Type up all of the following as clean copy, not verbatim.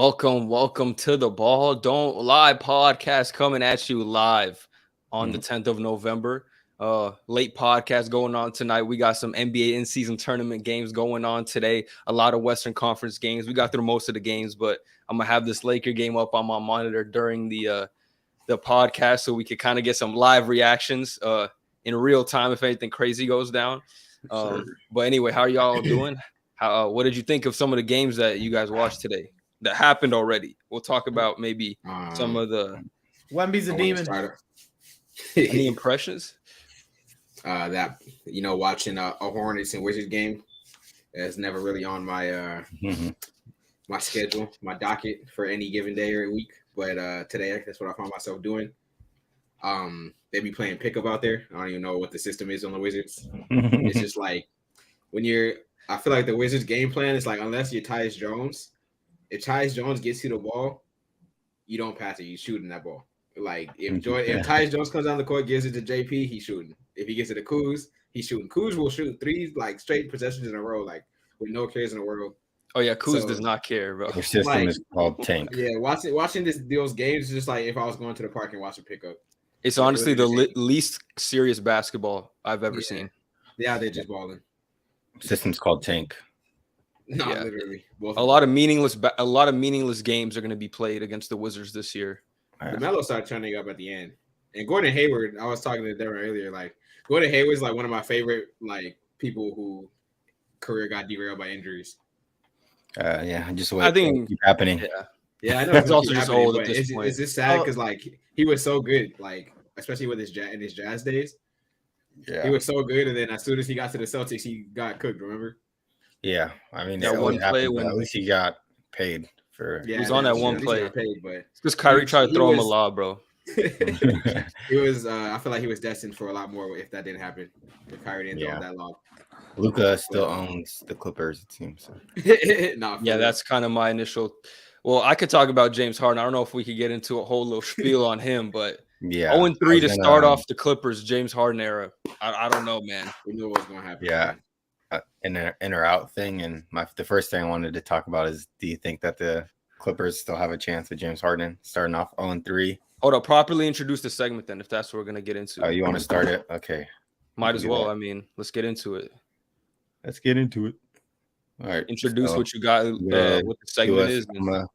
Welcome to the Ball Don't Lie podcast coming at you live on the 10th of November. Late podcast going on tonight. We got some NBA in-season tournament games going on today. A lot of Western Conference games. We got through most of the games, but I'm gonna have this Laker game up on my monitor during the podcast so we could kind of get some live reactions in real time if anything crazy goes down. But anyway, how are y'all doing? What did you think of some of the games that you guys watched today that happened already? We'll talk about maybe some of the Wemby's a demon. Any impressions? Watching a Hornets and Wizards game is never really on my my schedule, my docket for any given day or week. But today, that's what I found myself doing. They be playing pickup out there. I don't even know what the system is on the Wizards. It's just like I feel like the Wizards' game plan is like, unless you're Tyus Jones, if Tyus Jones gets you the ball, you don't pass it. You shooting that ball. Like if Tyus Jones comes down the court, gives it to JP, he's shooting. If he gets it to Kuz, he's shooting. Kuz will shoot threes like straight possessions in a row, like with no cares in the world. Oh yeah, Kuz does not care, bro. Your system is called tank. Yeah, watching those games is just like if I was going to the park and watching pickup. It's honestly the least serious basketball I've ever seen. Yeah, they're just balling. System's called tank. No, literally. A lot of meaningless games are going to be played against the Wizards this year. The Melo started turning up at the end, and Gordon Hayward. I was talking to Devin earlier. Like Gordon Hayward's like one of my favorite people who career got derailed by injuries. I think keep happening. Yeah, I know. It's also just old at this point. It's just sad because he was so good, especially with his Jazz days. Yeah, he was so good, and then as soon as he got to the Celtics, he got cooked. Remember? Yeah, I mean, that one play when at least he got paid for. Yeah, he was on that one play. But because Kyrie tried to throw him a lob, bro. He was. I feel like he was destined for a lot more if that didn't happen. If Kyrie didn't throw that lob. Luka still owns the Clippers, it seems. That's kind of my initial. Well, I could talk about James Harden. I don't know if we could get into a whole little spiel on him, but 0-3 to start off the Clippers James Harden era. I don't know, man. We knew what was going to happen. Yeah, in or out thing. And the first thing I wanted to talk about is, do you think that the Clippers still have a chance with James Harden starting off 0-3? Hold up, properly introduce the segment then, if that's what we're going to get into. Oh, you want to start it? Okay. Might as well. I mean, let's get into it. Let's get into it. All right. Introduce what you got, what the segment is. We're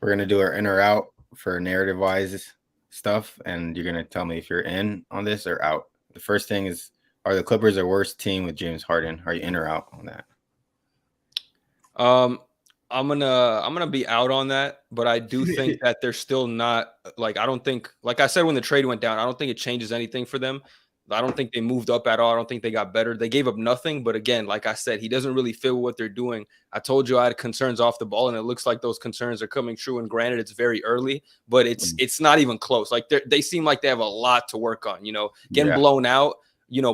going to do our in or out for narrative-wise stuff, and you're going to tell me if you're in on this or out. The first thing is, are the Clippers a worse team with James Harden? Are you in or out on that? I'm gonna be out on that, but I do think that they're still not I don't think, like I said when the trade went down, I don't think it changes anything for them. I don't think they moved up at all. I don't think they got better. They gave up nothing, but again, like I said, he doesn't really fit what they're doing. I told you I had concerns off the ball, and it looks like those concerns are coming true. And granted, it's very early, but it's not even close. Like they seem like they have a lot to work on. Getting blown out.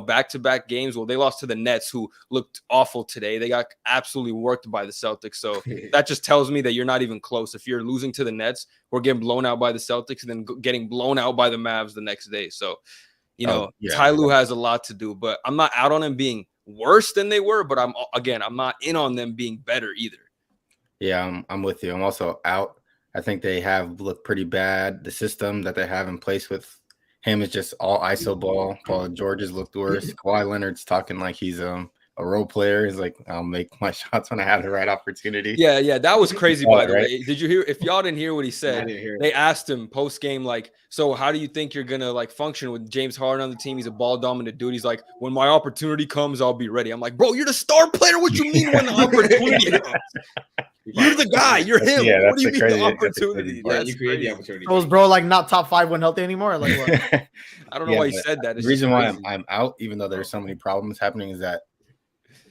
Back-to-back games. Well, they lost to the Nets, who looked awful today. They got absolutely worked by the Celtics. So that just tells me that you're not even close. If you're losing to the Nets or getting blown out by the Celtics and then getting blown out by the Mavs the next day. So, Ty Lue has a lot to do. But I'm not out on them being worse than they were. But I'm not in on them being better either. Yeah, I'm with you. I'm also out. I think they have looked pretty bad. The system that they have in place with him is just all ISO ball. Paul George has looked worse. Kawhi Leonard's talking like he's a role player. He's like, I'll make my shots when I have the right opportunity. Yeah, that was crazy, by the way. Did you hear? If y'all didn't hear what he said, they asked him post-game, so how do you think you're going to, function with James Harden on the team? He's a ball-dominant dude. He's like, when my opportunity comes, I'll be ready. I'm like, bro, you're the star player. What you mean when the opportunity comes? You're the guy. You're him. What do you mean the opportunity? You create the opportunity. So is bro not top 5 when healthy anymore? What? I don't know why he said that. The reason why I'm out, even though there's so many problems happening, is that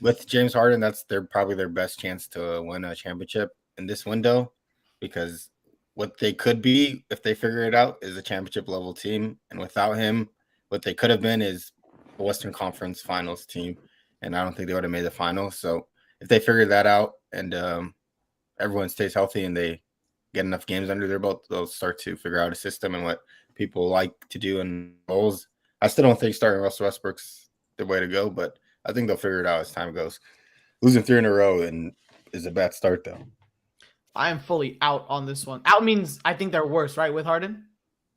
with James Harden, that's probably their best chance to win a championship in this window, because what they could be if they figure it out is a championship level team, and without him, what they could have been is a Western Conference Finals team, and I don't think they would have made the finals. So if they figure that out and everyone stays healthy and they get enough games under their belt, they'll start to figure out a system and what people like to do in roles. I still don't think starting Russell Westbrook's the way to go, but I think they'll figure it out as time goes. Losing 3 in a row is a bad start, though. I am fully out on this one. Out means I think they're worse, right? With Harden?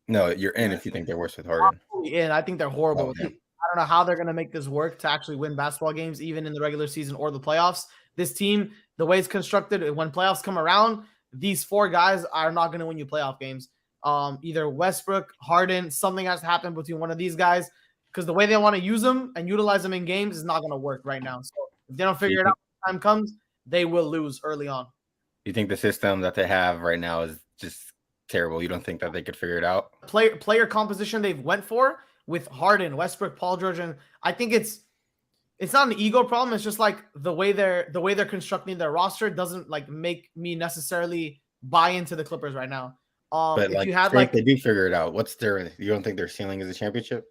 No, you're in if you think they're worse with Harden. Fully in. I think they're horrible. Oh, yeah. I don't know how they're going to make this work to actually win basketball games, even in the regular season or the playoffs. This team, the way it's constructed, when playoffs come around, these 4 guys are not going to win you playoff games. Either Westbrook, Harden, something has to happen between one of these guys because the way they want to use them and utilize them in games is not going to work right now. So if they don't figure it out when time comes, they will lose early on. You think the system that they have right now is just terrible? You don't think that they could figure it out? Player composition they've went for with Harden, Westbrook, Paul George, and I think it's not an ego problem. It's just like the way they're constructing their roster doesn't like make me necessarily buy into the Clippers right now. But if like, you had if they do figure it out, you don't think their ceiling is a championship?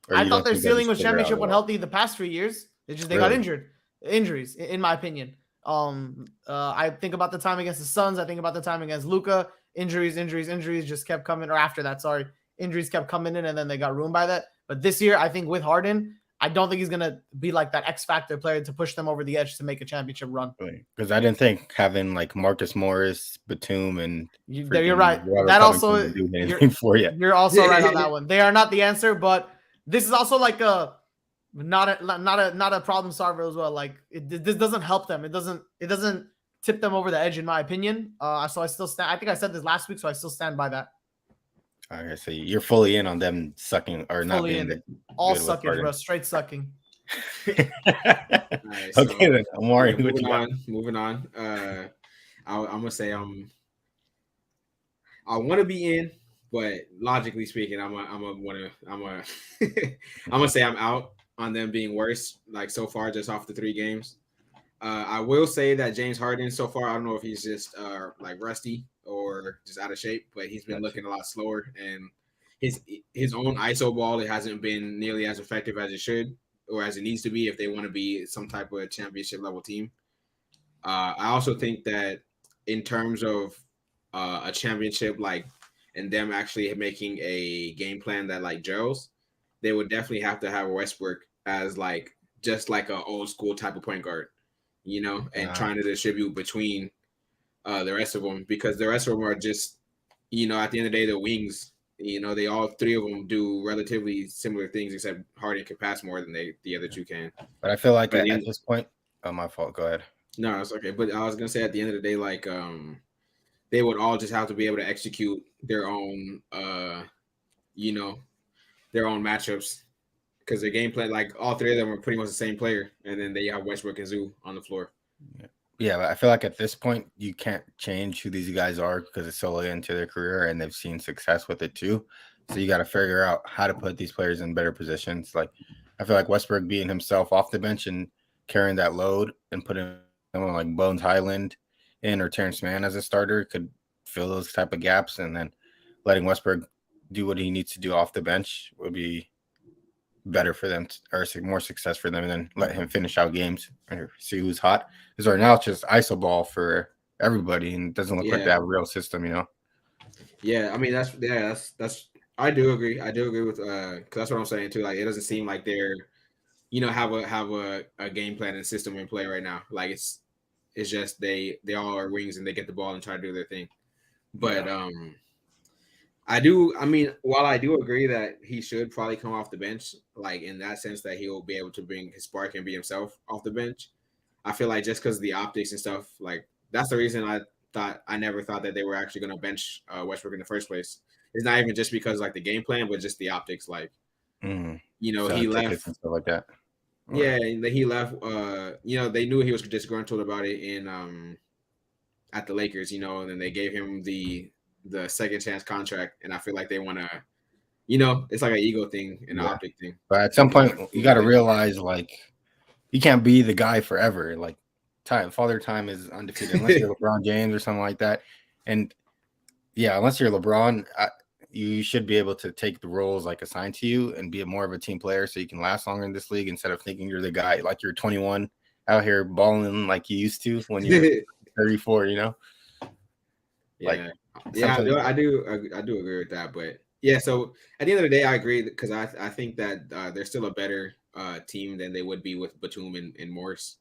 Or I you thought don't their think they'll ceiling just was figure it out championship at when all? healthy the past 3 years. It's just they got injuries, in my opinion. I think about the time against the Suns. I think about the time against Luka. Injuries just kept coming. Or after that, sorry, injuries kept coming in, and then they got ruined by that. But this year, I think with Harden, I don't think he's gonna be like that X factor player to push them over the edge to make a championship run. Because I didn't think having like Marcus Morris, Batum, and you're right. Robert That Covington also didn't do anything for you. You're also right on that one. They are not the answer, but this is also like not a problem solver as well. Like this doesn't help them. It doesn't tip them over the edge, in my opinion. So I still stand. I think I said this last week, so I still stand by that. Okay, so you're fully in on them sucking or not Fully being in. All sucking, bro. Straight sucking. Right, so, okay, then Omari, moving on. I'm gonna say I want to be in, but logically speaking, I'm gonna say I'm out on them being worse. Like so far, just off the 3 games. I will say that James Harden so far, I don't know if he's just like rusty or just out of shape, but he's been looking a lot slower, and his own ISO ball, it hasn't been nearly as effective as it should or as it needs to be if they want to be some type of championship level team. I also think that in terms of a championship, like, and them actually making a game plan that like gels, they would definitely have to have Westbrook as like just like an old school type of point guard, and trying to distribute between the rest of them, because the rest of them are just, at the end of the day, the wings. They all 3 of them do relatively similar things, except Harden can pass more than the other 2 can. But I feel like at this point, my fault. Go ahead. No, it's okay. But I was gonna say at the end of the day, like they would all just have to be able to execute their own, their own matchups, because their game plan, like all 3 of them are pretty much the same player, and then they have Westbrook and Zoo on the floor. Yeah, but I feel like at this point you can't change who these guys are because it's solely into their career and they've seen success with it too. So you got to figure out how to put these players in better positions. Like I feel like Westbrook being himself off the bench and carrying that load and putting someone like Bones Highland in or Terrence Mann as a starter could fill those type of gaps, and then letting Westbrook do what he needs to do off the bench would be better for them, or more success for them, and then let him finish out games or see who's hot. Because right now it's just ISO ball for everybody, and it doesn't look like they have a real system, Yeah, I mean that's I do agree. I do agree with because that's what I'm saying too. Like it doesn't seem like they're have a game plan and system in play right now. Like it's just they all are wings and they get the ball and try to do their thing. But while I do agree that he should probably come off the bench, like in that sense that he'll be able to bring his spark and be himself off the bench, I feel like just because of the optics and stuff, like that's the reason I never thought that they were actually going to bench Westbrook in the first place. It's not even just because like the game plan, but just the optics. Like, he left and stuff like that. Yeah, he left. They knew he was disgruntled about it in at the Lakers. And then they gave him the second chance contract, and I feel like they want to, it's like an ego thing and an optic thing. But at some point, you got to realize like you can't be the guy forever. Like Father Time is undefeated unless you're LeBron James or something like that. And yeah, unless you're LeBron, you should be able to take the roles like assigned to you and be more of a team player so you can last longer in this league instead of thinking you're the guy, like you're 21 out here balling like you used to when you're 34, Yeah. I do agree with that. But yeah, so at the end of the day, I agree because I think that they're still a better team than they would be with Batum and Morris,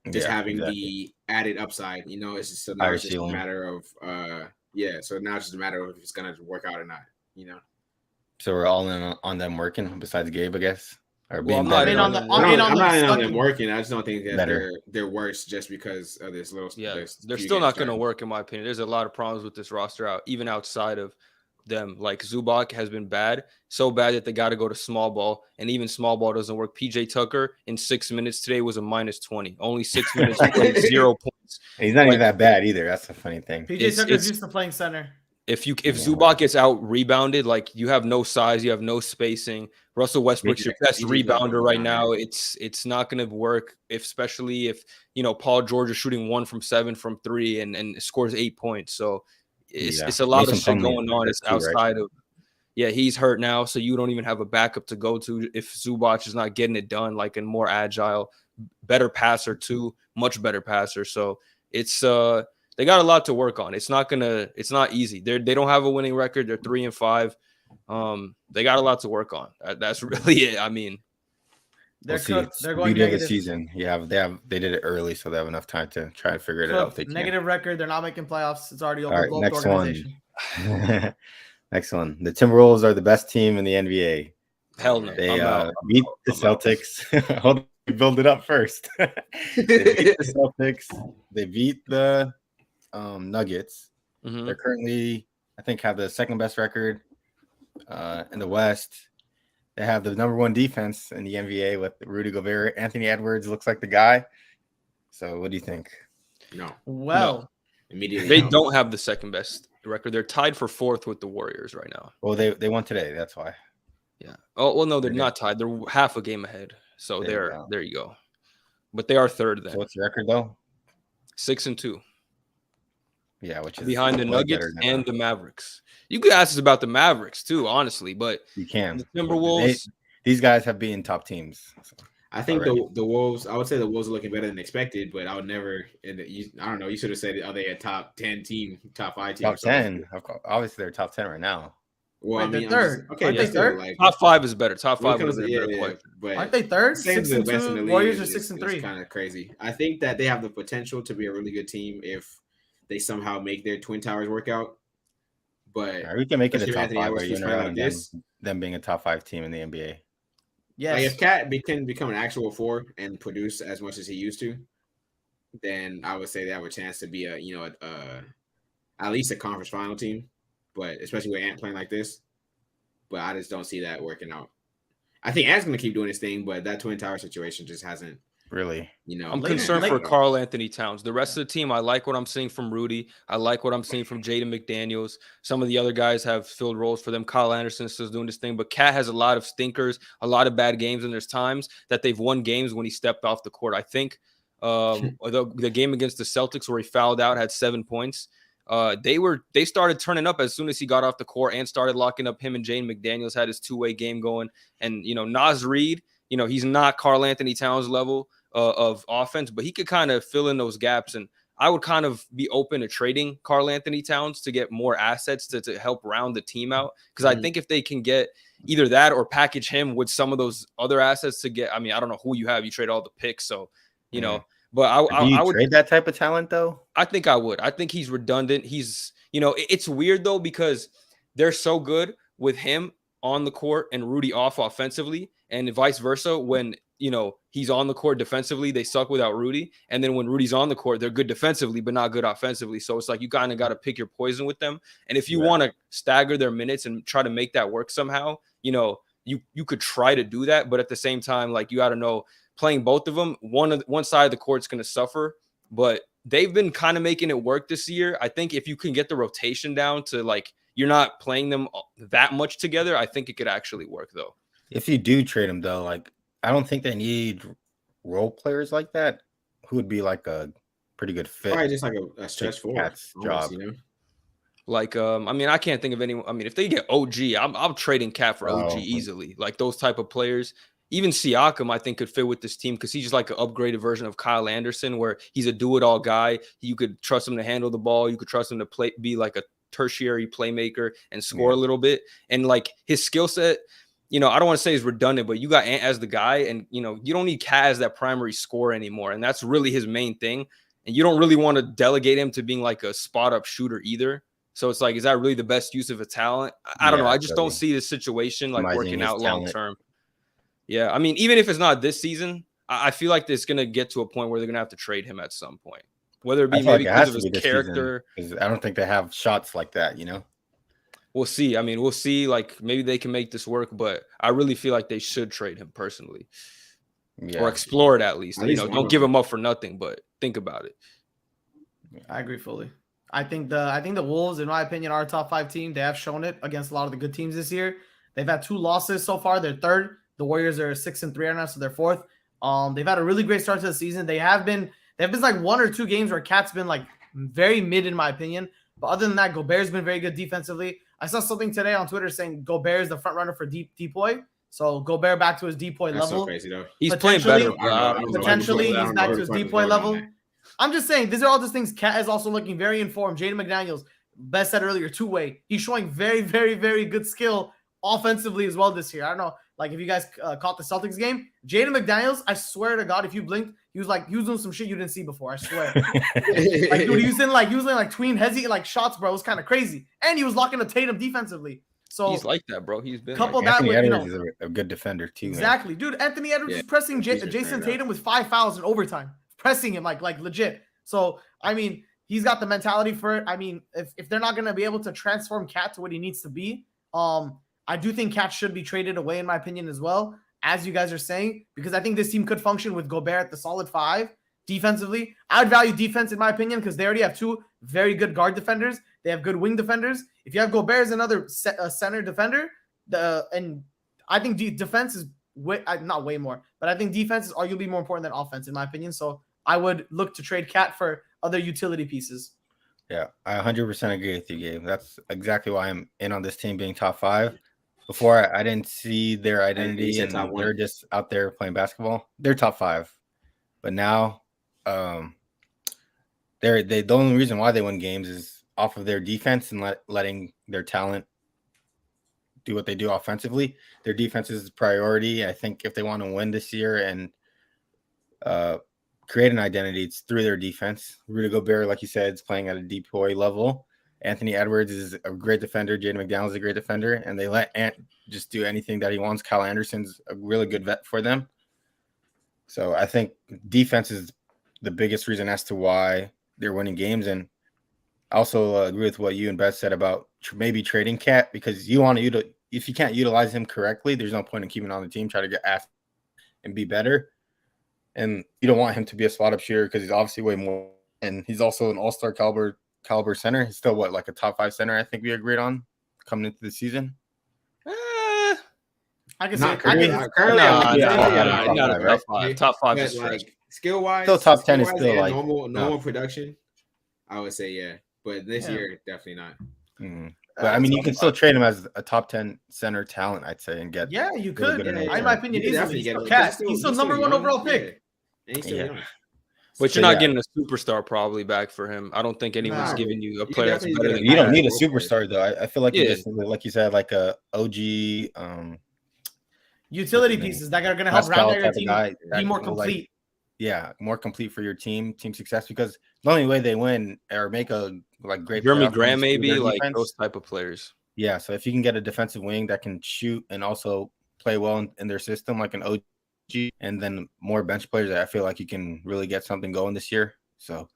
just Yeah, having exactly. the added upside. It's just so now Higher it's just a ceiling. matter of So now it's just a matter of if it's gonna work out or not. So we're all in on them working besides Gabe, I guess. Or Well, I'm better, not in on like, them I'm working. not in on them sucking. working. I just don't think that Better. they're worse just because of this little. Yeah, this they're few still games not going to starting. work, in my opinion. There's a lot of problems with this roster even outside of them. Like Zubac has been bad, so bad that they got to go to small ball, and even small ball doesn't work. PJ Tucker in 6 minutes today was a -20. Only 6 minutes, played 0 points. He's not Like, even that bad either. That's the funny thing. PJ Tucker's used to playing center. If Zubac gets out rebounded, like you have no size, you have no spacing. Russell Westbrook's your best rebounder right now. It's not going to work, especially if Paul George is shooting 1 from 7 from 3 and scores 8 points. So it's a lot of shit going on. It's outside of he's hurt now, so you don't even have a backup to go to if Zubac is not getting it done, like a more agile, better passer too, much better passer. So it's they got a lot to work on. It's not easy. They don't have a winning record. They're 3-5. They got a lot to work on. That's really it. I mean, they're going negative. Of the season. They did it early, so they have enough time to try to figure it out. Negative record. They're not making playoffs. It's already over. All right, next one. Next one. The Timberwolves are the best team in the NBA. Hell no. They beat the Celtics. Hold on, build it up first. They beat the Celtics. They beat the Nuggets. Mm-hmm. They're currently, I think, have the second best record in the West. They have the number 1 defense in the NBA with Rudy Gobert. Anthony Edwards looks like the guy. So what do you think? No. Well, immediately they don't have the second best record. They're tied for 4th with the Warriors right now. Well, they won today. That's why. Yeah. Oh, well, no, they're not tied. They're half a game ahead. So there you go. But they are 3rd then. So what's the record though? 6-2. Yeah, which is behind the Nuggets and the Mavericks. You could ask us about the Mavericks too, honestly, but you can. The Timberwolves. These guys have beaten top teams. So. I think the Wolves. I would say the Wolves are looking better than expected, but I would never. I don't know. You should have said, are they a top 10 team, top 5 team? Top 10. Obviously, they're top 10 right now. Well, they're third. Okay, they third? Like, top 5 is better. Top 5 is better question. But aren't they third? 6-2. Warriors are 6-3. It's kind of crazy. I think that they have the potential to be a really good team if they somehow make their Twin Towers work out. But we can make it a top 5 like them being a top 5 team in the NBA. Yes. Like if Cat can become an actual 4 and produce as much as he used to, then I would say they have a chance to be at least a conference final team. But especially with Ant playing like this, but I just don't see that working out. I think Ant's going to keep doing his thing, but that Twin Tower situation just hasn't really. I'm concerned for Karl Anthony Towns. The rest of the team, I like what I'm seeing from Rudy. I like what I'm seeing from Jaden McDaniels. Some of the other guys have filled roles for them. Kyle Anderson is still doing this thing, but Cat has a lot of stinkers, a lot of bad games, and there's times that they've won games when he stepped off the court. I think the game against the Celtics where he fouled out, had 7 points. They started turning up as soon as he got off the court and started locking up him, and Jaden McDaniels had his 2-way game going. And Naz Reid, he's not Karl Anthony Towns level of offense, but he could kind of fill in those gaps. And I would kind of be open to trading Karl Anthony Towns to get more assets to help round the team out. Because I think if they can get either that or package him with some of those other assets to get, I don't know who you have. You trade all the picks, so But I would trade that type of talent though. I think I would. I think he's redundant. He's it's weird though because they're so good with him on the court and Rudy off offensively, and vice versa. When he's on the court defensively, they suck without Rudy, and then when Rudy's on the court, they're good defensively but not good offensively. So it's like you kind of got to pick your poison with them. And if you want to stagger their minutes and try to make that work somehow, you could try to do that. But at the same time, like you got to know. Playing both of them, one side of the court's going to suffer, but they've been kind of making it work this year. I think if you can get the rotation down to like you're not playing them that much together, I think it could actually work though. If you do trade them though, like I don't think they need role players like that who would be like a pretty good fit. Probably just like a stretch forward job. Like I can't think of anyone. If they get OG, I'm trading Cat for OG easily. Like those type of players. Even Siakam, I think, could fit with this team because he's just like an upgraded version of Kyle Anderson, where he's a do-it-all guy. You could trust him to handle the ball. You could trust him to be like a tertiary playmaker and score a little bit. And like his skill set, I don't want to say is redundant, but you got Ant as the guy, and you don't need Cat as that primary scorer anymore, and that's really his main thing. And you don't really want to delegate him to being like a spot up shooter either. So it's like, is that really the best use of a talent? I don't know. I just don't see the situation like working out long term. Yeah, I mean, even if it's not this season, I feel like it's gonna get to a point where they're gonna have to trade him at some point, whether it be maybe because of his character. I don't think they have shots like that. We'll see. I mean, we'll see. Like maybe they can make this work, but I really feel like they should trade him personally, or explore it at least. Don't give him up for nothing, but think about it. I agree fully. I think the Wolves, in my opinion, are a top 5 team. They have shown it against a lot of the good teams this year. They've had 2 losses so far. They're third. The Warriors are 6-3 right now, so they're fourth. They've had a really great start to the season. They've been like 1 or 2 games where Cat's been like very mid, in my opinion. But other than that, Gobert's been very good defensively. I saw something today on Twitter saying Gobert is the front runner for Depoy. So Gobert back to his Depoy level. So crazy, though. He's playing better. Potentially, he's back to his Depoy level. I'm just saying, these are all just things. Cat is also looking very informed. Jaden McDaniels, Best said earlier, 2-way. He's showing very, very, very good skill offensively as well this year. I don't know, like if you guys caught the Celtics game, Jaden McDaniels, I swear to God, if you blinked, he was doing some shit you didn't see before. I swear. Like, dude, he was in tween hezzy shots, bro. It was kind of crazy, and he was locking the Tatum defensively. So he's like that, bro. He's been couple like that with Edwards is a good defender too. Exactly, man. Dude. Anthony Edwards is pressing Jason Tatum with 5 fouls in overtime, pressing him like legit. So I mean, he's got the mentality for it. I mean, if they're not gonna be able to transform Cat to what he needs to be, I do think Cat should be traded away, in my opinion, as well, as you guys are saying, because I think this team could function with Gobert at the solid 5 defensively. I would value defense, in my opinion, because they already have 2 very good guard defenders. They have good wing defenders. If you have Gobert as another center defender, and I think defense is not way more, but I think defense is arguably more important than offense, in my opinion. So I would look to trade Cat for other utility pieces. Yeah, I 100% agree with you, Gabe. That's exactly why I'm in on this team being top 5. Before, I didn't see their identity, and they're just out there playing basketball. They're top 5, but now, the only reason why they win games is off of their defense and letting their talent do what they do offensively. Their defense is a priority. I think if they want to win this year and create an identity, it's through their defense. Rudy Gobert, like you said, is playing at a Depoy level. Anthony Edwards is a great defender. Jaden McDaniels is a great defender, and they let Ant just do anything that he wants. Kyle Anderson's a really good vet for them. So I think defense is the biggest reason as to why they're winning games. And I also agree with what you and Beth said about maybe trading Cat, because if you can't utilize him correctly, there's no point in keeping him on the team. Try to get asked and be better. And you don't want him to be a spot up shooter because he's obviously way more. And he's also an all-star caliber center. He's still a top 5 center, I think we agreed on coming into the season. I can say top 5 is like skill wise. Still top 10 is still like normal production. I would say yeah, but this year definitely not. Mm-hmm. But I mean, you can still trade him as a top 10 center talent, I'd say, and get. Yeah, you could. In my opinion, easily get Cat. He's still number 1 overall pick. And he's still young. But you're not getting a superstar probably back for him. I don't think anyone's giving you a player that's better than you. Don't need a superstar though. I feel like you just, like you said, like a OG utility pieces that are going to help round out your team, be more complete. More complete for your team success, because the only way they win or make a great Jeremy Graham, maybe those type of players. Yeah, so if you can get a defensive wing that can shoot and also play well in their system, like an OG, and then more bench players, I feel like you can really get something going this year. So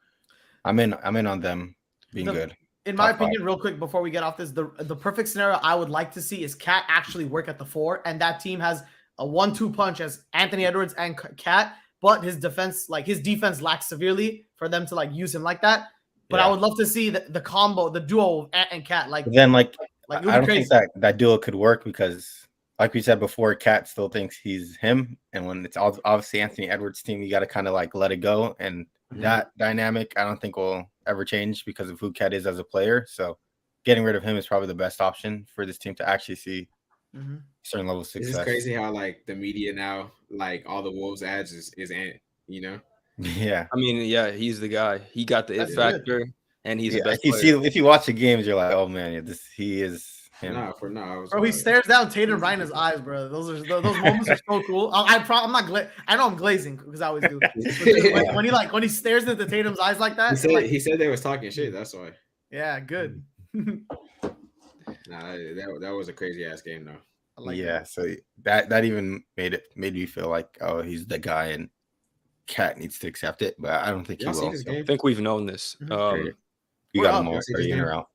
I'm in on them being good. In my opinion, real quick before we get off this, the perfect scenario I would like to see is Cat actually work at the 4, and that team has a 1-2 punch as Anthony Edwards and Cat, but his defense lacks severely for them to use him like that. But I would love to see the combo, the duo of Ant and Cat. I don't think that duo could work because, like we said before, Cat still thinks he's him, and when it's obviously Anthony Edwards' team, you got to kind of let it go, and that dynamic I don't think will ever change because of who Cat is as a player. So getting rid of him is probably the best option for this team to actually see certain level of success. It's crazy how the media now, all the Wolves ads is Ant, Yeah. I mean, yeah, he's the guy. He got the it factor, and he's the best player. If you watch the games, you're like, oh man, he is him. No, I was. Bro, he stares down Tatum right in his eyes, bro. Those moments are so cool. I'm not. I know I'm glazing because I always do. When he stares into Tatum's eyes like that, he said they was talking shit. That's why. Yeah, good. Nah, that was a crazy ass game though. So that even made me feel like, oh, he's the guy and Cat needs to accept it, but I don't think he will. I think we've known this. You got him all. Are you in or out?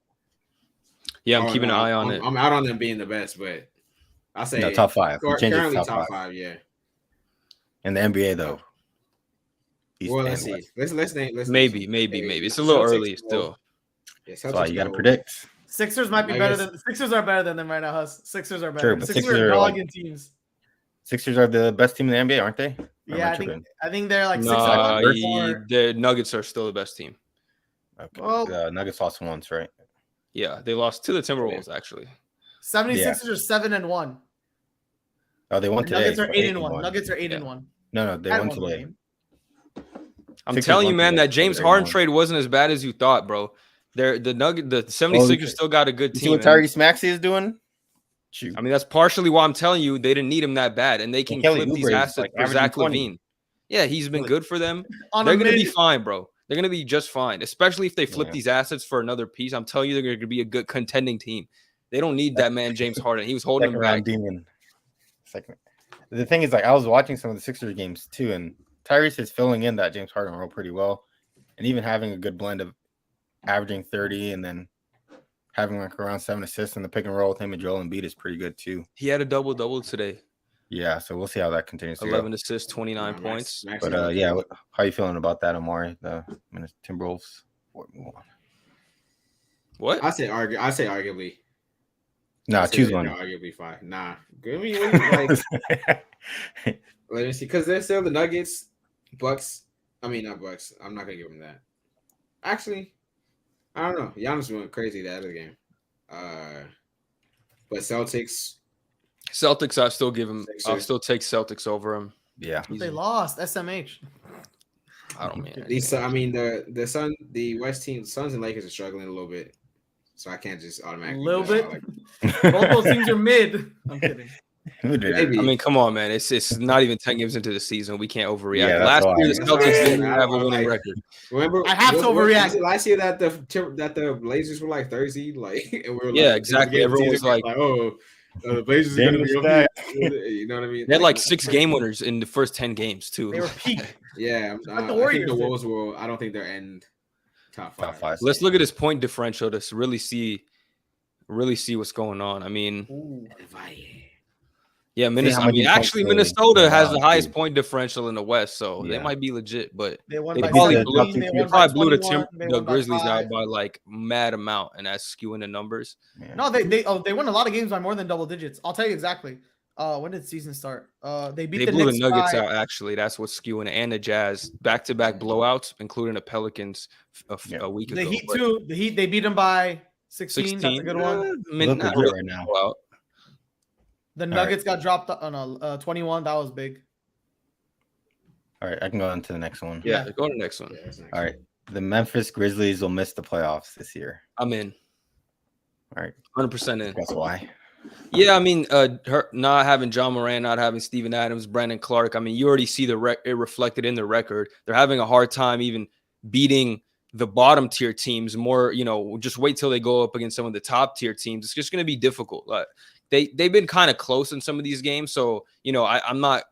Yeah, I'm keeping an eye on it. I'm out on them being the best, but I say top 5. Currently top 5, yeah. And the NBA though. Well, let's see. Let's maybe. It's a little early still. Yeah, so you got to predict. Sixers might be better than the Sixers are better than them right now, Huss. Sixers are better. Sure, but Sixers are dogging teams. Sixers are the best team in the NBA, aren't they? Yeah, I think they're like the Nuggets are still the best team. Okay. Well, Nuggets lost once, right? Yeah, they lost to the Timberwolves actually. 76ers are 7-1. Oh, they won today. Nuggets are 8-1. Nuggets are 8-1. No, they won today. I'm telling you, man, that James Harden trade wasn't as bad as you thought, bro. The 76ers still got a good team. See what Tyrese Maxey is doing? Shoot. I mean, that's partially why I'm telling you they didn't need him that bad, and they can flip these assets for Zach LaVine. Yeah, he's been good for them. They're going to be fine, bro. They're going to be just fine, especially if they flip these assets for another piece. I'm telling you, they're going to be a good contending team. They don't need that man, James Harden. He was holding them back. The thing is, like, I was watching some of the Sixers games too, and Tyrese is filling in that James Harden role pretty well, and even having a good blend of averaging 30 and then having like around 7 assists in the pick and roll with him and Joel Embiid is pretty good too. He had a double today. Yeah, so we'll see how that continues. 11 assists, 29 points. But how are you feeling about that, Omari? The Timberwolves. What? I say arguably. Nah, choose one. Arguably 5. Nah, give me like. Let me see, because they're still the Nuggets, Bucks. I mean, not Bucks. I'm not gonna give them that. Actually, I don't know. Giannis went crazy that other game. But Celtics, I still give him. I'll still take Celtics over him. Yeah, they lost. SMH. I don't mean. The West team, Suns and Lakers are struggling a little bit, so I can't just automatically. A little bit. Both those teams are mid. I'm kidding. I mean, come on, man. It's not even 10 games into the season. We can't overreact. Yeah, last year, the Celtics didn't have a winning record. Remember, I have to overreact. Last year that the Blazers were like Thursday, like, and we were like, exactly. Everyone was like, oh, the Blazers are going to be up. You know what I mean? They had like 6 game winners in the first 10 games too. They were peak. Yeah, I think the Wolves will. I don't think they're in top 5. Let's look at his point differential to really see what's going on. I mean. Yeah, Minnesota has the highest point differential in the West, so they might be legit, but they probably blew the Grizzlies out by like mad amount, and that's skewing the numbers. Yeah. No, they won a lot of games by more than double digits. I'll tell you exactly. When did the season start? They blew the Nuggets out. Actually, that's what's skewing it, and the Jazz back-to-back blowouts, including the Pelicans a week ago. The Heat too. The Heat, they beat them by 16. That's a good one. Not really right now. Blowout. The Nuggets got dropped on 21. That was big. All right, I can go on to the next one. Yeah, go to the next one. All right, the Memphis Grizzlies will miss the playoffs this year. I'm in. All right, 100% in. That's why. Yeah, I mean, not having John Moran, not having Steven Adams, Brandon Clark. I mean, you already see it reflected in the record. They're having a hard time even beating the bottom tier teams. More, just wait till they go up against some of the top tier teams. It's just going to be difficult. Like, they've been kind of close in some of these games. So, I'm not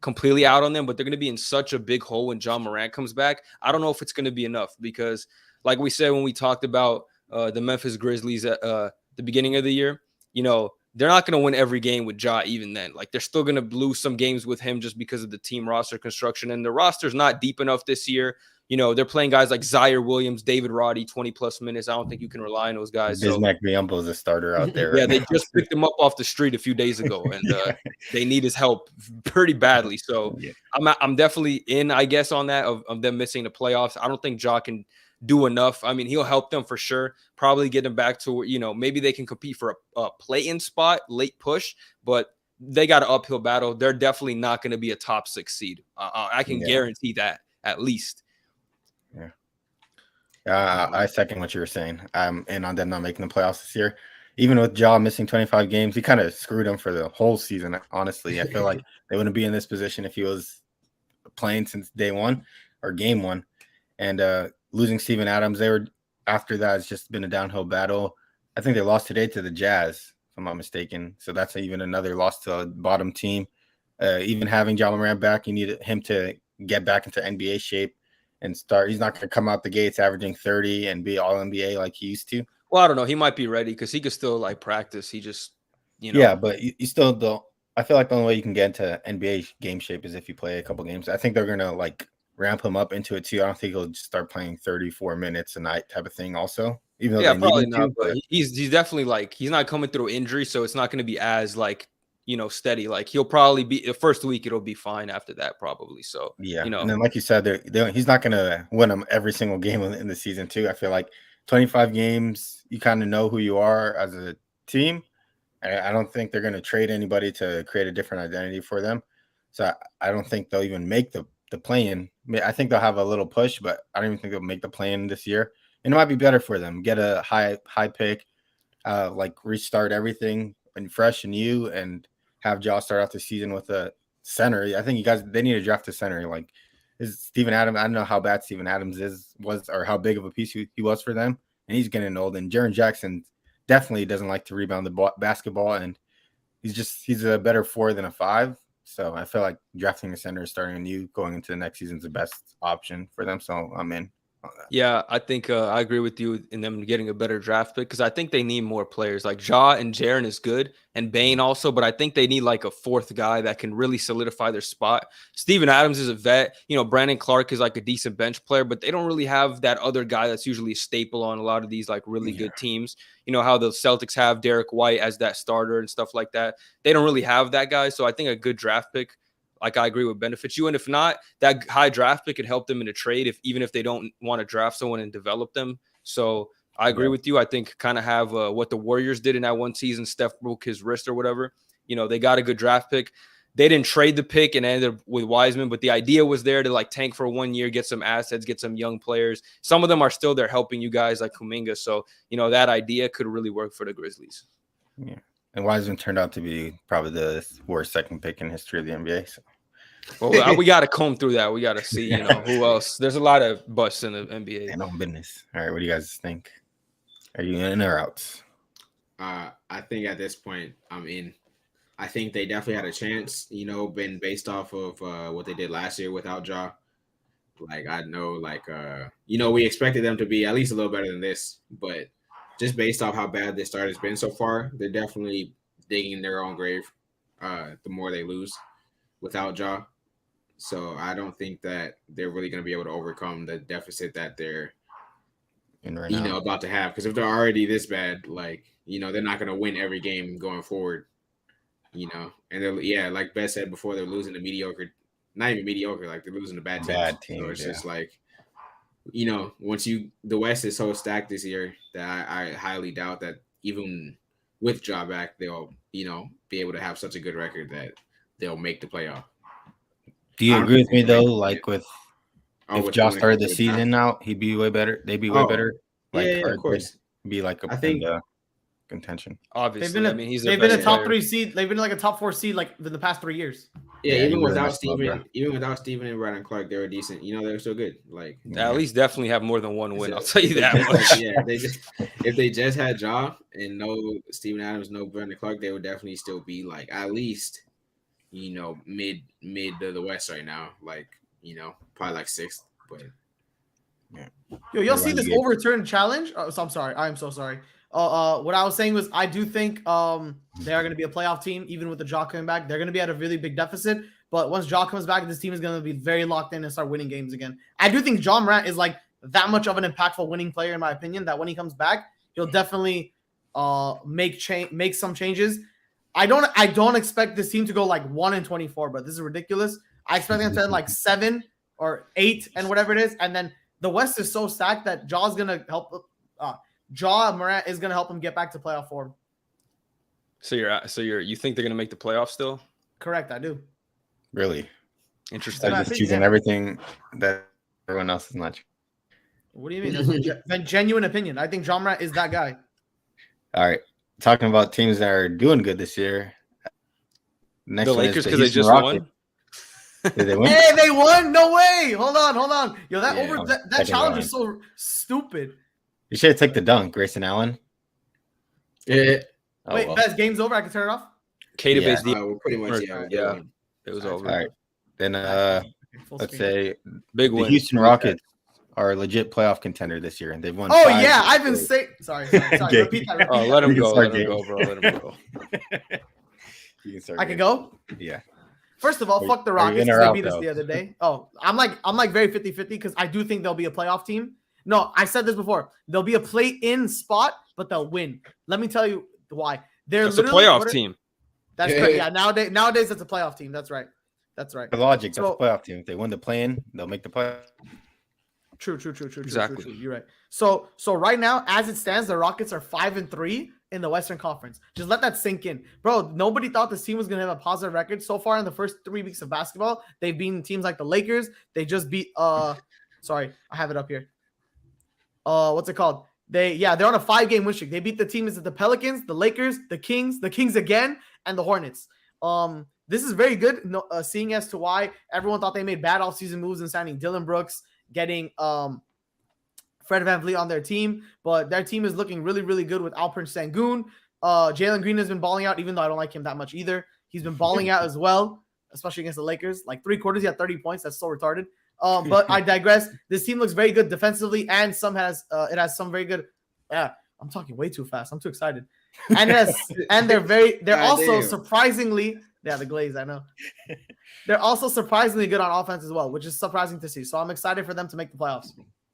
completely out on them, but they're going to be in such a big hole when John Morant comes back. I don't know if it's going to be enough because, like we said when we talked about the Memphis Grizzlies at the beginning of the year, they're not going to win every game with Ja even then. Like, they're still going to lose some games with him just because of the team roster construction. And the roster's not deep enough this year. They're playing guys like Zaire Williams, David Roddy, 20-plus minutes. I don't think you can rely on those guys. Bismack Biyombo is a starter out there. Yeah, they just picked him up off the street a few days ago, and they need his help pretty badly. So I'm definitely in, I guess, on that of them missing the playoffs. I don't think Ja can do enough. I mean, he'll help them for sure. Probably get them back to, maybe they can compete for a play-in spot, late push, but they got an uphill battle. They're definitely not going to be a top 6 seed. I can guarantee that at least. Yeah. I second what you were saying. I'm in on them not making the playoffs this year. even with Ja missing 25 games, he kind of screwed him for the whole season. Honestly, I feel like they wouldn't be in this position if he was playing since day one or game one. And losing Steven Adams, after that, it's just been a downhill battle. I think they lost today to the Jazz, if I'm not mistaken. So that's even another loss to a bottom team. Even having Ja Morant back, you need him to get back into NBA shape and start. He's not going to come out the gates averaging 30 and be all NBA like he used to. Well, I don't know. He might be ready because he could still like practice. He just, Yeah, but you still don't. I feel like the only way you can get into NBA game shape is if you play a couple games. I think they're going to like ramp him up into it too. I don't think he'll just start playing 34 minutes a night type of thing also. Even though they probably need not. to, but he's definitely like, he's not coming through injury, so it's not going to be as like, steady. Like he'll probably be the first week, it'll be fine after that probably. So yeah, and then like you said, he's not going to win them every single game in the season too. I feel like 25 games, you kind of know who you are as a team. I don't think they're going to trade anybody to create a different identity for them. So I don't think they'll even make the play-in. I think they'll have a little push, but I don't even think they'll make the play-in this year. And it might be better for them. Get a high pick, like restart everything and fresh and new, and have Ja start out the season with a center. I think they need to draft a center. Like, is Steven Adams? I don't know how bad Steven Adams was or how big of a piece he was for them. And he's getting old. And Jaren Jackson definitely doesn't like to rebound the basketball, and he's a better 4 than a 5. So I feel like drafting a center, starting anew, going into the next season is the best option for them. So I'm in on that. Yeah, I think I agree with you in them getting a better draft pick because I think they need more players. Like Ja and Jaren is good, and Bane also, but I think they need like a fourth guy that can really solidify their spot. Steven Adams is a vet. Brandon Clark is like a decent bench player, but they don't really have that other guy that's usually a staple on a lot of these like really good teams. You know how the Celtics have Derek White as that starter and stuff like that. They don't really have that guy, so I think a good draft pick, like I agree, would benefit you. And if not, that high draft pick could help them in a trade even if they don't want to draft someone and develop them. So I agree with you. I think kind of have what the Warriors did in that one season. Steph broke his wrist or whatever. They got a good draft pick. They didn't trade the pick and ended up with Wiseman, but the idea was there to like tank for 1 year, get some assets, get some young players. Some of them are still there helping you guys like Kuminga. So, that idea could really work for the Grizzlies. Yeah. And Wiseman turned out to be probably the worst second pick in history of the NBA. So. Well, we got to comb through that. We got to see, who else. There's a lot of busts in the NBA. And on business. All right, what do you guys think? Are you in or out? I think at this point, I'm in. I think they definitely had a chance, been based off of what they did last year without Ja. Like, I know, we expected them to be at least a little better than this, but just based off how bad this start has been so far, they're definitely digging their own grave the more they lose without Ja. So I don't think that they're really going to be able to overcome the deficit that they're about to have. Because if they're already this bad, they're not going to win every game going forward. And they're like Beth said before, they're losing to mediocre, not even mediocre, like they're losing to bad teams. So it's just like, once the West is so stacked this year that I highly doubt that even with Ja back, they'll, be able to have such a good record that they'll make the playoff. Do you agree with me though? Like if Ja started the season out, he'd be way better. They'd be way better. Yeah, of course. Be like I think contention. Obviously, they've been a top 3 seed. They've been like a top 4 seed like in the past 3 years. Yeah, even without Steven and Brandon Clark, they were decent. They were still good. Like at least definitely have more than one win. I'll tell you that much. Yeah, if they just had Ja and no Steven Adams, no Brandon Clark, they would definitely still be like at least mid to the West right now. Like probably like 6th. But you'll see this overturned challenge. Oh, so I'm sorry. I'm so sorry. What I was saying was I do think they are going to be a playoff team, even with the Ja coming back. They're going to be at a really big deficit. But once Ja comes back, this team is going to be very locked in and start winning games again. I do think Ja Morant is like that much of an impactful winning player, in my opinion, that when he comes back, he'll definitely make some changes. I don't expect this team to go like 1-24, but this is ridiculous. I expect them to end like 7 or 8 and whatever it is. And then the West is so stacked that Ja's going to help. Ja Morant is going to help him get back to playoff form. So you think they're going to make the playoffs still? Correct, I do. Really interesting. I'm just choosing everything that everyone else is not. What do you mean? That's a genuine opinion. I think Ja Morant is that guy. All right. talking about teams that are doing good this year. Next The one Lakers is because they Houston just Rockets. won. Did they win? Hey, they won? No way. Hold on. Yo, that Yeah, that challenge is so stupid. You should have taken the dunk, Grayson Allen. Yeah. Oh, Wait, well. best game's over. I can turn it off. K to Yeah. base D. Well, pretty much, yeah. They Yeah. won. It was All right, over. All right. Then Full let's screen. say Big the win. Houston Rockets are a legit playoff contender this year, and they've won. Oh 5 yeah, I've been straight. saying. Sorry. Okay. Repeat that. Oh, let him You can go. start Let him game. go, bro. Let him go. You can start I can game. go. Yeah. First of all, Are- fuck the are you Rockets in because or they out, beat us though? the other day. Oh, I'm like very 50-50 because I do think they'll be a playoff team. No, I said this before. They'll be a play-in spot, but they'll win. Let me tell you why. They're It's a literally playoff team. That's Yeah. correct. Yeah, nowadays it's a playoff team. That's right. The logic, that's So- a playoff team. If they win the play-in, they'll make the play. True. Exactly. True. You're right. So right now, as it stands, the Rockets are 5-3 in the Western Conference. Just let that sink in, bro. Nobody thought this team was gonna have a positive record so far in the first 3 weeks of basketball. They've beaten teams like the Lakers. They just beat. Sorry, I have it up here. What's it called? They're on a 5-game win streak. They beat the teams the Pelicans, the Lakers, the Kings again, and the Hornets. This is very good, seeing as to why everyone thought they made bad offseason moves in signing Dylan Brooks, getting Fred VanVleet on their team, but their team is looking really, really good with Alperen Sengun. Jalen Green has been balling out, even though I don't like him that much either. He's been balling out as well, especially against the Lakers. Like 3 quarters, he had 30 points. That's so retarded. But I digress. This team looks very good defensively, and it has some very good. Yeah, I'm talking way too fast. I'm too excited. And they're also surprisingly. Yeah, the Glaze, I know. They're also surprisingly good on offense as well, which is surprising to see. So I'm excited for them to make the playoffs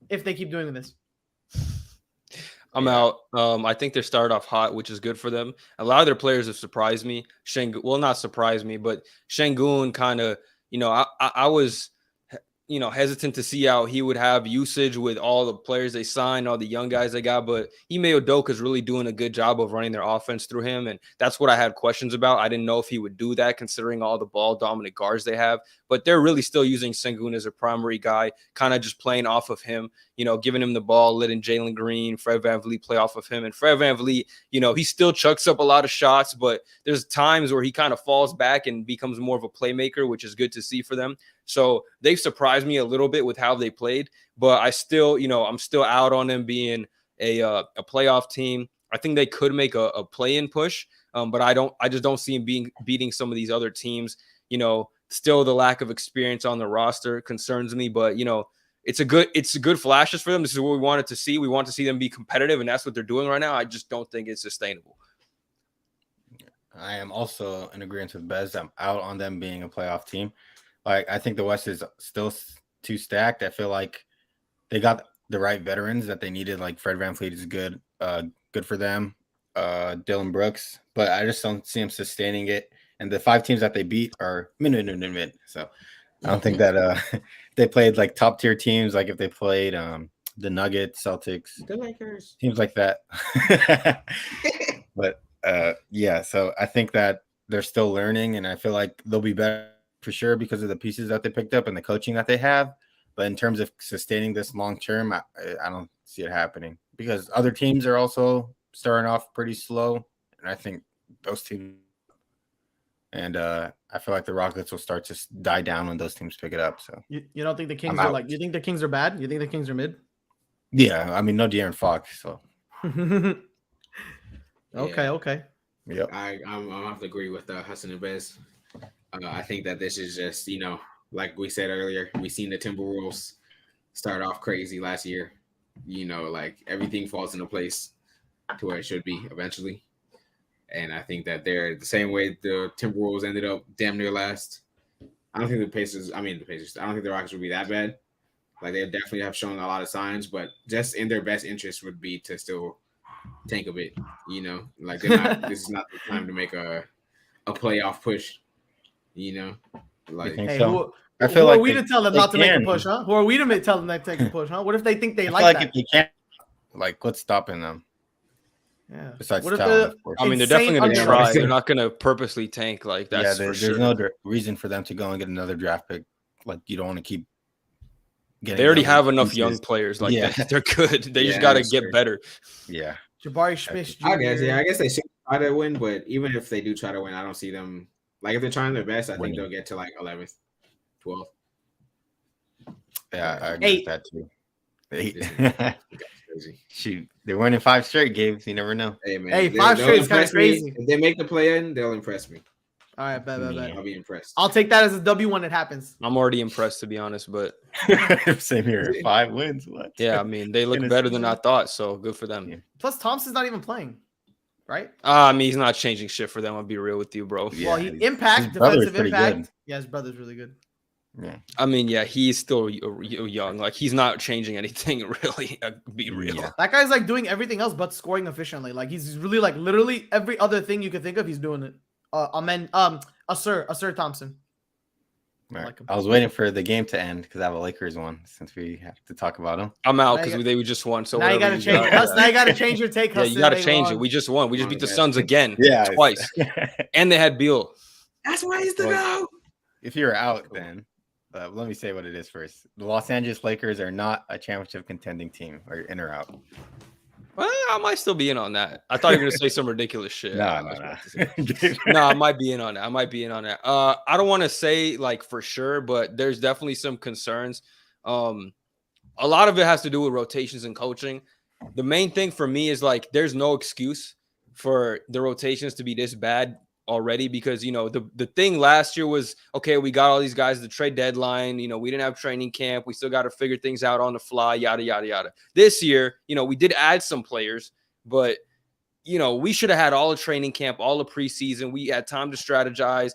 if they keep doing this. I'm out. I think they started off hot, which is good for them. A lot of their players have surprised me. Not surprised me, but Şengün kind of, I was, hesitant to see how he would have usage with all the players they signed, all the young guys they got. But Ime Udoka is really doing a good job of running their offense through him. And that's what I had questions about. I didn't know if he would do that considering all the ball dominant guards they have. But they're really still using Şengün as a primary guy, kind of just playing off of him, giving him the ball, letting Jalen Green, Fred VanVleet play off of him. And Fred VanVleet, he still chucks up a lot of shots, but there's times where he kind of falls back and becomes more of a playmaker, which is good to see for them. So they've surprised me a little bit with how they played, but I still, I'm still out on them being a playoff team. I think they could make a play-in push, but I just don't see them beating some of these other teams. Still the lack of experience on the roster concerns me, but it's a good flashes for them. This is what we wanted to see. We want to see them be competitive, and that's what they're doing right now. I just don't think it's sustainable. I am also in agreement with Bez. I'm out on them being a playoff team. I think the West is still too stacked. I feel like they got the right veterans that they needed. Like Fred VanVleet is good for them. Dylan Brooks, but I just don't see him sustaining it. And the 5 teams that they beat are mid. So I don't think that they played like top tier teams. Like if they played the Nuggets, Celtics, The Lakers, teams like that. But yeah, so I think that they're still learning, and I feel like they'll be better for sure because of the pieces that they picked up and the coaching that they have. But in terms of sustaining this long term, I don't see it happening because other teams are also starting off pretty slow, and I think those teams. And I feel like the Rockets will start to die down when those teams pick it up. So You don't think the Kings are like? You think the Kings are bad? You think the Kings are mid? yeah, I mean no De'Aaron Fox. So Okay. yep. I'm have to agree with Hassan and Bez. I think that this is just, like we said earlier, we seen the Timberwolves start off crazy last year. Like everything falls into place to where it should be eventually. And I think that they're the same way the Timberwolves ended up damn near last. I don't think the Pacers. I don't think the Rockets would be that bad. Like they definitely have shown a lot of signs, but just in their best interest would be to still tank a bit. Like they're not. This is not the time to make a playoff push. Like think Hey, so? who, I feel who like are we to tell them not to make a can. push, huh? Who are we to tell them not to take a push, huh? What if they think they I like feel that? if they can't, like what's stopping them? Yeah. Besides What if talent, of course. I mean, they're insane definitely going to try. underdog? They're not going to purposely tank. Like that's for there's sure. no reason for them to go and get another draft pick. Like you don't want to keep getting. They already other have enough pieces. young players. Like Yeah. they're good. They just Yeah, got to that's get true. better. Yeah, Jabari Smith Jr. I guess they should try to win, but even if they do try to win, I don't see them. Like if they're trying their best, I think Winning. they'll get to like 11th, 12th. Yeah, I agree with that too. Crazy. Shoot, they're winning 5 straight games. You never know. Hey man, Hey, 5 straight is kind of crazy. If they make the play in, they'll impress me. All right, bet. I'll be impressed. I'll take that as a W when it happens. I'm already impressed, to be honest, but Same here. 5 wins. What? yeah, I mean, they look better than I thought, so good for them. Yeah. Plus, Thompson's not even playing, right? I mean, he's not changing shit for them. I'll be real with you, bro. Yeah, Well, defensive pretty impact. good. Yeah, his brother's really good. Yeah. I mean, yeah, he's still young. Like, he's not changing anything, really. Be real. Yeah. That guy's like doing everything else but scoring efficiently. Like he's really like literally every other thing you could think of, he's doing it. Asir Thompson. Right. Like him. I was waiting for the game to end because I have a Lakers one since we have to talk about them. I'm out Now you because got- they just won. So now you gotta change. Now you gotta change your take. Yeah, Hassan, you gotta later change on. it. We just won. We just beat the Yeah. Suns again. Yeah, twice. And they had Beal. That's why he's the go. If you're out, then let me say what it is first. The Los Angeles Lakers are not a championship contending team, or in or out. Well, I might still be in on that. I thought you were gonna say some ridiculous shit. No. No, I might be in on that. I don't want to say like for sure, but there's definitely some concerns. A lot of it has to do with rotations and coaching. The main thing for me is like there's no excuse for the rotations to be this bad already, because the thing last year was, okay, we got all these guys at the trade deadline, we didn't have training camp, we still got to figure things out on the fly, yada yada yada. This year, we did add some players, but we should have had all the training camp, all the preseason. We had time to strategize.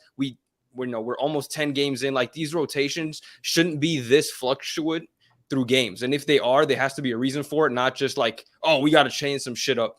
We're almost 10 games in. Like, these rotations shouldn't be this fluctuate through games, and if they are, there has to be a reason for it, not just like, oh, we got to change some shit up.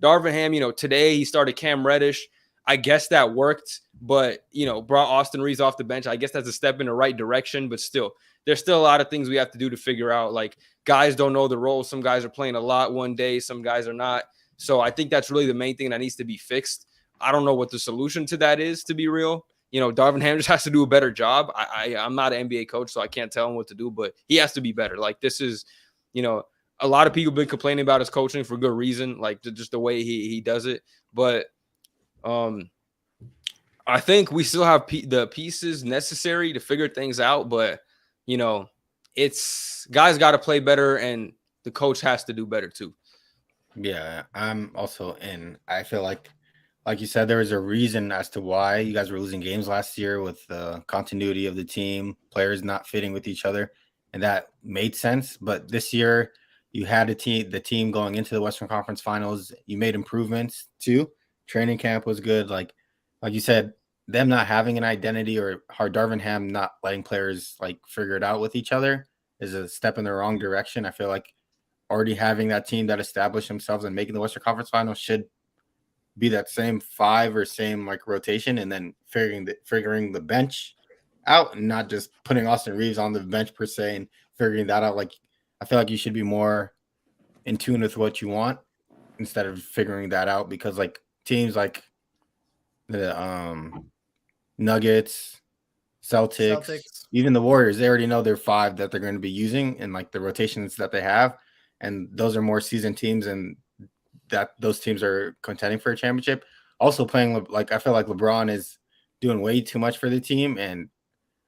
Darvin Ham, today he started Cam Reddish. I guess that worked, but, brought Austin Reeves off the bench. I guess that's a step in the right direction, but still, there's still a lot of things we have to do to figure out. Like, guys don't know the role. Some guys are playing a lot one day, some guys are not. So I think that's really the main thing that needs to be fixed. I don't know what the solution to that is, to be real. Darvin Ham just has to do a better job. I'm not an NBA coach, so I can't tell him what to do, but he has to be better. Like, this is, a lot of people have been complaining about his coaching for good reason, like just the way he does it. But I think we still have the pieces necessary to figure things out, but it's guys got to play better, and the coach has to do better too. Yeah, I'm also in. I feel like you said, there was a reason as to why you guys were losing games last year with the continuity of the team, players not fitting with each other, and that made sense. But this year, you had the team going into the Western Conference Finals. You made improvements too. Training camp was good. Like you said, them not having an identity, or Darvin Ham not letting players like figure it out with each other, is a step in the wrong direction. I feel like already having that team that established themselves and making the Western Conference Finals should be that same 5 or same like rotation, and then figuring the bench out, and not just putting Austin Reeves on the bench per se and figuring that out. Like, I feel like you should be more in tune with what you want instead of figuring that out, because like teams like the Nuggets, Celtics, even the Warriors, they already know their 5 that they're going to be using and like the rotations that they have, and those are more seasoned teams, and that those teams are contending for a championship. Also playing, like, I feel like LeBron is doing way too much for the team, and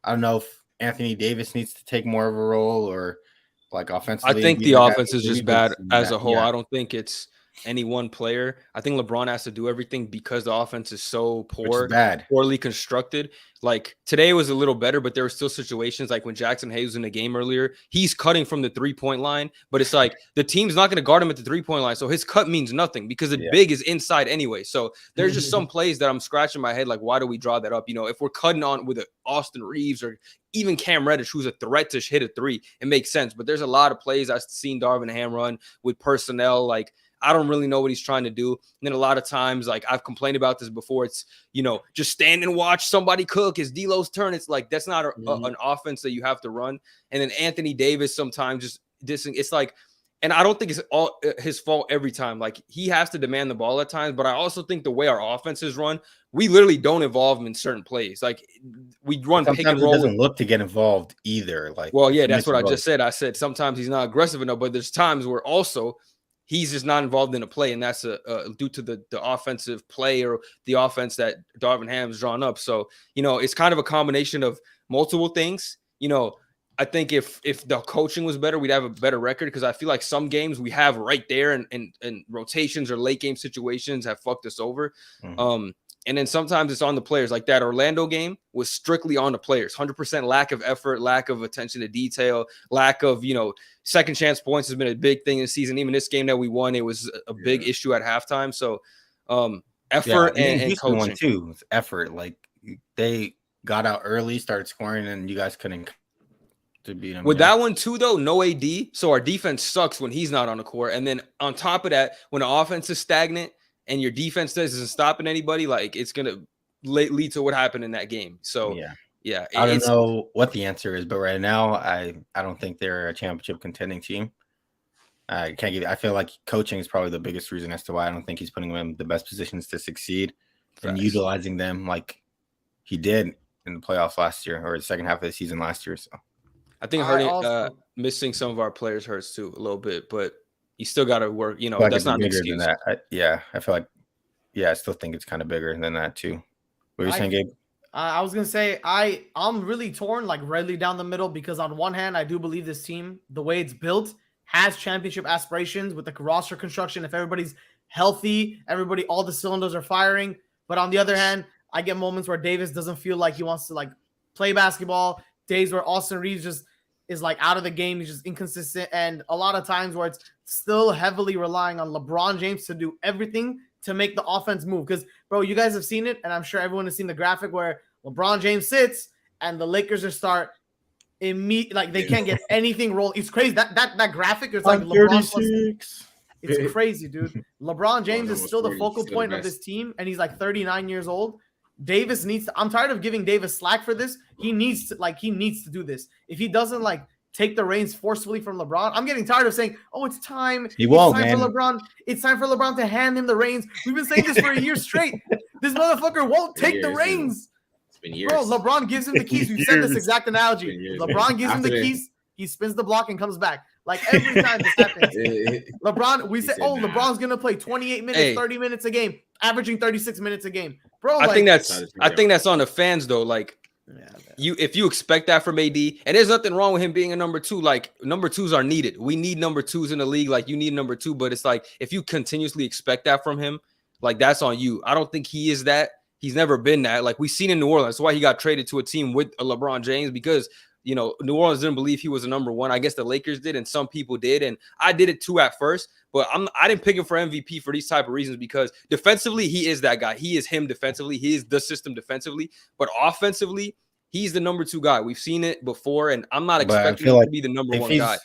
I don't know if Anthony Davis needs to take more of a role, or like offensively. I think the offense is just bad as a whole. Yeah. I don't think it's any one player. I think LeBron has to do everything because the offense is so poorly constructed. Like, today was a little better, but there were still situations like when Jackson Hayes was in the game earlier, he's cutting from the 3-point line, but it's like the team's not going to guard him at the 3-point line. So his cut means nothing because the big is inside anyway. So there's just some plays that I'm scratching my head. Like, why do we draw that up? If we're cutting on with Austin Reeves or even Cam Reddish, who's a threat to hit a 3, it makes sense. But there's a lot of plays I've seen Darvin Ham run with personnel. Like, I don't really know what he's trying to do. And then a lot of times, like, I've complained about this before, it's, just stand and watch somebody cook. It's D'Lo's turn. It's like, that's not an offense that you have to run. And then Anthony Davis sometimes just dissing. It's like, and I don't think it's all his fault every time. Like, he has to demand the ball at times, but I also think the way our offense is run, we literally don't involve him in certain plays. Like, we run pick and roll. He doesn't look to get involved either. Like, well, yeah, that's what I just said. I said sometimes he's not aggressive enough, but there's times where also he's just not involved in a play, and that's due to the offensive play or the offense that Darvin Ham's drawn up. So, it's kind of a combination of multiple things. I think if the coaching was better, we'd have a better record, because I feel like some games we have right there and rotations or late game situations have fucked us over. Mm-hmm. And then sometimes it's on the players. Like that Orlando game was strictly on the players. 100% lack of effort, lack of attention to detail, lack of, second chance points has been a big thing this season. Even this game that we won, it was a big issue at halftime. So effort and coaching. One too. It's effort. Like they got out early, started scoring, and you guys couldn't to beat them. With that one too, though, no AD. So our defense sucks when he's not on the court. And then on top of that, when the offense is stagnant and your defense isn't stopping anybody, like it's going to lead to what happened in that game. So, yeah. I don't know what the answer is, but right now, I don't think they're a championship contending team. I feel like coaching is probably the biggest reason as to why I don't think he's putting them in the best positions to succeed and utilizing them like he did in the playoffs last year, or the second half of the season last year. So I think missing some of our players hurts too a little bit, but you still got to work. That's not bigger than that. I feel like, I still think it's kind of bigger than that too. What were you saying, Gabe? I was gonna say I'm really torn, like really down the middle, because on one hand, I do believe this team, the way it's built, has championship aspirations with the roster construction. If everybody's healthy, all the cylinders are firing. But on the other hand, I get moments where Davis doesn't feel like he wants to like play basketball. Days where Austin Reeves just is like out of the game. He's just inconsistent. And a lot of times where it's still heavily relying on LeBron James to do everything to make the offense move. Because, bro, you guys have seen it, and I'm sure everyone has seen the graphic where LeBron James sits and the Lakers just start immediately, like they can't get anything rolled. It's crazy. That graphic is like LeBron plus, it's crazy, dude. LeBron James is still the focal point of this team, and he's like 39 years old. Davis needs to, I'm tired of giving Davis slack for this. He needs to do this. If he doesn't like take the reins forcefully from LeBron, I'm getting tired of saying, "Oh, it's time." He won't, it's time man. for LeBron. It's time for LeBron to hand him the reins. We've been saying this for a year straight. This motherfucker won't take the reins. It's been years. Bro, LeBron gives him the keys. We've said this exact analogy. LeBron gives him the keys. He spins the block and comes back. Like every time this happens. LeBron, we say, LeBron's gonna play 28 minutes, 30 minutes a game, averaging 36 minutes a game. Bro, I think that's on the fans though. Like if you expect that from AD, and there's nothing wrong with him being a number two. Like number twos are needed. We need number twos in the league. Like you need number two, but it's like if you continuously expect that from him, like that's on you. I don't think he is that. He's never been that. Like we've seen in New Orleans. That's why he got traded to a team with a LeBron James, because New Orleans didn't believe he was a number one. I guess the Lakers did, and some people did, and I did it too at first. But I didn't pick him for MVP for these type of reasons, because defensively he is that guy. He is him defensively. He is the system defensively. But offensively, he's the number two guy. We've seen it before, and I'm not expecting him to be the number one guy.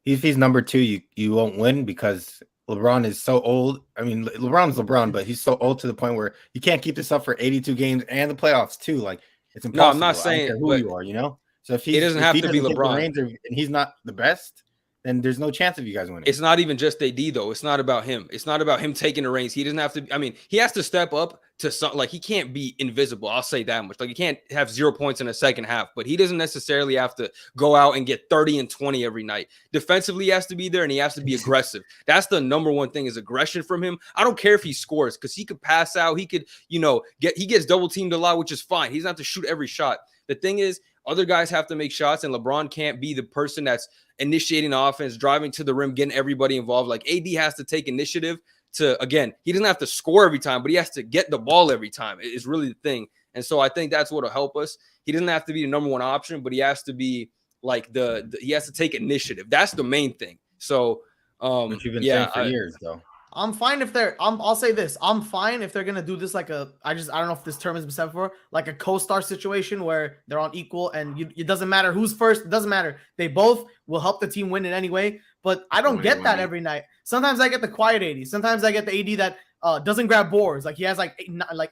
If he's number two, you won't win, because LeBron is so old. I mean, LeBron's LeBron, but he's so old to the point where you can't keep this up for 82 games and the playoffs too. Like it's impossible. No, I'm not saying who you are, So if he doesn't have to be LeBron, and he's not the best, then there's no chance of you guys winning. It's not even just AD though. It's not about him. It's not about him taking the reins. He doesn't have to. I mean, he has to step up to something. Like he can't be invisible. I'll say that much. Like he can't have 0 points in the second half, but he doesn't necessarily have to go out and get 30 and 20 every night. Defensively, he has to be there, and he has to be aggressive. That's the number one thing, is aggression from him. I don't care if he scores, because he could pass out. He could, he gets double teamed a lot, which is fine. He doesn't have to shoot every shot. The thing is, other guys have to make shots, and LeBron can't be the person that's initiating the offense, driving to the rim, getting everybody involved. Like AD has to take initiative to, again, he doesn't have to score every time, but he has to get the ball every time. It's really the thing. And so I think that's what will help us. He doesn't have to be the number one option, but he has to be like he has to take initiative. That's the main thing. So, which you've been saying for years, though. I'm fine if they're. I'll say this. I'm fine if they're gonna do this like a. I don't know if this term has been said before, like a co-star situation where they're on equal, and it doesn't matter who's first. It doesn't matter. They both will help the team win in any way. But I don't get that every night. Sometimes I get the quiet AD. Sometimes I get the AD that doesn't grab boards. Like he has like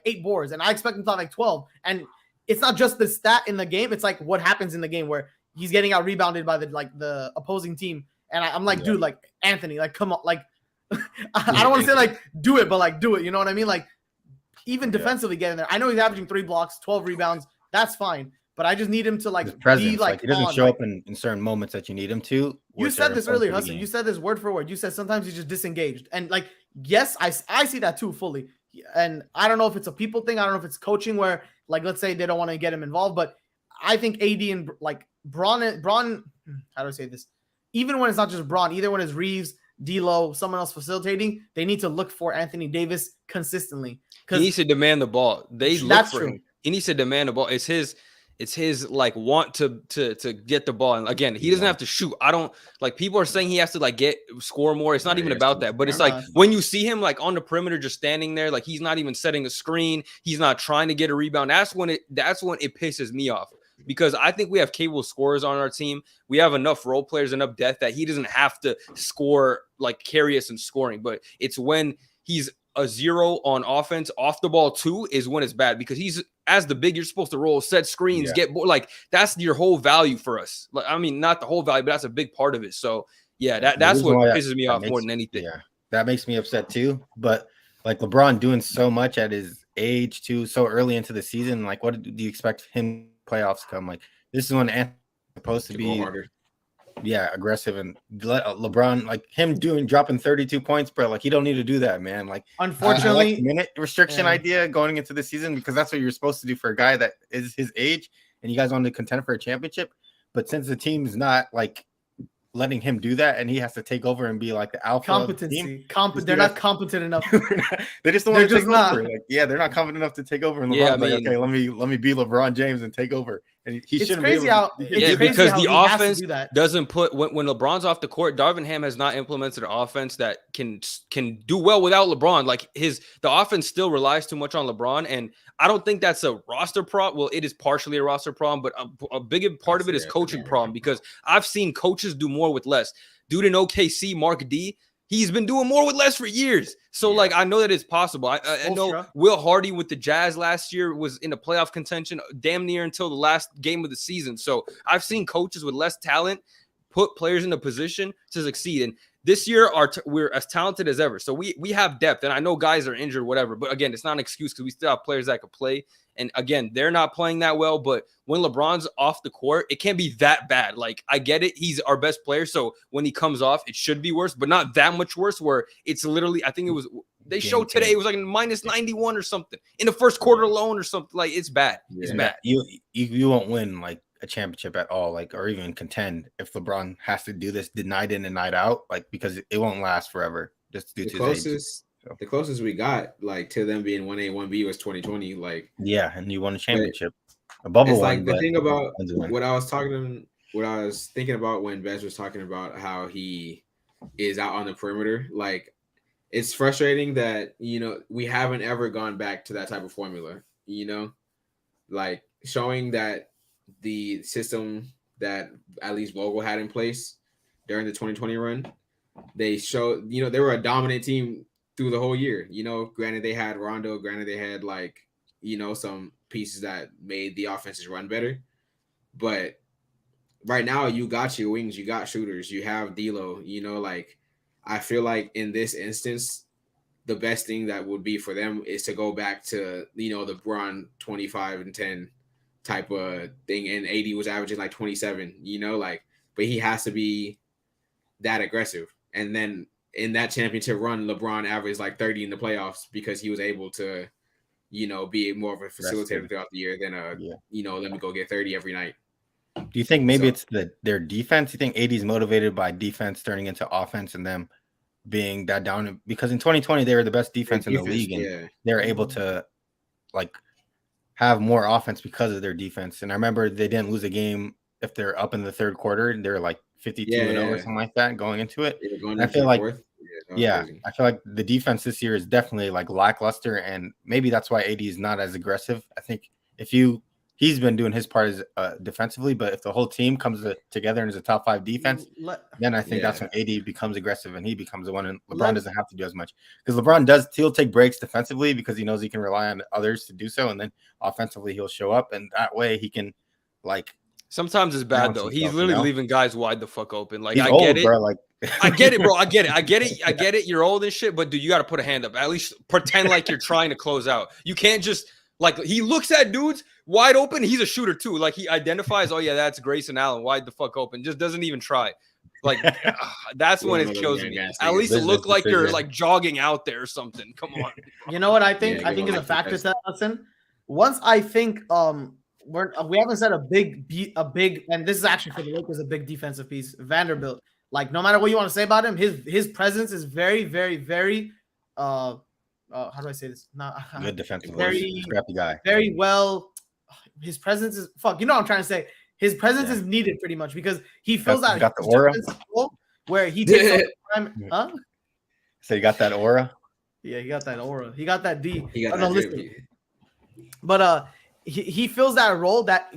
8 boards, and I expect him to have like 12. And it's not just the stat in the game. It's like what happens in the game where he's getting out rebounded by the opposing team. And I'm like, dude, like Anthony, like come on, like. I don't want to say like do it, but like do it. You know what I mean? Like even defensively get in there. I know he's averaging 3 blocks, 12 rebounds. That's fine. but I just need him to His like presence, be like he doesn't on, show like, up in certain moments that you need him to. you which are said this important earlier, to the Hassan. game. You said this word for word. You said sometimes he's just disengaged. And like, yes, I see that too fully. And I don't know if it's a people thing. I don't know if it's coaching where, like, let's say they don't want to get him involved. But I think AD and like Braun, how do I say this? Even when it's not just Braun, either when it's Reeves, D'Lo, someone else facilitating, they need to look for Anthony Davis consistently. He needs to demand the ball. They look That's for true. him. He needs to demand the ball. It's his like want to get the ball. And again, he doesn't have to shoot. I don't like people are saying he has to like score more. It's not even about that. But it's like when you see him like on the perimeter just standing there, like he's not even setting a screen. He's not trying to get a rebound. That's when it pisses me off. Because I think we have capable scorers on our team. We have enough role players, enough depth that he doesn't have to score, like carry us in scoring. But it's when he's a zero on offense, off the ball too, is when it's bad. Because he's as the big, you're supposed to roll, set screens, get like that's your whole value for us. Like I mean, not the whole value, but that's a big part of it. So yeah, that's what pisses me off more than anything. Yeah, that makes me upset too. But like LeBron doing so much at his age too, so early into the season, like what do you expect him? Playoffs come, like this is when Anthony's supposed to be harder. Yeah, aggressive and let LeBron like him dropping 32 points, bro. Like he don't need to do that, man. Like unfortunately, I like minute restriction idea going into the season because that's what you're supposed to do for a guy that is his age and you guys want to contend for a championship. But since the team's not like letting him do that and he has to take over and be like the alpha competency, they're not competent enough. They just don't want to take over. Like, yeah, they're not confident enough to take over. And LeBron's like, okay, let me be LeBron James and take over. And he shouldn't crazy be how because the offense doesn't put when LeBron's off the court. Darvin Ham has not implemented an offense that can do well without LeBron. Like the offense still relies too much on LeBron, and I don't think that's a roster problem. Well, it is partially a roster problem, but a big part of it is coaching problem because I've seen coaches do more with less. Dude in OKC, Mark D, he's been doing more with less for years. So, like, I know that it's possible. I know Will Hardy with the Jazz last year was in a playoff contention damn near until the last game of the season. So, I've seen coaches with less talent put players in a position to succeed. And this year, we're as talented as ever. So, we have depth. And I know guys are injured, whatever. But, again, it's not an excuse because we still have players that could play. And, again, they're not playing that well. But when LeBron's off the court, it can't be that bad. Like, I get it. He's our best player. So, when he comes off, it should be worse. But not that much worse where it's literally, I think it was, they showed today, it was like minus 91 or something in the first quarter alone or something. Like, it's bad. It's bad. You won't win, like, a championship at all, like, or even contend if LeBron has to do this night in and night out, like, because it won't last forever. Just due to his age. The closest we got, like, to them being 1A, 1B was 2020. Like, yeah, and you won a championship, a bubble it's one. Like the thing about what I was thinking about when Bez was talking about how he is out on the perimeter. Like, it's frustrating that we haven't ever gone back to that type of formula. Like showing that the system that at least Vogel had in place during the 2020 run, they showed they were a dominant team through the whole year. Granted they had Rondo, granted they had like some pieces that made the offenses run better, but right now you got your wings, you got shooters, you have D'Lo. Like I feel like in this instance, the best thing that would be for them is to go back to the Bron 25 and 10 type of thing, and AD was averaging like 27. But he has to be that aggressive, and then in that championship run, LeBron averaged like 30 in the playoffs because he was able to, be more of a facilitator throughout the year than let me go get 30 every night. Do you think maybe it's their defense? You think AD's motivated by defense turning into offense and them being that down? Because in 2020 they were the best defense in the league, and they were able to like have more offense because of their defense. And I remember they didn't lose a game if they're up in the third quarter. They're like 52-0 or something like that going into it. I feel like I feel like the defense this year is definitely like lackluster, and maybe that's why AD is not as aggressive. I think he's been doing his part as defensively, but if the whole team comes together and is a top 5 defense, then I think that's when AD becomes aggressive and he becomes the one, and LeBron doesn't have to do as much because LeBron he'll take breaks defensively because he knows he can rely on others to do so, and then offensively he'll show up, and that way he can like. Sometimes it's bad though. He's literally leaving guys wide the fuck open. Like he's I old, get it, bro. Like I get it, bro. I get it. You're old and shit, but dude, you got to put a hand up. At least pretend like you're trying to close out. You can't just Like he looks at dudes wide open. He's a shooter too. Like he identifies, oh yeah, that's Grayson Allen, wide the fuck open. Just doesn't even try. Like that's when it kills me. At least look like you're like jogging out there or something. Come on. You know what I think? I think is a factor to that, Hudson. Once I think we haven't said a big, and this is actually for the Lakers a big defensive piece. Vanderbilt, like no matter what you want to say about him, his presence is very, very, very how do I say this? Not good defensive, very scrappy guy. Very well. His presence is You know what I'm trying to say. His presence is needed pretty much because he feels that got the aura where he takes all the time. Huh? So you got that aura. Yeah, he got that aura. He got that D. He got that But he fills that role that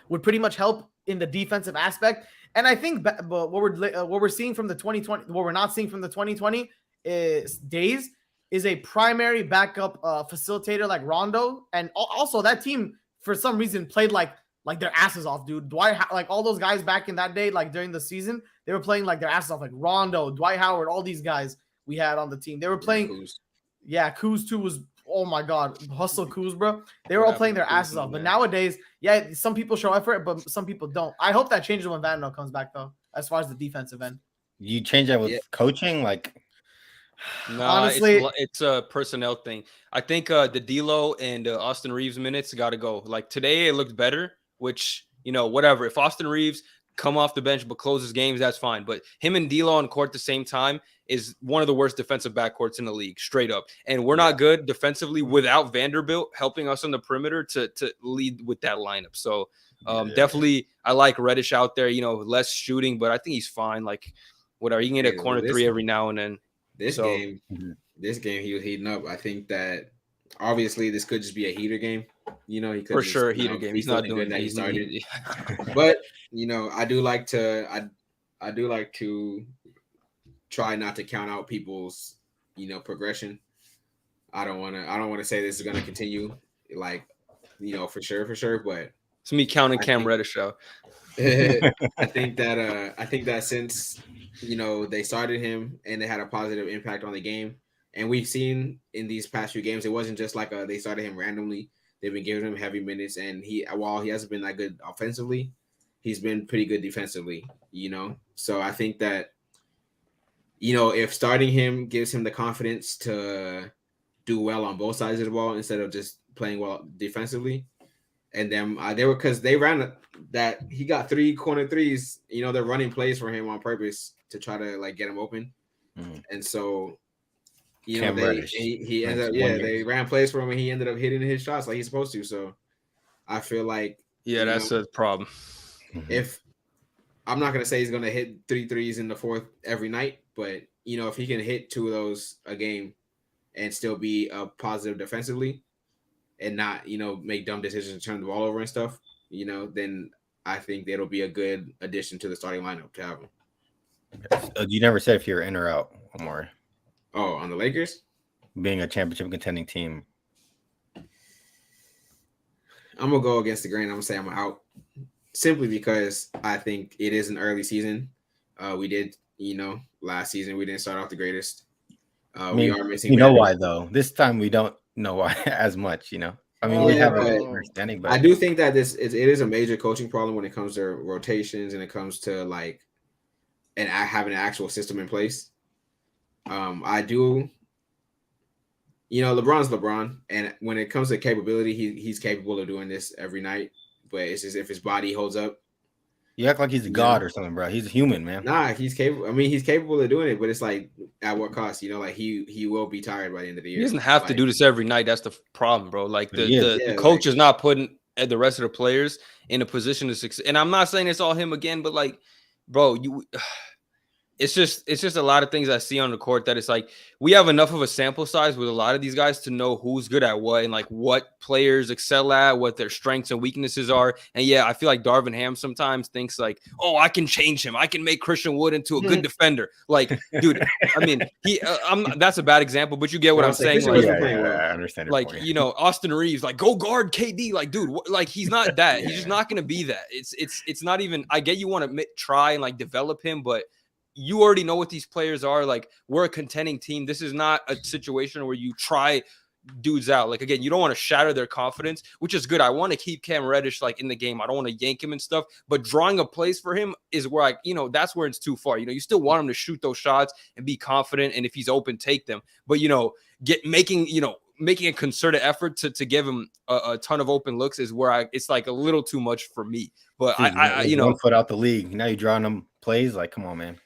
would pretty much help in the defensive aspect. And I think, but what we're seeing from the 2020, what we're not seeing from the 2020 days is a primary backup facilitator like Rondo, and also that team for some reason played like their asses off, dude. Like all those guys back in that day, like during the season, they were playing like their asses off, like Rondo, Dwight Howard, all these guys we had on the team. They were playing. Yeah, Kuz too was. Oh my God, hustle Kuz, bro. They were all playing their asses off. But nowadays, yeah, some people show effort, but some people don't. I hope that changes when Vanderbilt comes back, though. As far as the defensive end, you change that with coaching, like. No, honestly, it's a personnel thing. I think the D'Lo and Austin Reeves minutes got to go. Like today, it looked better, which whatever. If Austin Reeves come off the bench but closes games, that's fine. But him and D'Lo on court at the same time is one of the worst defensive backcourts in the league, straight up. And we're not good defensively without Vanderbilt helping us on the perimeter to lead with that lineup. So definitely, I like Reddish out there. Less shooting, but I think he's fine. Like whatever, he can get a corner three every now and then. This game, he was heating up. I think that obviously this could just be a heater game. He could for sure heater game. He's not doing that. He started, but I do like to try not to count out people's progression. I don't want to say this is going to continue, like for sure. But it's me counting Cam Reddish out. I think that since they started him and they had a positive impact on the game, and we've seen in these past few games, it wasn't just like they started him randomly. They've been giving him heavy minutes, and while he hasn't been that good offensively, he's been pretty good defensively. So I think that if starting him gives him the confidence to do well on both sides of the ball instead of just playing well defensively. And then they ran that he got 3 corner threes. They're running plays for him on purpose to try to like get him open. And so, he ended up they ran plays for him and he ended up hitting his shots like he's supposed to. So I feel like that's a problem. If I'm not gonna say he's gonna hit 3 threes in the fourth every night, but if he can hit 2 of those a game and still be a positive defensively and not, make dumb decisions to turn the ball over and stuff, then I think it'll be a good addition to the starting lineup to have him. You never said if you're in or out, Omari. Oh, on the Lakers? Being a championship contending team. I'm going to go against the grain. I'm going to say I'm out simply because I think it is an early season. We did, last season, we didn't start off the greatest. We are missing. Why, though? This time we don't know why as much, I mean, we have an understanding, but I do think that it is a major coaching problem when it comes to rotations and it comes to like having an actual system in place. I do, LeBron's LeBron, and when it comes to capability, he's capable of doing this every night. But it's just if his body holds up. You act like he's a god or something, bro. He's a human, man. Nah, he's capable. I mean, he's capable of doing it, but it's like at what cost? Like he will be tired by the end of the year. He doesn't have to do this every night. That's the problem, bro. Like the coach is not putting the rest of the players in a position to succeed. And I'm not saying it's all him again, but like, bro, it's just a lot of things I see on the court that it's like we have enough of a sample size with a lot of these guys to know who's good at what and like what players excel at, what their strengths and weaknesses are. And yeah, I feel like Darvin Ham sometimes thinks like, oh, I can change him. I can make Christian Wood into a good defender. Like, dude, I mean, that's a bad example, but you get what I'm saying. Like, I understand. Like, Austin Reeves, like go guard KD. Like, dude, like he's not that. He's just not going to be that. It's not even, I get you want to try and like develop him, but you already know what these players are. Like, we're a contending team. This is not a situation where you try dudes out. Like, again, you don't want to shatter their confidence, which is good. I want to keep Cam Reddish like in the game. I don't want to yank him and stuff, but drawing a plays for him is where that's where it's too far. You still want him to shoot those shots and be confident. And if he's open, take them. But, making a concerted effort to give him a ton of open looks is where it's like a little too much for me. But dude, 1 foot out the league. Now you're drawing them plays. Like, come on, man.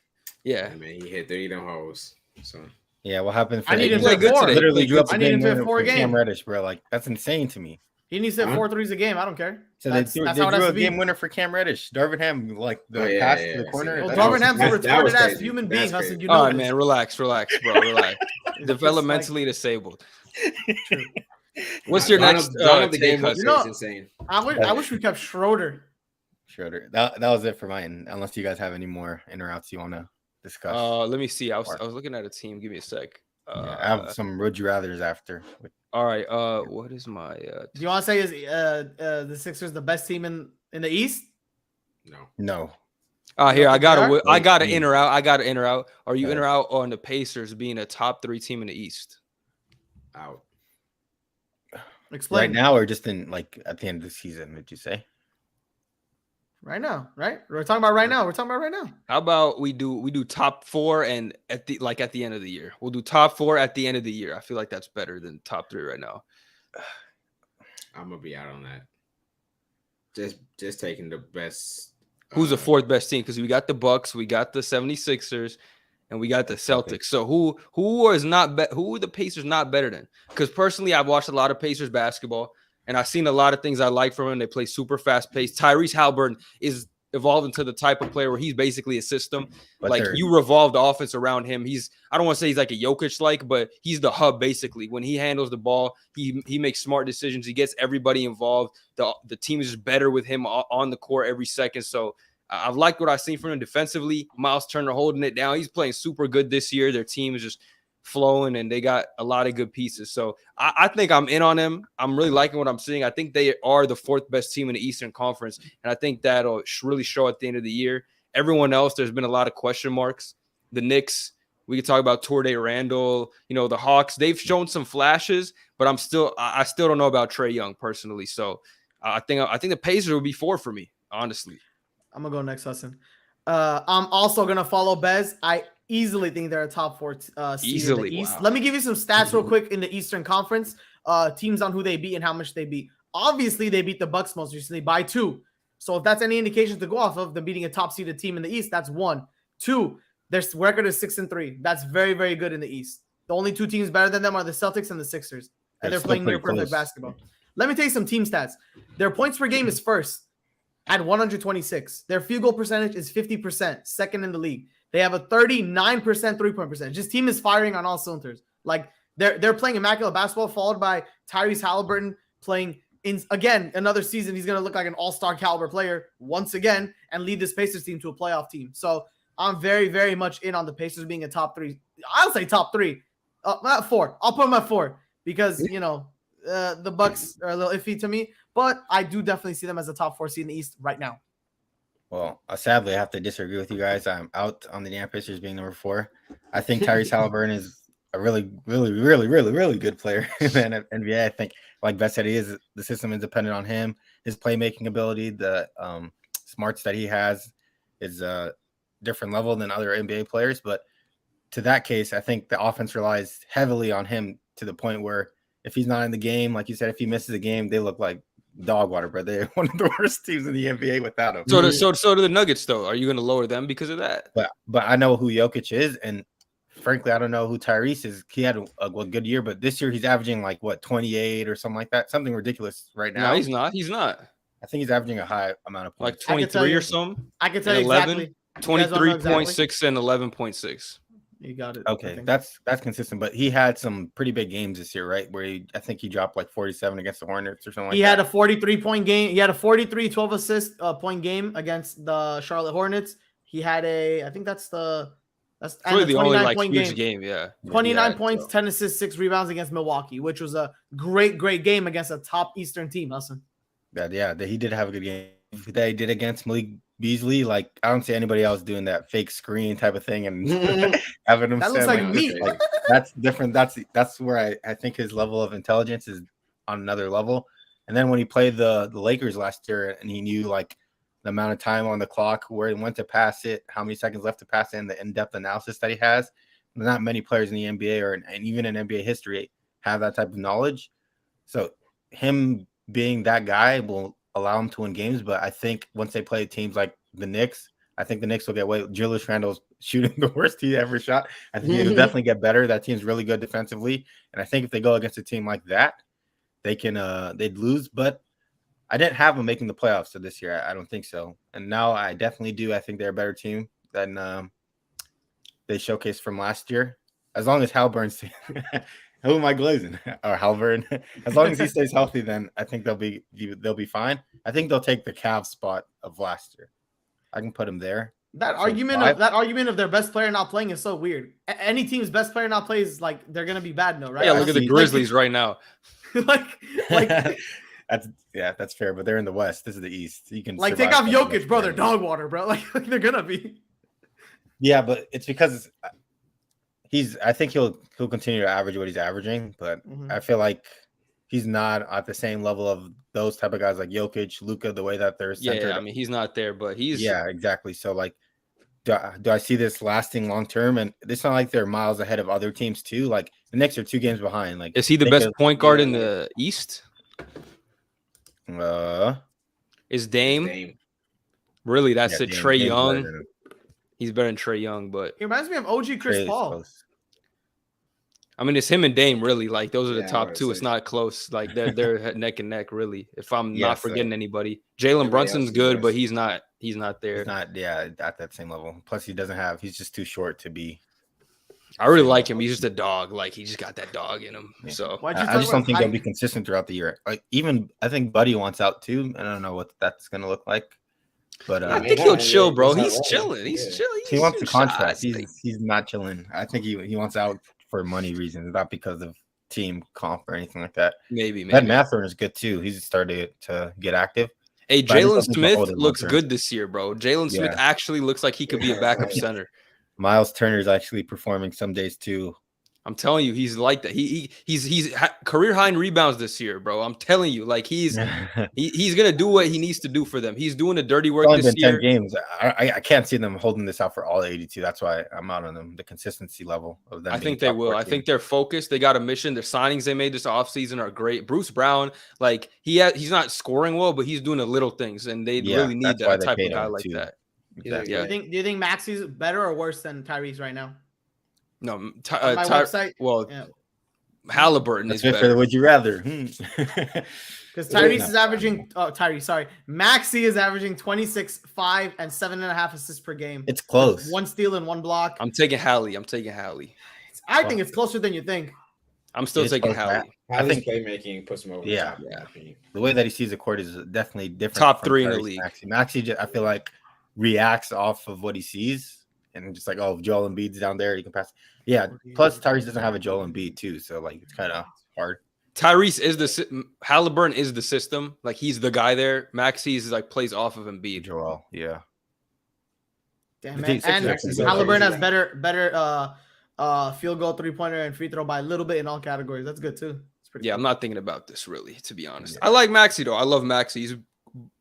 Yeah, man, he hit 30 them hoes. So yeah, what happened? I need him to hit 4. Literally drew up I a need him game to hit 4 a game. Cam Reddish, bro. Like, that's insane to me. He needs to hit 4 threes a game. I don't care. So they drew a game winner for Cam Reddish. Darvin Ham, like the pass to the corner. Well, Darvin Ham's a retarded ass human being, Hassan. You know. All right, man, relax, bro, relax. Developmentally disabled. What's your next game? Insane. I wish we kept Schroeder. That was it for mine. Unless you guys have any more in or outs you want to discuss. Let me see. I was looking at a team. Give me a sec. I have some would you rather's after. All right. What is my? Do you want to say is the Sixers the best team in the East? No. Here I got to in or out. Are you in or out on the Pacers being a top 3 team in the East? Out. Explain. Right now or just in like at the end of the season? Would you say? Right now, right? We're talking about right now. How about we do top 4 and at the end of the year? We'll do top 4 at the end of the year. I feel like that's better than top 3 right now. I'm gonna be out on that. Just taking the best. Who's the 4th best team? Because we got the Bucks, we got the 76ers, and we got the Celtics. So who are the Pacers not better than? Because personally, I've watched a lot of Pacers basketball. And I've seen a lot of things I like from him. They play super fast paced. Tyrese Halliburton is evolving to the type of player where he's basically a system. But you revolve the offense around him. I don't want to say he's like a Jokic but he's the hub basically. When he handles the ball, he makes smart decisions. He gets everybody involved. The team is just better with him on the court every second. So I've liked what I've seen from him defensively. Miles Turner holding it down. He's playing super good this year. Their team is just flowing and they got a lot of good pieces. So I think I'm in on them. I'm really liking what I'm seeing. I think they are the 4th best team in the Eastern Conference. And I think that'll really show at the end of the year. Everyone else, there's been a lot of question marks. The Knicks, we could talk about Tourde Randall, the Hawks, they've shown some flashes, but I still don't know about Trae Young personally. So I think the Pacers will be 4 for me, honestly. I'm gonna go next, Hassan. I'm also gonna follow Bez. I easily think they're a top 4 seed in the East. Wow. Let me give you some stats real quick in the Eastern Conference. Teams on who they beat and how much they beat. Obviously, they beat the Bucks most recently by 2. So if that's any indication to go off of them beating a top seeded team in the East, that's 1. 2, their record is 6-3. That's very, very good in the East. The only 2 teams better than them are the Celtics and the Sixers. And they're playing near perfect basketball. Let me tell you some team stats. Their points per game is first at 126. Their field goal percentage is 50%, second in the league. They have a 39% 3-point percentage. This team is firing on all cylinders. Like they're playing immaculate basketball, followed by Tyrese Halliburton playing again another season. He's gonna look like an all-star caliber player once again and lead this Pacers team to a playoff team. So I'm very, very much in on the Pacers being a top 3. I'll say top 3, not 4. I'll put them at 4 because the Bucks are a little iffy to me, but I do definitely see them as a top 4 seed in the East right now. Well, sadly, I have to disagree with you guys. I'm out on the Indiana Pacers being number 4. I think Tyrese Halliburton is a really, really, really, really, really good player in the NBA. I think, like Beth said, the system is dependent on him. His playmaking ability, the smarts that he has is a different level than other NBA players. But to that case, I think the offense relies heavily on him to the point where if he's not in the game, like you said, if he misses a game, they look like dog water, bro. They're one of the worst teams in the NBA without him. So do the Nuggets, though. Are you going to lower them because of that? But I know who Jokic is, and frankly, I don't know who Tyrese is. He had a good year, but this year he's averaging 28 or something like that. Something ridiculous right now. No, he's not. He's not. I think he's averaging a high amount of points. Like 23 or something? I can tell you 11, exactly. 23.6 and 11.6. You got it. Okay, that's consistent, but he had some pretty big games this year, right? Where I think he dropped 47 against the Hornets or something like that. He had a 43-point game. He had a 43, 12 assist point game against the Charlotte Hornets. He had that's really the only huge game. Yeah, 29 points, 10 assists, 6 rebounds against Milwaukee, which was a great game against a top Eastern team. Hassan. Yeah, he did have a good game. They did against Malik Beasley, like I don't see anybody else doing that fake screen type of thing and having him That looks stand like me. like that's different. That's where I think his level of intelligence is on another level. And then when he played the Lakers last year and he knew like the amount of time on the clock, where he went to pass it, how many seconds left to pass it, and the in-depth analysis that he has, not many players in the NBA and even in NBA history have that type of knowledge. So him being that guy will allow him to win games. But I think once they play teams like the Knicks, I think the Knicks will get away. Julius Randle's shooting the worst he ever shot. I think he'll definitely get better. That team's really good defensively. And I think if they go against a team like that, they can they'd lose. But I didn't have them making the playoffs so this year. I don't think so. And now I definitely do. I think they're a better team than they showcased from last year. As long as Halburn's who am I glazing? Or Halburn. As long as he stays healthy, then I think they'll be fine. I think they'll take the Cavs spot of last year. I can put him there. That So argument of their best player not playing is so weird. Any team's best player not plays, like they're gonna be bad, no, right? Yeah, look at the Grizzlies right now. like that's fair, but they're in the West. This is the East. You can take off Jokic, bro. They're dog water, bro. Like they're gonna be. Yeah, but it's because I think he'll continue to average what he's averaging, but I feel like he's not at the same level of those type of guys like Jokic, Luka, the way that they're centered. Yeah, I mean he's not there, but he's exactly. So like, do I see this lasting long term? And it's not like they're miles ahead of other teams too. Like the Knicks are 2 games behind. Like, is he the best point guard in the East? Is Dame? Really? That's a Trae Young. He's better than Trae Young, but he reminds me of OG Chris Paul. I mean, it's him and Dame, really. Like those are the top two. It's not close. Like they're neck and neck, really. If I'm not forgetting anybody, Jalen Brunson's good, but he's not there. He's not at that same level. Plus, he's just too short to be. I really like him. He's just a dog. Like he just got that dog in him. Yeah. So I just don't think he'll be consistent throughout the year. Like even I think Buddy wants out too. I don't know what that's gonna look like. But I think he'll chill, bro. He's chilling. He's chilling. He wants the contract. He's not chilling. I think he wants out for money reasons, not because of team comp or anything like that. Maybe. That Matherin is good too. He's started to get active. Hey, Jalen Smith looks good this year, bro. Jalen Smith actually looks like he could be a backup center. Miles Turner is actually performing some days too. I'm telling you, he's like that. He's career high in rebounds this year, bro. I'm telling you, like he's gonna do what he needs to do for them. He's doing the dirty work this year. 10 games. I can't see them holding this out for all 82. That's why I'm out on them. The consistency level of them. I think they will. I think they're focused. They got a mission. The signings they made this offseason are great. Bruce Brown, like he's not scoring well, but he's doing the little things, and they really need that type of guy like that. Exactly. Yeah. Do you think Maxi's better or worse than Tyrese right now? No, Halliburton is better. Would you rather? Because Tyrese is averaging. Maxi is averaging 26, 5, and 7.5 assists per game. It's close. 1 steal and 1 block. I'm taking Hallie. I think it's closer than you think. I'm still taking Hallie. I think playmaking puts him over. Yeah. The way that he sees the court is definitely different. Top 3 in the league. Maxi, I feel like reacts off of what he sees. And just like, oh, Joel Embiid's down there, he can pass. Yeah. Plus, Tyrese doesn't have a Joel Embiid too, so like it's kind of hard. Tyrese is Halliburton is the system. Like he's the guy there. Maxey is like plays off of Embiid. Joel, yeah. Damn man. And Halliburton has better field goal, 3-pointer, and free throw by a little bit in all categories. That's good too. Yeah, I'm not thinking about this really, to be honest. I like Maxey though. I love Maxey. He's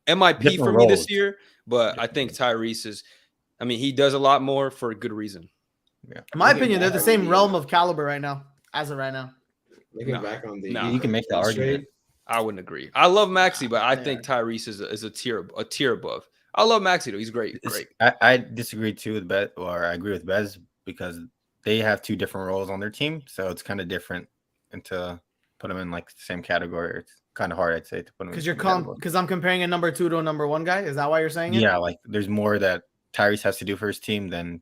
MIP for me this year, but I think Tyrese is. I mean, he does a lot more for a good reason. Yeah. In my opinion, they're the same realm of caliber right now, as of right now. Looking back on you can make the argument. I wouldn't agree. I love Maxey, but I think Tyrese is a tier above. I love Maxey though. He's great. I disagree too with Bez, or I agree with Bez because they have 2 different roles on their team, so it's kind of different. And to put them in like the same category, it's kind of hard, I'd say, to put them. Because I'm comparing a number 2 to a number 1 guy. Is that why you're saying it? Yeah, like there's more that Tyrese has to do for his team than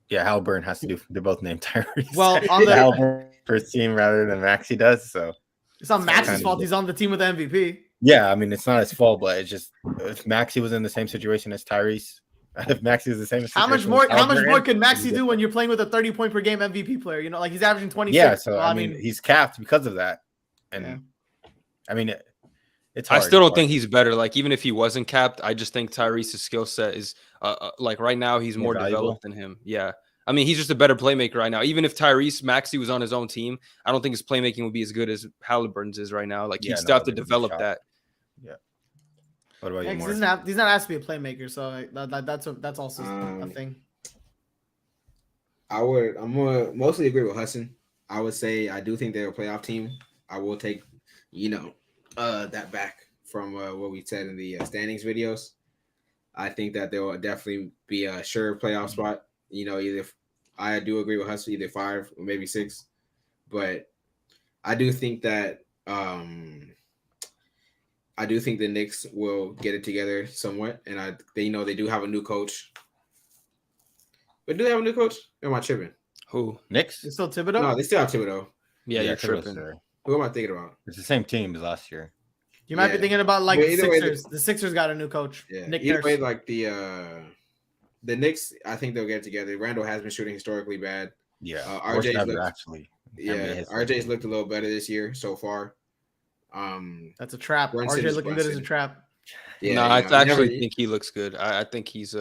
Halliburton has to do. They're both named Tyrese. Well, on the Halliburton for his team rather than Maxey does. So it's not Maxey's fault. He's on the team with the MVP. Yeah, I mean it's not his fault, but it's just if Maxey was in the same situation as Tyrese, if Maxey was the same. How much more can Maxey do when you're playing with a 30-point per game MVP player? You know, like he's averaging 26. Yeah, so I mean he's capped because of that, and I mean It's I hard. still don't It's think he's better. Like even if he wasn't capped, I just think Tyrese's skill set is like right now he's more valuable. developed than him. Yeah. I mean, he's just a better playmaker right now. Even if Tyrese Maxey was on his own team, I don't think his playmaking would be as good as Halliburton's is right now. Like he'd still have to develop that. Yeah. What about you, He's Morris? not asked to be a playmaker, so that's also a thing. I'm gonna mostly agree with Hassan. I would say I do think they're a playoff team. I will take, that back from what we said in the standings videos. I think that there will definitely be a sure playoff spot. Either I do agree with Hassan, either 5 or maybe 6, but I do think that I do think the Knicks will get it together somewhat, and they do have a new coach. But do they have a new coach? Or am I tripping? Who? Knicks? It's still Thibodeau? No, they still have Thibodeau. Yeah, you're Thibodeau's tripping. there. Who am I thinking about? It's the same team as last year. You might be thinking about like But the either way, Sixers. The Sixers got a new coach. Yeah. Nick Either Nurse. way, like the Knicks, I think they'll get it together. Randall has been shooting historically bad. Yeah. RJ's Worst ever, looked- actually. Yeah, RJ's looked a little better this year so far. That's a trap. Brunson RJ is looking good as a Brunson. trap. Yeah, No, I actually think he looks good. I think he's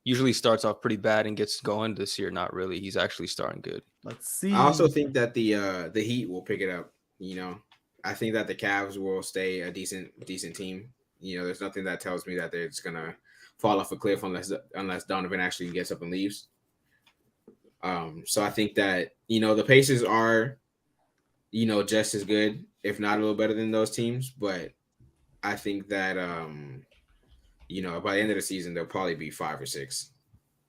usually starts off pretty bad and gets going. This year, not really. He's actually starting good. Let's see. I also think that the Heat will pick it up. I think that the Cavs will stay a decent team. There's nothing that tells me that they're just gonna fall off a cliff unless Donovan actually gets up and leaves. So I think that the Pacers are just as good, if not a little better than those teams. But I think that by the end of the season they'll probably be 5 or 6.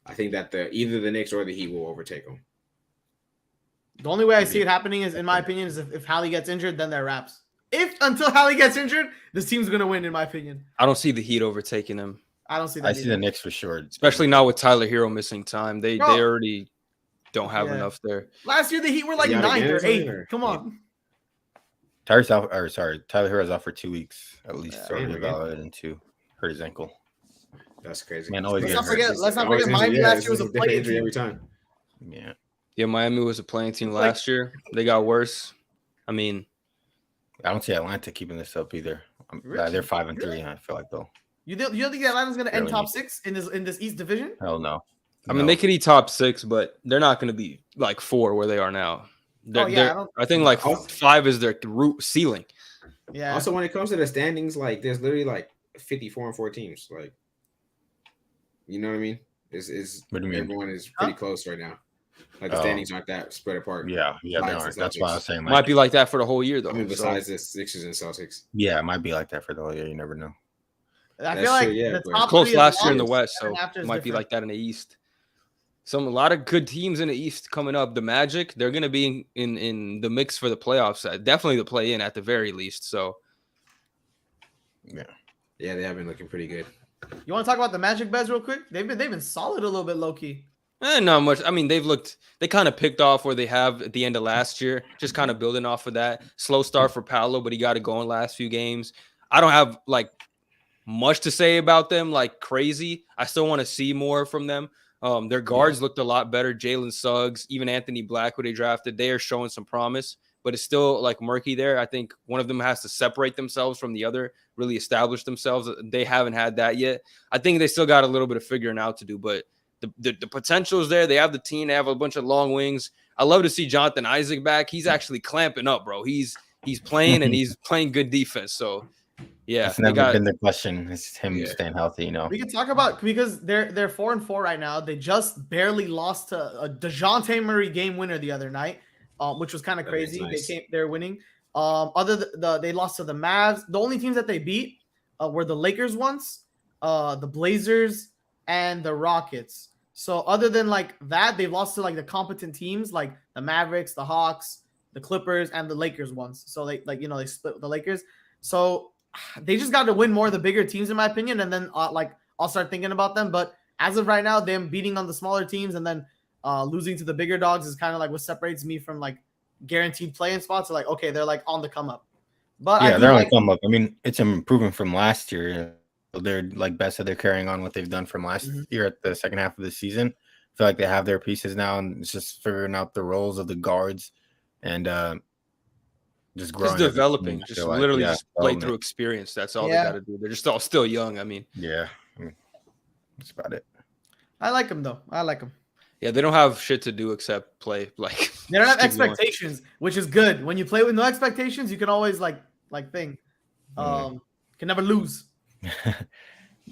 I think that either the Knicks or the Heat will overtake them. The only way I see it happening is, in my opinion, is if Hallie gets injured, then they're wraps. Until Hallie gets injured, this team's gonna win, in my opinion. I don't see the Heat overtaking him, I don't see that. I see the Knicks for sure. especially now with Tyler Hero missing time. They already don't have Yeah. enough there. Last year the Heat were like Yeah, 9th or again, 8th. or- Come on. Tyler Hero's out for 2 weeks at least. Yeah. So Damn, reevaluated into hurt his ankle. That's crazy. Man, always Let's getting not hurt. forget. Let's not Always forget. injury. Miami last it's year was a a different play injury team. every time. Yeah. Yeah, Miami was a playing team Like- last year. They got worse. I mean, I don't see Atlanta keeping this up either. Really? They're 5-3, and I feel like though. You don't think Atlanta's gonna end Really top need 6 in this East division? Hell no. I mean, they could eat top 6, but they're not going to be like 4 where they are now. I think like 5 is their root ceiling. Yeah. Also, when it comes to the standings, like there's literally like 54 teams. Like, you know what I mean? What do you mean? Everyone is pretty close right now. Like the standings aren't that spread apart. Yeah, they Like are. the That's why I Celtics. was saying. Might be like that for the whole year, though. I mean, So, besides the Sixers and Celtics. Yeah, it might be like that for the whole year. You never know. I That's feel like true, yeah, the but- top close 3 is last year in the August, West, and so after it is might be different. like that in the East. A lot of good teams in the East coming up. The Magic, they're going to be in the mix for the playoffs. Definitely the play-in at the very least. So, Yeah. Yeah, they have been looking pretty good. You want to talk about the Magic Beds real quick? They've been solid a little bit low key. not much. I mean, they kind of picked off where they have at the end of last year, just kind of building off of that. Slow start for Paolo, but he got it going last few games. I don't have like much to say about them, like crazy. I still want to see more from them. Their guards looked a lot better. Jalen Suggs, even Anthony Black, who they drafted, they are showing some promise, but it's still like murky there. I think one of them has to separate themselves from the other, really establish themselves. They haven't had that yet. I think they still got a little bit of figuring out to do, but the potential is there. They have the team. They have a bunch of long wings. I love to see Jonathan Isaac back. He's actually clamping up, bro. He's playing and he's playing good defense. So yeah, It's never been the question. It's him staying healthy, We can talk about because they're 4-4 right now. They just barely lost to a DeJounte Murray game winner the other night, which was kind of crazy. Nice. They're winning. They lost to the Mavs. The only teams that they beat were the Lakers once, the Blazers, and the Rockets. So other than like that, they've lost to like the competent teams like the Mavericks, the Hawks, the Clippers, and the Lakers once. So they they split with the Lakers. So they just got to win more of the bigger teams, in my opinion, and then I'll start thinking about them. But as of right now, them beating on the smaller teams and then losing to the bigger dogs is kind of like what separates me from like guaranteed playing spots. So like, okay, they're like on the come up. But yeah, they're on the come up. I mean, it's an improvement from last year. They're like best that they're carrying on what they've done from last year at the second half of the season. I feel like they have their pieces now, and it's just figuring out the roles of the guards. And just Just growing. as a team, developing, I just feel like. literally Yeah, just play development. through experience. That's all Yeah. they got to do. They're just all still young. I mean, Yeah, that's about it. I like him though. I like him. yeah, they don't have shit to do except play. Like They don't have just keep going. expectations, which is good. When you play with no expectations, you can always like thing. Can never lose. All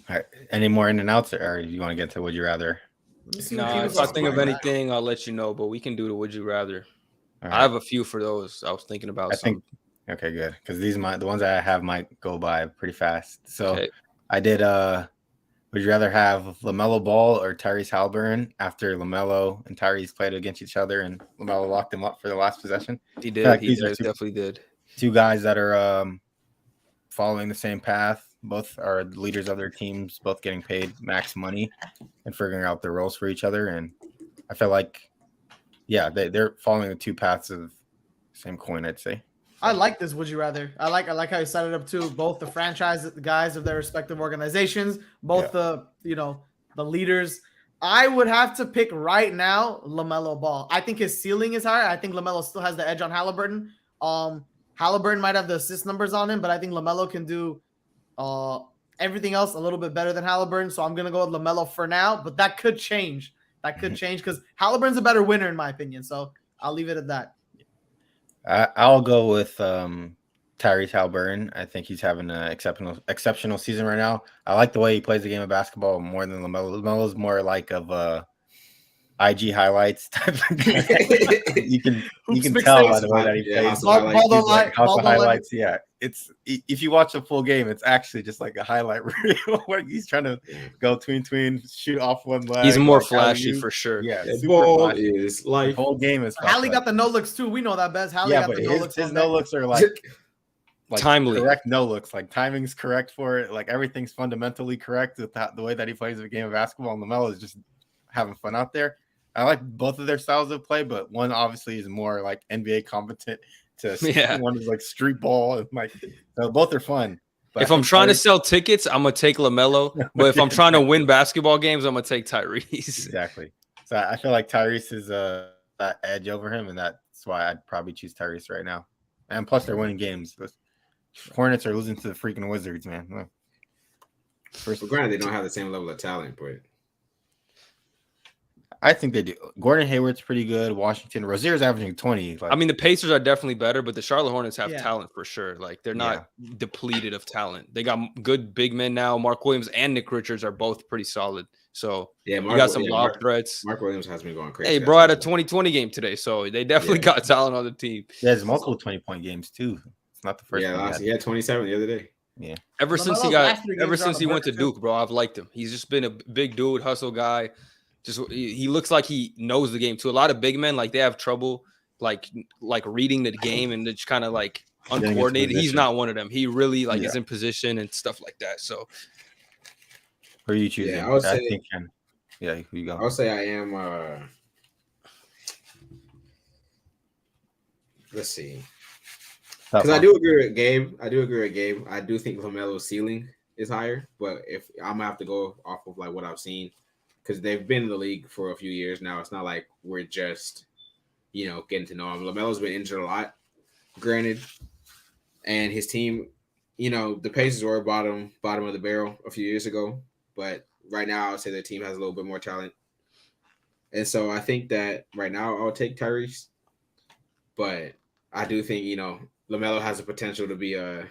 right. Any more in and outs, or you want to get to would you rather? Let me see what Nah, team if is I on think of fire. anything, I'll let you know. But we can do the would you rather. All I right. have a few for those. I was thinking about I some. think okay, good, because the ones I have might go by pretty fast. So Okay. I did. Would you rather have LaMelo Ball or Tyrese Halliburton after LaMelo and Tyrese played against each other and LaMelo locked him up for the last possession? He I feel did. like He these are definitely did. two guys that are following the same path. Both are leaders of their teams, both getting paid max money and figuring out their roles for each other. And I feel like, yeah, they're following the two paths of the same coin, I'd say. I like this. Would you rather? I like how you set it up too. Both the franchise guys of their respective organizations, both the leaders. I would have to pick right now LaMelo Ball. I think his ceiling is higher. I think LaMelo still has the edge on Halliburton. Halliburton might have the assist numbers on him, but I think LaMelo can do everything else a little bit better than Halliburton. So I'm gonna go with LaMelo for now, but that could change. That could change because Halliburton's a better winner in my opinion. So I'll leave it at that. I'll go with Tyrese Halliburton. I think he's having an exceptional season right now. I like the way he plays the game of basketball more than LaMelo. LaMelo's more like of IG highlights type of guy. you can tell by the way that he plays. Highlights. Yeah, it's if you watch a full game, it's actually just like a highlight reel where he's trying to go tween, shoot off one leg. He's more flashy for sure. Yeah, ball is like the whole game is. Hallie got the no looks too. We know that, Bez. Hallie got the no looks. His no looks are like timely, correct no looks. Like timing's correct for it. Like everything's fundamentally correct with the way that he plays the game of basketball. And LaMelo is just having fun out there. I like both of their styles of play, but one obviously is more like NBA competent one is like street ball and like so both are fun. But if I'm trying to sell tickets, I'm gonna take LaMelo. But if I'm trying to win basketball games, I'm gonna take Tyrese. Exactly. So I feel like Tyrese is that edge over him, and that's why I'd probably choose Tyrese right now. And plus, they're winning games. The Hornets are losing to the freaking Wizards, man. First, granted, they don't have the same level of talent, but I think they do. Gordon Hayward's pretty good. Washington, Rozier's averaging 20. I mean, the Pacers are definitely better, but the Charlotte Hornets have talent for sure. Like they're not depleted of talent. They got good big men now. Mark Williams and Nick Richards are both pretty solid. So you got some lob threats. Mark Williams has been going crazy. Hey, bro, had a 2020 game today, so they definitely got talent on the team. There's multiple 20-point games too. It's not the first. Yeah, he had 27 the other day. Yeah. Ever since he went to Duke, bro, I've liked him. He's just been a big dude, hustle guy. Just he looks like he knows the game too. A lot of big men, like they have trouble like reading the game and it's kind of like uncoordinated. He's not one of them. He really is in position and stuff like that. So who are you choosing? Yeah, I would say, who you go? I would say I am let's see. Because I do agree with Gabe. I do think LaMelo's ceiling is higher, but if I'm gonna have to go off of like what I've seen. Because they've been in the league for a few years now. It's not like we're just, getting to know him. LaMelo's been injured a lot, granted. And his team, the Pacers were bottom of the barrel a few years ago. But right now, I would say their team has a little bit more talent. And so I think that right now I'll take Tyrese. But I do think, LaMelo has the potential to be a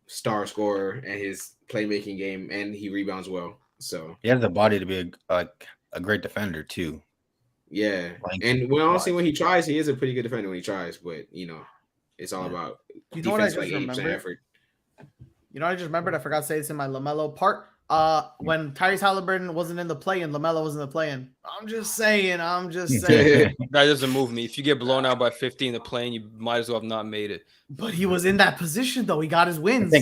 star scorer and his playmaking game, and he rebounds well. So he has the body to be a great defender too. Yeah, and honestly, when he tries, he is a pretty good defender when he tries. But it's all about defense. Like 80% effort. You know what I just remembered? I forgot to say this in my LaMelo part. When Tyrese Halliburton wasn't in the play-in, LaMelo was in the play-in. I'm just saying. That doesn't move me. If you get blown out by 50 in the play-in, you might as well have not made it. But he was in that position though. He got his wins.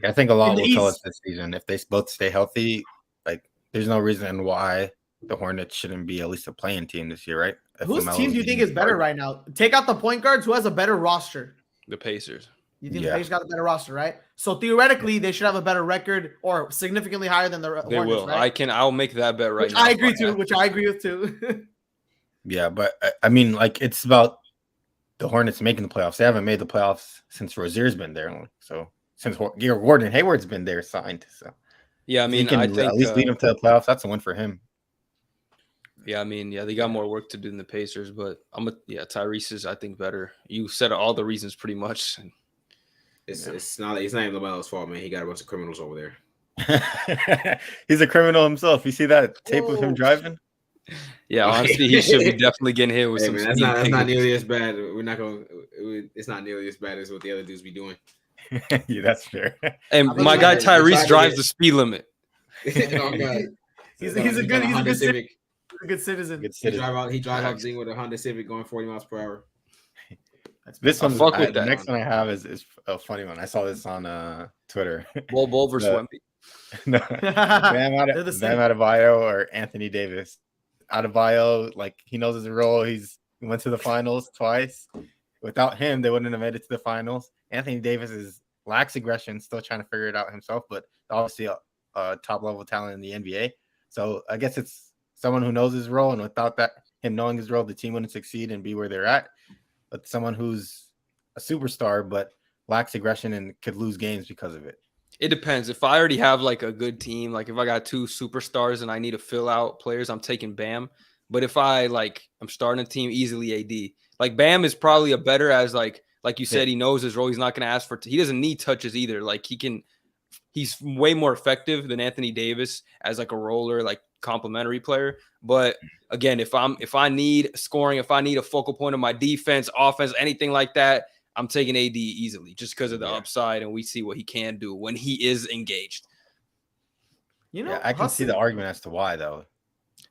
I think a lot will tell us this season if they both stay healthy. Like, there's no reason why the Hornets shouldn't be at least a playing team this year, right? Whose team do you think is better right now? Take out the point guards. Who has a better roster? The Pacers. You think the Pacers got a better roster, right? So theoretically, they should have a better record or significantly higher than the Hornets. They will. Right? I'll make that bet right now. Which I agree with too. Yeah, but I mean, like it's about the Hornets making the playoffs. They haven't made the playoffs since Rozier's been there. So since Gordon Hayward's been there signed. So yeah, I if mean, he can I think at least lead them to the playoffs. That's a win for him. Yeah, I mean, yeah, they got more work to do than the Pacers, but Tyrese is, I think, better. You said all the reasons pretty much. It's not even LaMelo's fault, man. He got a bunch of criminals over there. He's a criminal himself. You see that tape of him driving? Yeah, honestly, he should be definitely getting hit with some. Man, that's not nearly as bad. It's not nearly as bad as what the other dudes be doing. Yeah, that's fair. And my guy Tyrese drives the speed limit. Oh God, he's a good Civic. Good citizen. He drives out Zing with a Honda Civic going 40 miles per hour. This one, the next one I have is a funny one. I saw this on Twitter. Bol versus Wemby. No, Bam Adebayo or Anthony Davis. Adebayo, like he knows his role. He went to the finals twice. Without him, they wouldn't have made it to the finals. Anthony Davis lacks aggression, still trying to figure it out himself, but obviously a top level talent in the NBA. So I guess it's someone who knows his role, and without him knowing his role, the team wouldn't succeed and be where they're at. But someone who's a superstar but lacks aggression and could lose games because of it. It depends. If I already have like a good team, like if I got 2 superstars and I need to fill out players, I'm taking Bam. But if I'm starting a team, easily AD. Like Bam is probably a better as like you said, he knows his role. He's not going to ask for. He doesn't need touches either. Like he's way more effective than Anthony Davis as like a roller, like complimentary player. But again, if I need scoring, if I need a focal point of my defense, offense, anything like that, I'm taking AD easily just because of the upside, and we see what he can do when he is engaged. I can see the argument as to why though.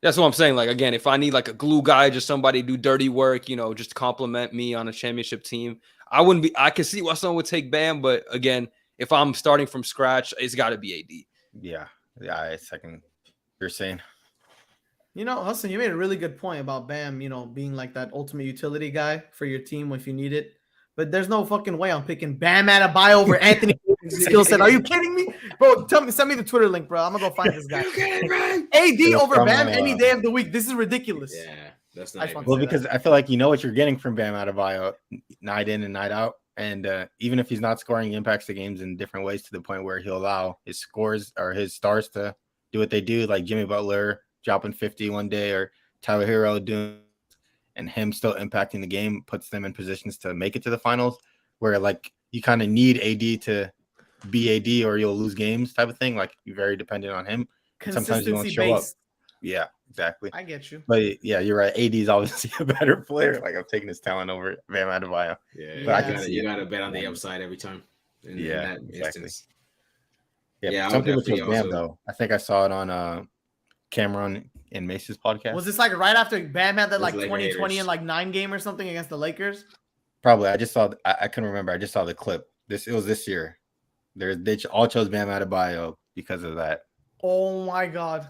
That's what I'm saying. Like again, if I need like a glue guy, just somebody do dirty work, just compliment me on a championship team, I can see why someone would take Bam, but again, if I'm starting from scratch, it's got to be AD. Yeah, I second you're saying. Hassan, you made a really good point about Bam, being like that ultimate utility guy for your team if you need it. But there's no fucking way I'm picking Bam Adebayo over Anthony skill set. Are you kidding me? Bro, send me the Twitter link, bro. I'm going to go find this guy. AD over Bam any day of the week. This is ridiculous. Yeah, that's not because I feel like you know what you're getting from Bam Adebayo night in and night out. And even if he's not scoring, he impacts the games in different ways to the point where he'll allow his scores or his stars to do what they do, like Jimmy Butler dropping 50 one day or Tyler Hero doing, and him still impacting the game puts them in positions to make it to the finals, where like you kind of need AD to be AD or you'll lose games type of thing. Like you're very dependent on him. Sometimes you won't show up. Yeah, exactly. I get you. But yeah, you're right. AD is obviously a better player. Like I'm taking his talent over Bam Adebayo. Yeah, but you gotta bet on the upside every time. In that exactly. instance. Yeah, some people chose Bam though. I think I saw it on Cameron and Mace's podcast. Was this like right after Bam had that like 2020 haters. and like 9 game or something against the Lakers? Probably. I just saw. I couldn't remember. I just saw the clip. It was this year. They all chose Bam Adebayo because of that. Oh my god.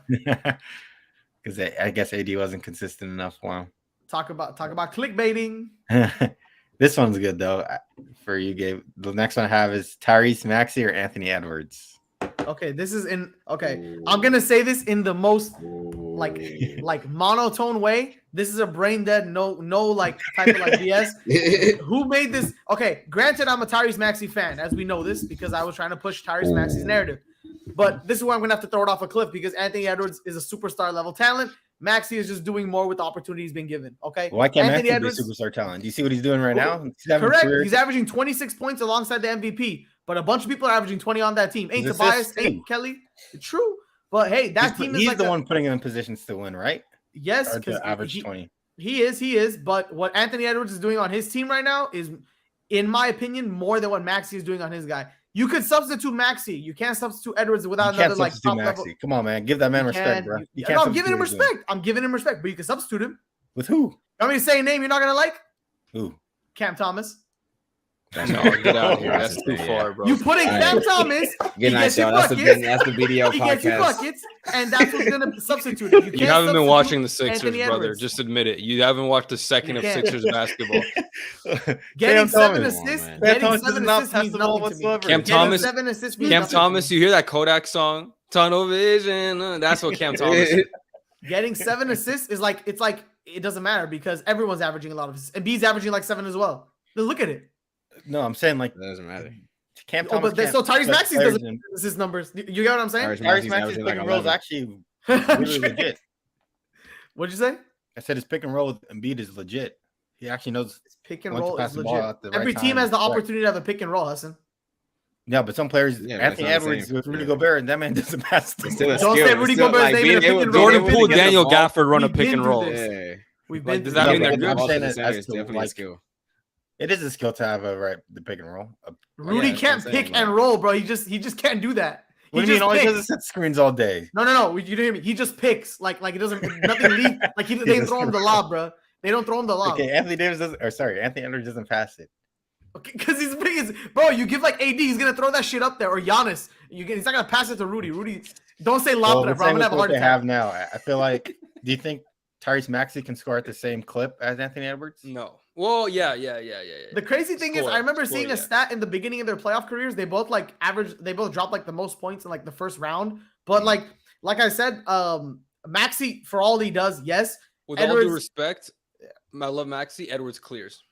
Because I guess AD wasn't consistent enough for him. Talk about clickbaiting. This one's good though for you, Gabe. The next one I have is Tyrese Maxey or Anthony Edwards. Okay, this is I'm gonna say this in the most like monotone way. This is a brain dead, no like type of like BS. Who made this? Okay, granted, I'm a Tyrese Maxey fan, as we know this, because I was trying to push Tyrese Maxey's narrative. But this is where I'm gonna have to throw it off a cliff because Anthony Edwards is a superstar level talent. Maxey is just doing more with the opportunities being given. Okay. Why can't Anthony Edwards be a superstar talent? Do you see what he's doing right now? Correct. He's averaging 26 points alongside the MVP. But a bunch of people are averaging 20 on that team. Ain't Tobias, ain't Kelly. It's true. But hey, he's like the one putting him in positions to win, right? Yes, because average 20. He is. But what Anthony Edwards is doing on his team right now is, in my opinion, more than what Maxey is doing on his guy. You could substitute Maxey. You can't substitute Edwards without another like top level. Come on, man. Give that man respect, bro. I'm giving him respect. I'm giving him respect, but you can substitute him. With who? You want me to say a name you're not gonna like? Who? Cam Thomas. No, get out of here. That's too far, bro. You put in Cam Thomas. Good night, y'all. That's the video he podcast. Gets you buckets, and that's what's gonna substitute it. You haven't been watching the Sixers, Anthony brother. Edwards. Just admit it. You haven't watched a second of Sixers basketball. Getting 7 assists. Getting 7 assists means nothing to me. Cam Thomas. 7 assists means Cam nothing Thomas. to You hear that Kodak song? Tunnel vision. That's what Cam Thomas is. Getting 7 assists is like it doesn't matter because everyone's averaging a lot of assists. And B's averaging like 7 as well. Then look at it. No, I'm saying like It doesn't matter. So Tyrese Maxey's doesn't assist numbers. You get what I'm saying? Tyrese Maxey's pick and roll is actually really legit. What'd you say? I said his pick and roll with Embiid is legit. He actually knows his pick and roll is legit. Every team has the opportunity to have a pick and roll, Hassan. Yeah, but some players, Anthony Edwards with Rudy Gobert, and that man doesn't pass. Don't say Rudy Gobert's name in a pick and roll. Jordan Poole, Daniel Gafford run a pick and roll. We've been. Does that mean they're good? It's definitely a skill. It is a skill to have the pick and roll. Rudy can't pick and roll, bro. He just can't do that. What do you mean? All he does is set screens all day. No. You didn't hear me. He just picks. Like it doesn't nothing leave. Like they throw him the lob, bro. They don't throw him the lob. Okay, Anthony Edwards doesn't pass it. Okay, because he's big. Bro, you give like AD, he's gonna throw that shit up there, or Giannis. He's not gonna pass it to Rudy. Rudy, don't say lob to that, bro. I'm gonna have a heart attack. They have now. I feel like. Do you think Tyrese Maxey can score at the same clip as Anthony Edwards? No. Well, yeah. The crazy thing is, I remember seeing a stat in the beginning of their playoff careers. They both dropped like the most points in like the first round. But like I said, Maxey, for all he does, yes. With all due respect, I love Maxey. Edwards clears.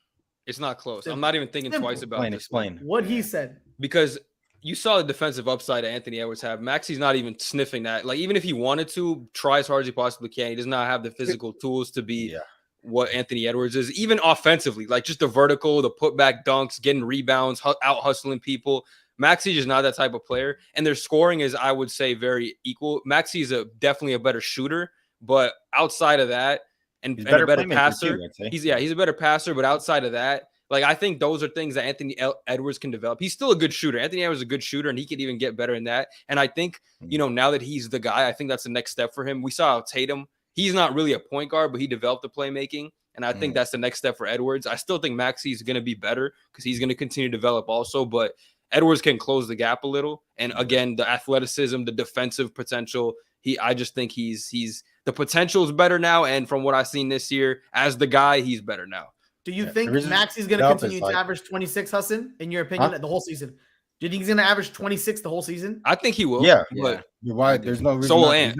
It's not close. I'm not even thinking twice about this. Explain what he said. Because you saw the defensive upside that Anthony Edwards have. Maxey's not even sniffing that. Like, even if he wanted to, try as hard as he possibly can. He does not have the physical tools to be what Anthony Edwards is, even offensively. Like, just the vertical, the putback dunks, getting rebounds, out hustling people. Maxey's just not that type of player. And their scoring is, I would say, very equal. Maxey's definitely a better shooter. But outside of that, and a better passer. He's a better passer, but outside of that, like, I think those are things that Anthony Edwards can develop. He's still a good shooter. Anthony Edwards is a good shooter, and he could even get better in that. And I think, now that he's the guy, I think that's the next step for him. We saw Tatum. He's not really a point guard, but he developed the playmaking, and I think that's the next step for Edwards. I still think Maxey is going to be better because he's going to continue to develop also, but Edwards can close the gap a little. And again, the athleticism, the defensive potential, I just think he's the potential is better now. And from what I've seen this year, as the guy, he's better now. Do you think Maxey's going to continue to average 26, Hassan, in your opinion, the whole season? Do you think he's going to average 26 the whole season? I think he will. Yeah. But why? There's no reason.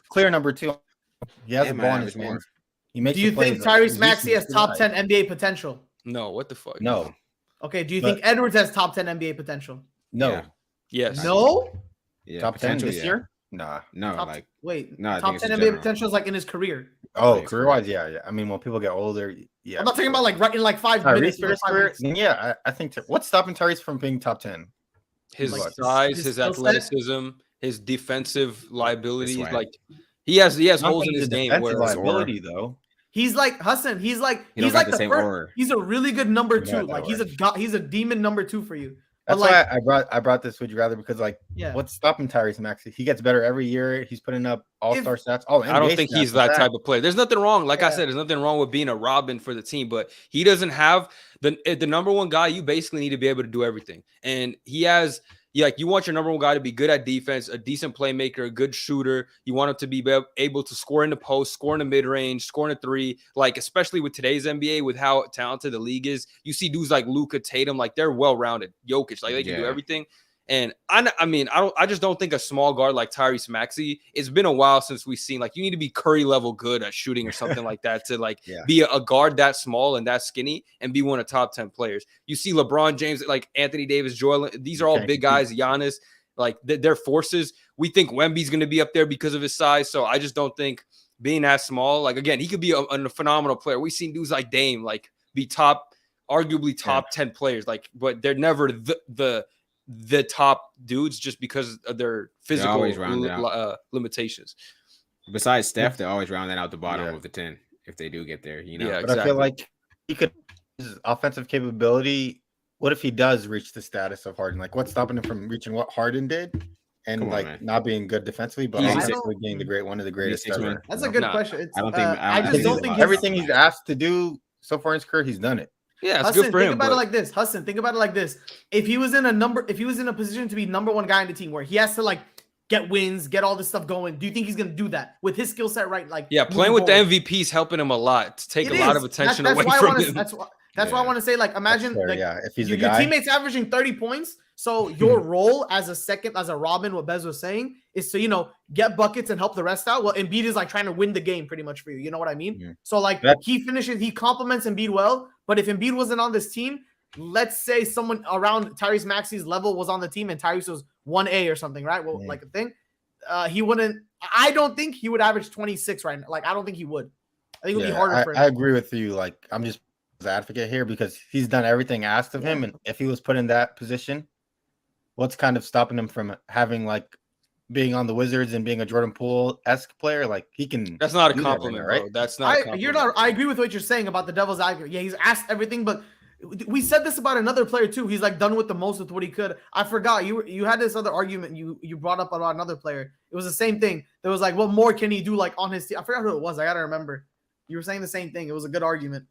Clear number 2. He has a ball in his hands. He makes. Do you think Tyrese Maxey has top 10 NBA potential? No. What the fuck? No. Okay. Do you think Edwards has top 10 NBA potential? No. Yeah. Yes. No. Yeah, top 10 this year? Nah. No. Top 10 NBA general. potential is like in his career. Oh, career-wise, yeah. I mean, when people get older, yeah. I'm not talking about like right in like 5 minutes. For his career, yeah, I think what's stopping Tyrese from being top 10? His size, his athleticism, his defensive liabilities. Like he has holes in his game. Where liability though. He's like Hassan. He's like the same first. He's a really good number 2. Like he's a demon number 2 for you. That's why I brought this Would You Rather, because what's stopping Tyrese Maxey? He gets better every year. He's putting up all-star stats. I don't think he's that type of player. There's nothing wrong. Like I said, there's nothing wrong with being a Robin for the team, but he doesn't have the number one guy. You basically need to be able to do everything. And he has, you want your number one guy to be good at defense, a decent playmaker, a good shooter. You want him to be able to score in the post, score in the mid-range, score in the 3. Like, especially with today's NBA, with how talented the league is, you see dudes like Luka, Tatum, like they're well-rounded. Jokic, like they can do everything. And I just don't think a small guard like Tyrese Maxey. It's been a while since we've seen, like, you need to be Curry level good at shooting or something like that to be a guard that small and that skinny and be one of the top 10 players. You see LeBron James, like Anthony Davis, Joel, these are all big guys. Giannis, like they're forces. We think Wemby's going to be up there because of his size. So I just don't think being that small, like, again, he could be a phenomenal player. We've seen dudes like Dame, like, be arguably top 10 players, like, but they're never the top dudes just because of their physical limitations. Besides Steph, they're always rounding out the bottom of the 10 if they do get there. Yeah, but exactly. I feel like he could his offensive capability. What if he does reach the status of Harden? Like, what's stopping him from reaching what Harden did and not being good defensively, but also being one of the greatest ever? That's a good question. I just don't think everything he's asked to do so far in his career, he's done it. Yeah, it's good for him. Think about it like this. Hassan, think about it like this. If he was in a position to be number 1 guy in the team where he has to like get wins, get all this stuff going, do you think he's gonna do that with his skill set? Right, like playing with the MVPs helping him a lot to take a lot of attention away from him. That's why I want to say, like, imagine fair, like if he's your the guy, teammate's averaging 30 points. So your role as a Robin, what Bez was saying, is to, get buckets and help the rest out. Well, Embiid is like trying to win the game pretty much for you. You know what I mean? Yeah. So like he compliments Embiid well, but if Embiid wasn't on this team, let's say someone around Tyrese Maxey's level was on the team and Tyrese was 1A or something, right? Well, like a thing. He wouldn't. I don't think he would average 26 right now. Like, I don't think he would. I think it would be harder for him. I agree with you. Like, I'm just the advocate here because he's done everything asked of him, and if he was put in that position, what's kind of stopping him from having like being on the Wizards and being a Jordan Poole-esque player? Like, he can. That's not a compliment, right? Bro. That's not. A compliment. You're not. I agree with what you're saying about the Devil's advocate. Yeah, he's asked everything, but we said this about another player too. He's like done with the most with what he could. I forgot you had this other argument you brought up about another player. It was the same thing. There was like, what more can he do like on his team? I forgot who it was. I gotta remember. You were saying the same thing. It was a good argument.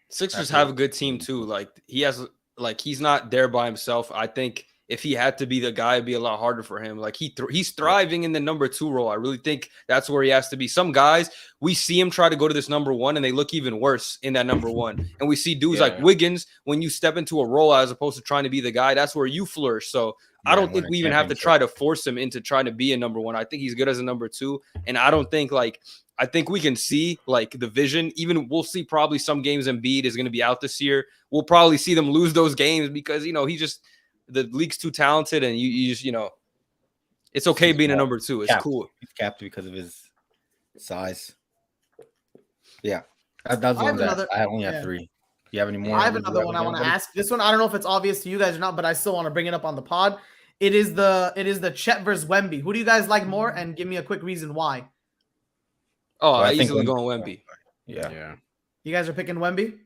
Sixers have a good team too. Like he's not there by himself. I think if he had to be the guy, it'd be a lot harder for him. Like he's thriving in the number 2 role. I really think that's where he has to be. Some guys, we see him try to go to this number 1 and they look even worse in that number 1. And we see dudes like Wiggins, when you step into a role as opposed to trying to be the guy, that's where you flourish. So I don't think we even have to try to force him into trying to be a number 1. I think he's good as a number 2. And I don't think I think we can see like the vision. Even we'll see probably some games Embiid is going to be out this year. We'll probably see them lose those games because, he's just – the league's too talented, and you just it's okay being a number 2. It's cool. He's capped because of his size. Yeah, that's one that I only have 3. Do you have any more? I have another one I want to ask. This one I don't know if it's obvious to you guys or not, but I still want to bring it up on the pod. It is the Chet versus Wemby. Who do you guys like more? And give me a quick reason why. Oh, I easily go on Wemby. Yeah. You guys are picking Wemby?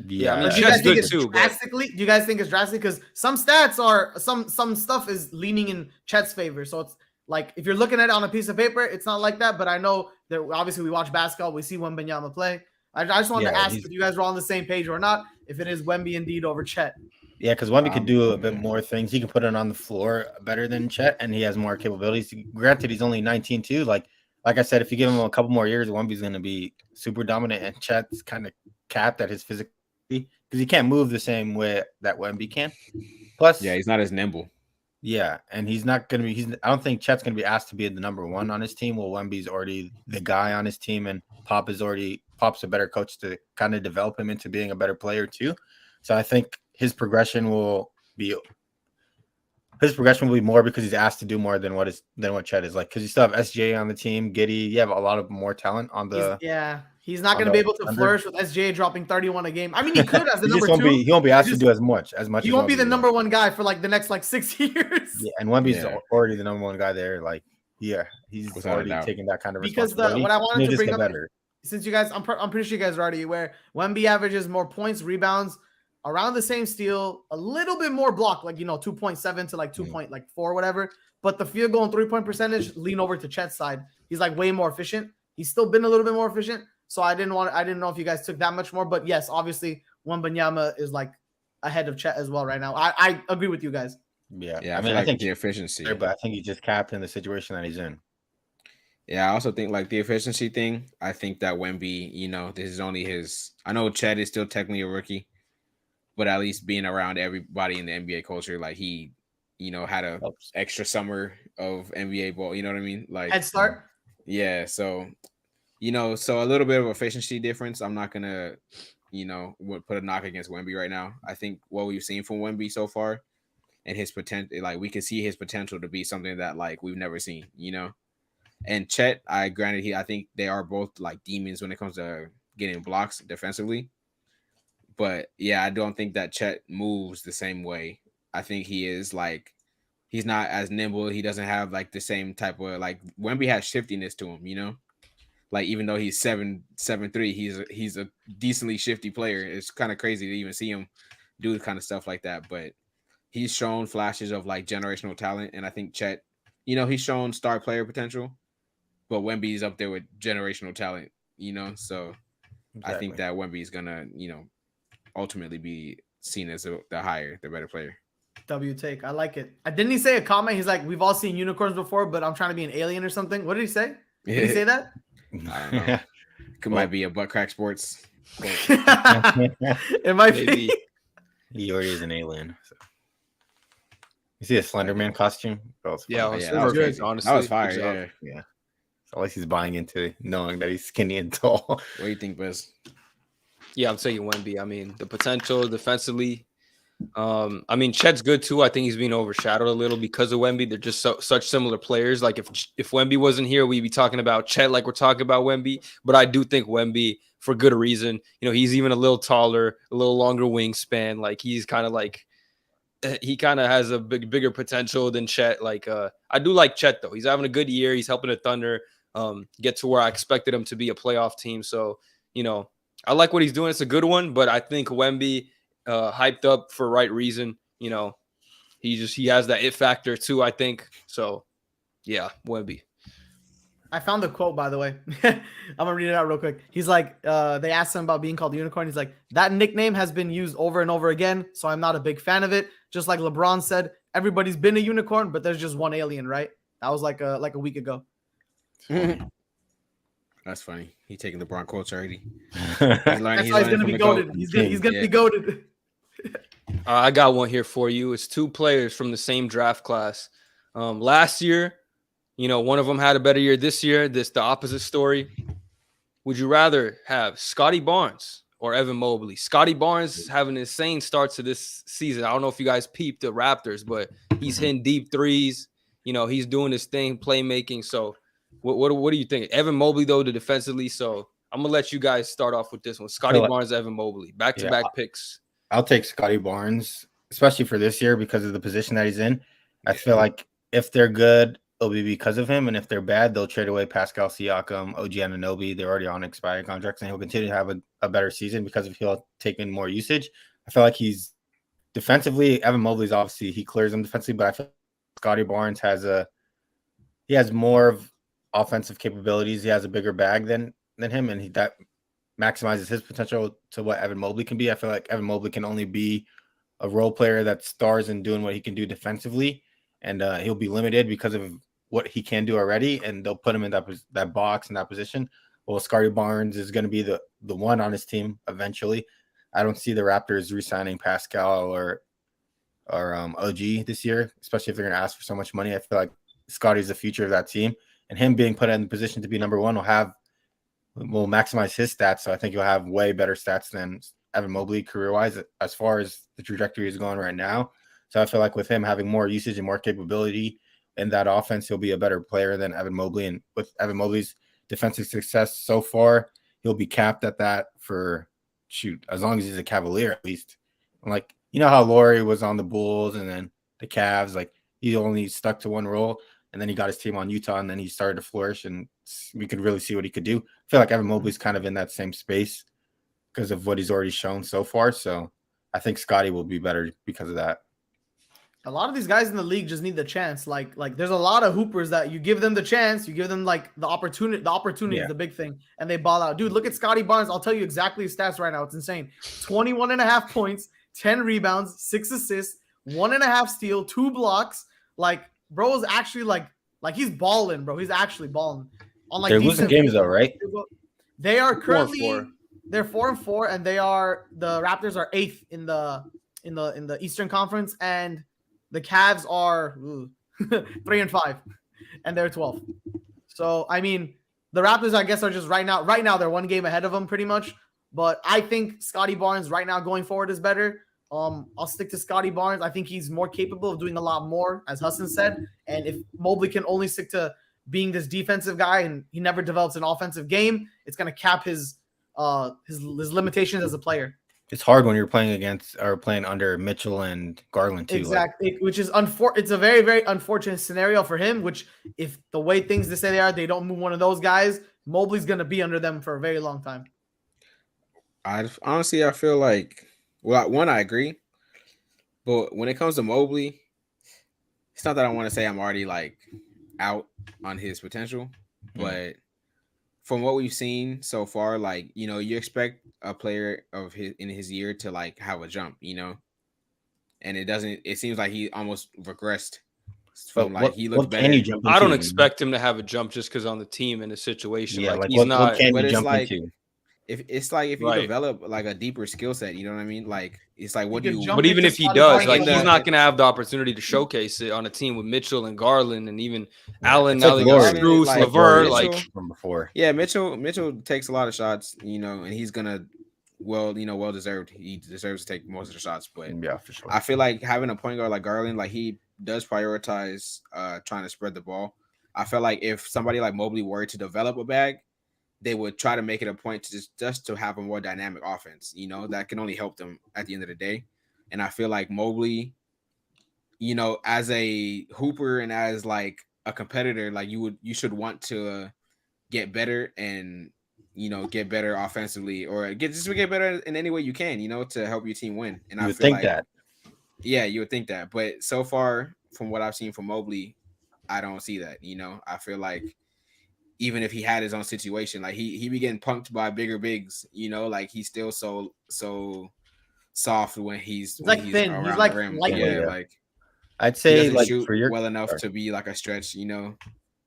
Yeah, I mean, do you guys think it's drastically? Do you guys think it's drastic? Because some stats are some stuff is leaning in Chet's favor. So it's like if you're looking at it on a piece of paper, it's not like that. But I know that obviously we watch basketball, we see Wembanyama play. I just wanted to ask if you guys were on the same page or not. If it is Wemby indeed over Chet. Yeah, because Wemby could do a bit more things. He can put it on the floor better than Chet, and he has more capabilities. Granted, he's only 19 too. Like I said, if you give him a couple more years, Wemby's going to be super dominant, and Chet's kind of capped at his physical. Because he can't move the same way that Wemby can. Plus, he's not as nimble. Yeah, and he's not going to be. I don't think Chet's going to be asked to be the number 1 on his team. Well, Wemby's already the guy on his team, and Pop's a better coach to kind of develop him into being a better player too. So I think his progression will be more because he's asked to do more than what Chet is like. Because you still have SJ on the team, Giddey. You have a lot of more talent on the. He's not going to be able to flourish with SJ dropping 31 a game. I mean, he could as the number 2. He won't be asked to do as much. He won't be the number 1 guy for like the next 6 years. Yeah, and Wemby's already the number 1 guy there. Like, he's already taking that kind of responsibility. Because what I wanted to bring up, since you guys, I'm pretty sure you guys are already aware, Wemby averages more points, rebounds, around the same steal, a little bit more block, 2.7 to 2.4 whatever. But the field goal and 3-point percentage lean over to Chet's side. He's way more efficient. He's still been a little bit more efficient. So I didn't know if you guys took that much more, but yes, obviously Wembanyama is ahead of Chet as well right now. I agree with you guys. Yeah. I think the efficiency, but I think he just capped in the situation that he's in. Yeah, I also think the efficiency thing. I think that Wemby, this is only his. I know Chet is still technically a rookie, but at least being around everybody in the NBA culture, he, had a extra summer of NBA ball. You know what I mean? Head start. Yeah, so. So a little bit of efficiency difference. I'm not gonna, put a knock against Wemby right now. I think what we've seen from Wemby so far, and his potential, we can see his potential to be something that we've never seen. And Chet, I think they are both demons when it comes to getting blocks defensively. But yeah, I don't think that Chet moves the same way. I think he is he's not as nimble. He doesn't have the same type of Wemby has shiftiness to him. Even though he's 7'3", he's a decently shifty player. It's kind of crazy to even see him do the kind of stuff like that. But he's shown flashes of generational talent, and I think Chet, he's shown star player potential. But Wemby's up there with generational talent, So exactly. I think that Wemby's gonna, ultimately be seen as the better player. W take. I like it. Didn't he say a comment? He's we've all seen unicorns before, but I'm trying to be an alien or something. What did he say? Did he say that? I don't know. Might be a butt crack sports. It might Maybe. be. He already is an alien. So. You see a Slender Man costume? Yeah, it was Yeah, that was perfect, good. honestly. That was Good fire. job. Yeah. So at least he's buying into knowing that he's skinny and tall. What do you think, Biz? Yeah, I'm taking Wemby. I mean, the potential defensively. I mean, Chet's good too. I think he's being overshadowed a little because of Wemby. They're just such similar players. Like if Wemby wasn't here, we'd be talking about Chet like we're talking about Wemby. But I do think Wemby, for good reason, he's even a little taller, a little longer wingspan. Like he's kind of like he kind of has a bigger potential than Chet. Like I do like Chet though. He's having a good year. He's helping the Thunder get to where I expected him to be a playoff team. So I like what he's doing. It's a good one, but I think Wemby. Hyped up for right reason. He has that it factor too, I think. So yeah, Wemby. I found the quote, by the way. I'm gonna read it out real quick. He's like, they asked him about being called Unicorn. He's like, that nickname has been used over and over again, so I'm not a big fan of it. Just like LeBron said, everybody's been a unicorn, but there's just one alien, right? That was like a week ago. That's funny. He taking LeBron quotes already. That's why he's gonna be goated. He's gonna be goated. I got one here for you. It's two players from the same draft class. Last year, one of them had a better year this year. The opposite story. Would you rather have Scotty Barnes or Evan Mobley? Scotty Barnes having an insane start to this season. I don't know if you guys peeped the Raptors, but he's hitting deep threes. He's doing his thing, playmaking. So what do you think? Evan Mobley, though, the defensively. So I'm going to let you guys start off with this one. Scotty Barnes, Evan Mobley. Back-to-back picks. I'll take Scotty Barnes, especially for this year because of the position that he's in. I feel like if they're good, it'll be because of him. And if they're bad, they'll trade away Pascal Siakam, OG Anunoby. They're already on expired contracts, and he'll continue to have a better season because he'll take in more usage. I feel like he's defensively, Evan Mobley's obviously, he clears them defensively, but I feel like Scotty Barnes has more of offensive capabilities. He has a bigger bag than him, and that maximizes his potential to what Evan Mobley can be. I feel like Evan Mobley can only be a role player that stars in doing what he can do defensively, and he'll be limited because of what he can do already, and they'll put him in that box in that position. Well, Scotty Barnes is going to be the one on his team eventually. I don't see the Raptors re-signing Pascal or OG this year, especially if they're going to ask for so much money. I feel like Scotty's the future of that team, and him being put in the position to be number one will maximize his stats. So I think he'll have way better stats than Evan Mobley career-wise as far as the trajectory is going right now. So I feel like with him having more usage and more capability in that offense, he'll be a better player than Evan Mobley. And with Evan Mobley's defensive success so far, he'll be capped at that for, as long as he's a Cavalier at least. Like, how Laurie was on the Bulls and then the Cavs, like he only stuck to one role. And then he got his team on Utah, and then he started to flourish, and we could really see what he could do. I feel like Evan Mobley's kind of in that same space because of what he's already shown so far. So I think Scotty will be better because of that. A lot of these guys in the league just need the chance. Like there's a lot of hoopers that you give them the chance, you give them like the opportunity. The opportunity is the big thing, and they ball out. Dude, look at Scotty Barnes. I'll tell you exactly his stats right now. It's insane. 21.5 points, 10 rebounds, 6 assists, 1.5 steal, 2 blocks. Like, bro is actually like he's balling, bro. He's actually balling. On like they're losing games though, right? They are currently they're 4-4, and the Raptors are 8th in the Eastern Conference, and the Cavs are 3-5, and they're 12th. So I mean, the Raptors, I guess, are just right now they're 1 game ahead of them pretty much. But I think Scotty Barnes right now going forward is better. I'll stick to Scotty Barnes. I think he's more capable of doing a lot more, as Hassan said. And if Mobley can only stick to being this defensive guy and he never develops an offensive game, it's going to cap his limitations as a player. It's hard when you're playing against or playing under Mitchell and Garland too. Exactly, which is it's a very, very unfortunate scenario for him. Which, if the way things they say they are, they don't move one of those guys, Mobley's going to be under them for a very long time. I feel like, well, one, I agree, but when it comes to Mobley, it's not that I want to say I'm already like out on his potential, but from what we've seen so far, like, you expect a player in his year to like have a jump, and it seems like he almost regressed from he looks better. I don't expect him to have a jump just because on the team and the situation. Yeah, he's not. What can but you it's jump like, into? if it's like if you Right. develop like a deeper skill set, you know what I mean? Like it's like what do could you? jump But even into if he Scottie does, Barnes like in he's the- not gonna have the opportunity to showcase it on a team with Mitchell and Garland and even Yeah, Allen. it Now took they got glory. Strus, Like, Levert. Mitchell- Like from before. Yeah, Mitchell takes a lot of shots, you know, and he's gonna well deserved. He deserves to take most of the shots, but Yeah, for sure. I feel like having a point guard like Garland, like he does prioritize trying to spread the ball. I feel like if somebody like Mobley were to develop a bag, they would try to make it a point to just to have a more dynamic offense, you know, that can only help them at the end of the day. And I feel like Mobley, you know, as a hooper and as like a competitor, like you should want to get better and you know get better offensively or get better in any way you can, you know, to help your team win. And You I would feel think like that. yeah, you would think that, but so far from what I've seen from Mobley, I don't see that. You know, I feel like even if he had his own situation, like he be getting punked by bigger bigs, you know, like he's still so soft when he's like thin. around He's the like rim. lightweight. Yeah, Yeah. like I'd he say doesn't like shoot for your well enough sorry. to be like a stretch, you know.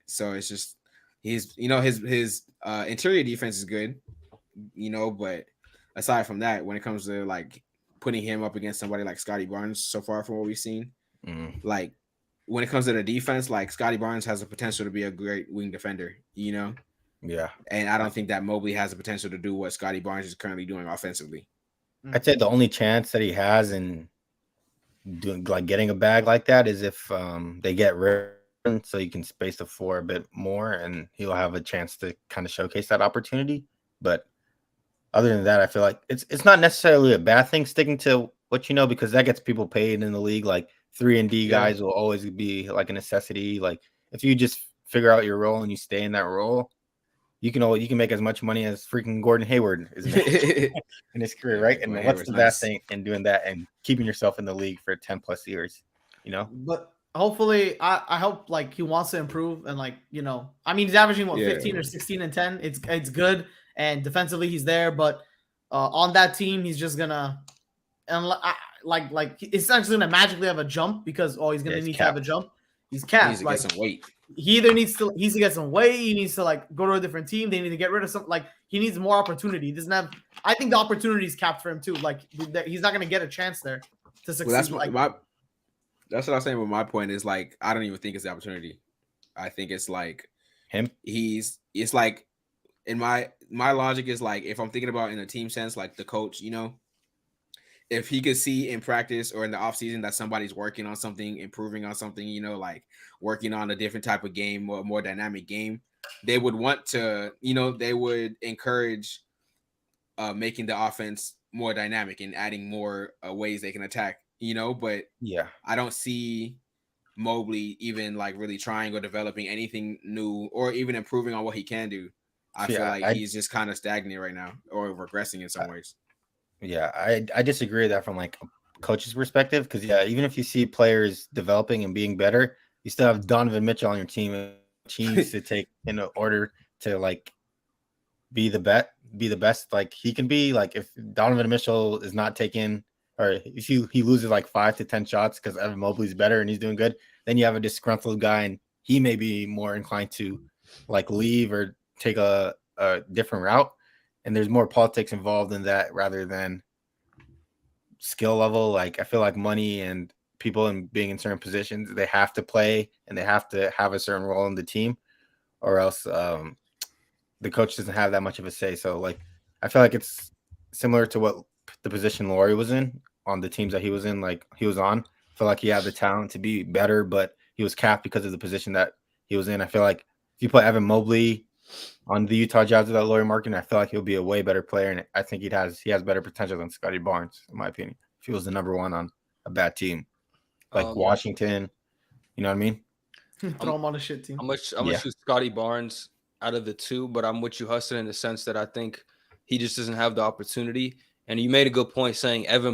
So it's just he's you know his interior defense is good, you know, but aside from that, when it comes to like putting him up against somebody like Scottie Barnes, so far from what we've seen, like when it comes to the defense, like Scottie Barnes has the potential to be a great wing defender, you know. Yeah. And I don't think that Mobley has the potential to do what Scottie Barnes is currently doing offensively. I'd say the only chance that he has in doing like getting a bag like that is if they get rid so you can space the floor a bit more and he'll have a chance to kind of showcase that opportunity. But other than that, I feel like it's not necessarily a bad thing sticking to what you know, because that gets people paid in the league. Like 3-and-D guys will always be like a necessity. Like if you just figure out your role and you stay in that role, you can make as much money as freaking Gordon Hayward is in his career, right? And what's the best thing in doing that and keeping yourself in the league for 10 plus years, you know? But hopefully, I hope like he wants to improve and like you know, I mean, he's averaging 15 or 16 and 10. It's good, and defensively he's there, but on that team he's just gonna and like it's not just gonna magically have a jump because he's gonna need to have a jump. He's capped. He needs to get some weight. He either needs to get some weight. He needs to like go to a different team. They need to get rid of some. Like he needs more opportunity. He doesn't have. I think the opportunity is capped for him too. Like he's not gonna get a chance there to succeed. Well, that's what I'm saying. But my point is like I don't even think it's the opportunity. I think it's like him. It's like in my logic is like if I'm thinking about in a team sense, like the coach, you know, if he could see in practice or in the offseason that somebody's working on something, improving on something, you know, like working on a different type of game or a more dynamic game, they would want to, you know, they would encourage making the offense more dynamic and adding more ways they can attack, you know, but yeah, I don't see Mobley even like really trying or developing anything new or even improving on what he can do. I feel like he's just kind of stagnant right now or regressing in some ways. Yeah, I disagree with that from like a coach's perspective because even if you see players developing and being better, you still have Donovan Mitchell on your team. He needs to take in order to like be the best like he can be. Like if Donovan Mitchell is not taking or if he loses like 5 to 10 shots because Evan Mobley's better and he's doing good, then you have a disgruntled guy and he may be more inclined to like leave or take a different route. And there's more politics involved in that rather than skill level. Like I feel like money and people and being in certain positions, they have to play and they have to have a certain role in the team or else the coach doesn't have that much of a say. So like, I feel like it's similar to what the position Laurie was in on the teams that he was in, like he was on. I feel like he had the talent to be better, but he was capped because of the position that he was in. I feel like if you put Evan Mobley on the Utah Jazz without Laurie Marketing, I feel like he'll be a way better player, and I think he has better potential than Scottie Barnes, in my opinion. If he was the number one on a bad team, like Washington, you know what I mean? Throw him on a shit team. I'm gonna choose Scottie Barnes out of the two, but I'm with you, Hassan, in the sense that I think he just doesn't have the opportunity. And you made a good point saying not Evan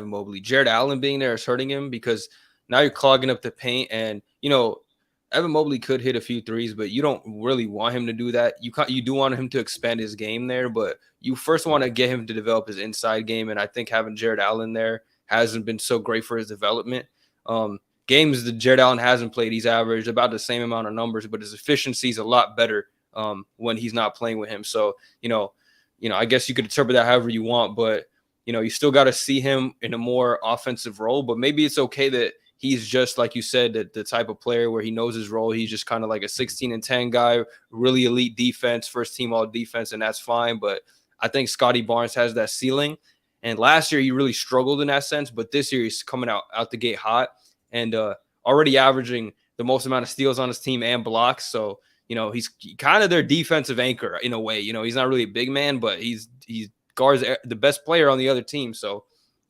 Mobley, Jared Allen being there is hurting him because now you're clogging up the paint, and you know. Evan Mobley could hit a few threes, but you don't really want him to do that. You do want him to expand his game there, but you first want to get him to develop his inside game. And I think having Jared Allen there hasn't been so great for his development. Games that Jared Allen hasn't played, he's averaged about the same amount of numbers, but his efficiency is a lot better when he's not playing with him. So, you know, I guess you could interpret that however you want, but you still got to see him in a more offensive role. But maybe it's okay that he's just, like you said, the type of player where he knows his role. He's just kind of like a 16-10 guy, really elite defense, first team all defense, and that's fine. But I think Scotty Barnes has that ceiling. And last year he really struggled in that sense, but this year he's coming out the gate hot and already averaging the most amount of steals on his team and blocks. So, he's kind of their defensive anchor in a way. He's not really a big man, but he guards the best player on the other team. So,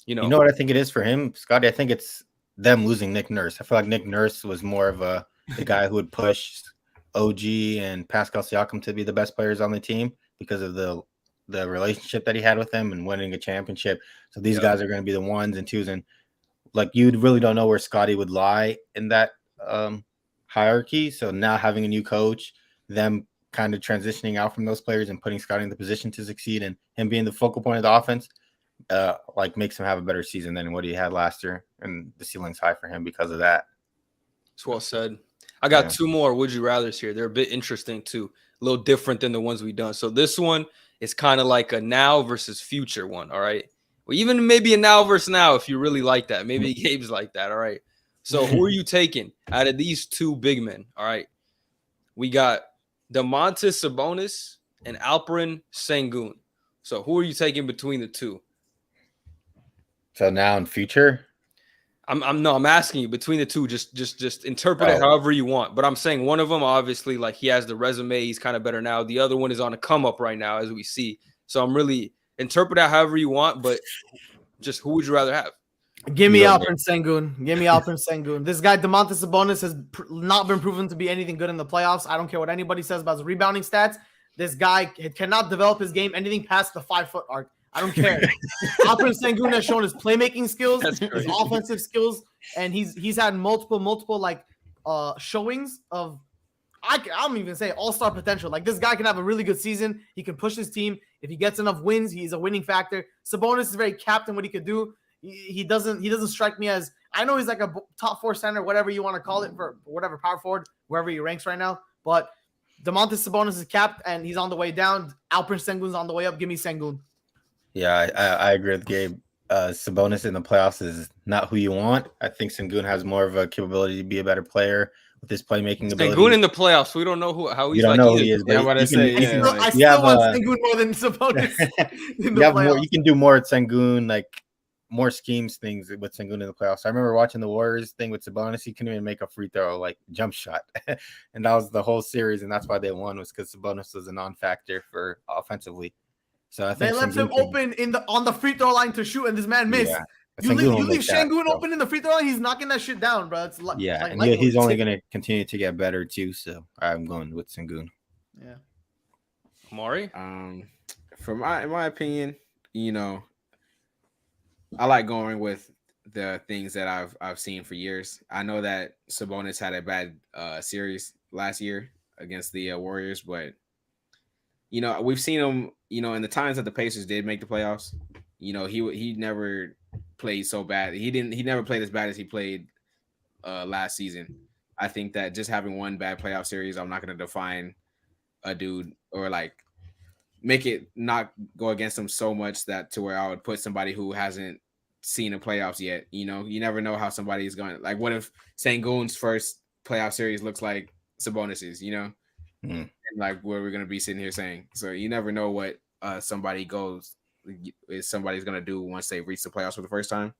You know what I think it is for him, Scotty? I think it's them losing Nick Nurse. I feel like Nick Nurse was more of the guy who would push OG and Pascal Siakam to be the best players on the team because of the relationship that he had with them and winning a championship. So these guys are going to be the ones and twos. And like, you really don't know where Scotty would lie in that hierarchy. So now having a new coach, them kind of transitioning out from those players and putting Scotty in the position to succeed and him being the focal point of the offense, makes him have a better season than what he had last year. And the ceiling's high for him because of that. It's well said. I got two more would you rathers here. They're a bit interesting too, a little different than the ones we've done. So this one is kind of like a now versus future one. All right. Well, even maybe a now versus now if you really like that. Maybe Gabe's like that. All right. So who are you taking out of these two big men? All right. We got Domantas Sabonis and Alperen Sengun. So who are you taking between the two? So now in future, I'm asking you between the two. Just interpret it however you want. But I'm saying one of them obviously like he has the resume. He's kind of better now. The other one is on a come up right now, as we see. So I'm really interpret that however you want. But just who would you rather have? Give me Alperen Sengun. Give me Alperen Sengun. This guy, Domantas Sabonis, has not been proven to be anything good in the playoffs. I don't care what anybody says about his rebounding stats. This guy cannot develop his game anything past the 5-foot arc. I don't care. Alperen Sengun has shown his playmaking skills, his offensive skills, and he's had multiple like showings of I don't even say all-star potential. Like, this guy can have a really good season. He can push his team. If he gets enough wins, he's a winning factor. Sabonis is very capped in what he could do. He doesn't strike me as, I know he's like a top 4 center, whatever you want to call it, for whatever power forward, wherever he ranks right now. But Domantas Sabonis is capped and he's on the way down. Alperen Sengun's on the way up. Give me Sengun. Yeah, I agree with Gabe. Sabonis in the playoffs is not who you want. I think Sengun has more of a capability to be a better player with his playmaking ability. Sengun in the playoffs, we don't know how he's. You don't know who he is. Yeah, I still want Sengun more than Sabonis. You can do more at Sengun, like more schemes things with Sengun in the playoffs. I remember watching the Warriors thing with Sabonis. He couldn't even make a free throw, like jump shot, and that was the whole series. And that's why they won, was because Sabonis was a non-factor for offensively. So I think they left him open on the free throw line to shoot, and this man missed. Yeah. You leave Sengun open in the free throw line, he's knocking that shit down, bro. It's he's only going to continue to get better too. So I'm going with Sengun. Yeah. Omari? In my opinion, I like going with the things that I've seen for years. I know that Sabonis had a bad series last year against the Warriors, but we've seen him, in the times that the Pacers did make the playoffs, he never played so bad. He never played as bad as he played last season. I think that just having one bad playoff series, I'm not going to define a dude or like make it not go against him so much that to where I would put somebody who hasn't seen the playoffs yet. You never know how somebody is going. Like, what if Sengun's first playoff series looks like Sabonis's, And like what we're going to be sitting here saying. So you never know what somebody's going to do once they reach the playoffs for the first time.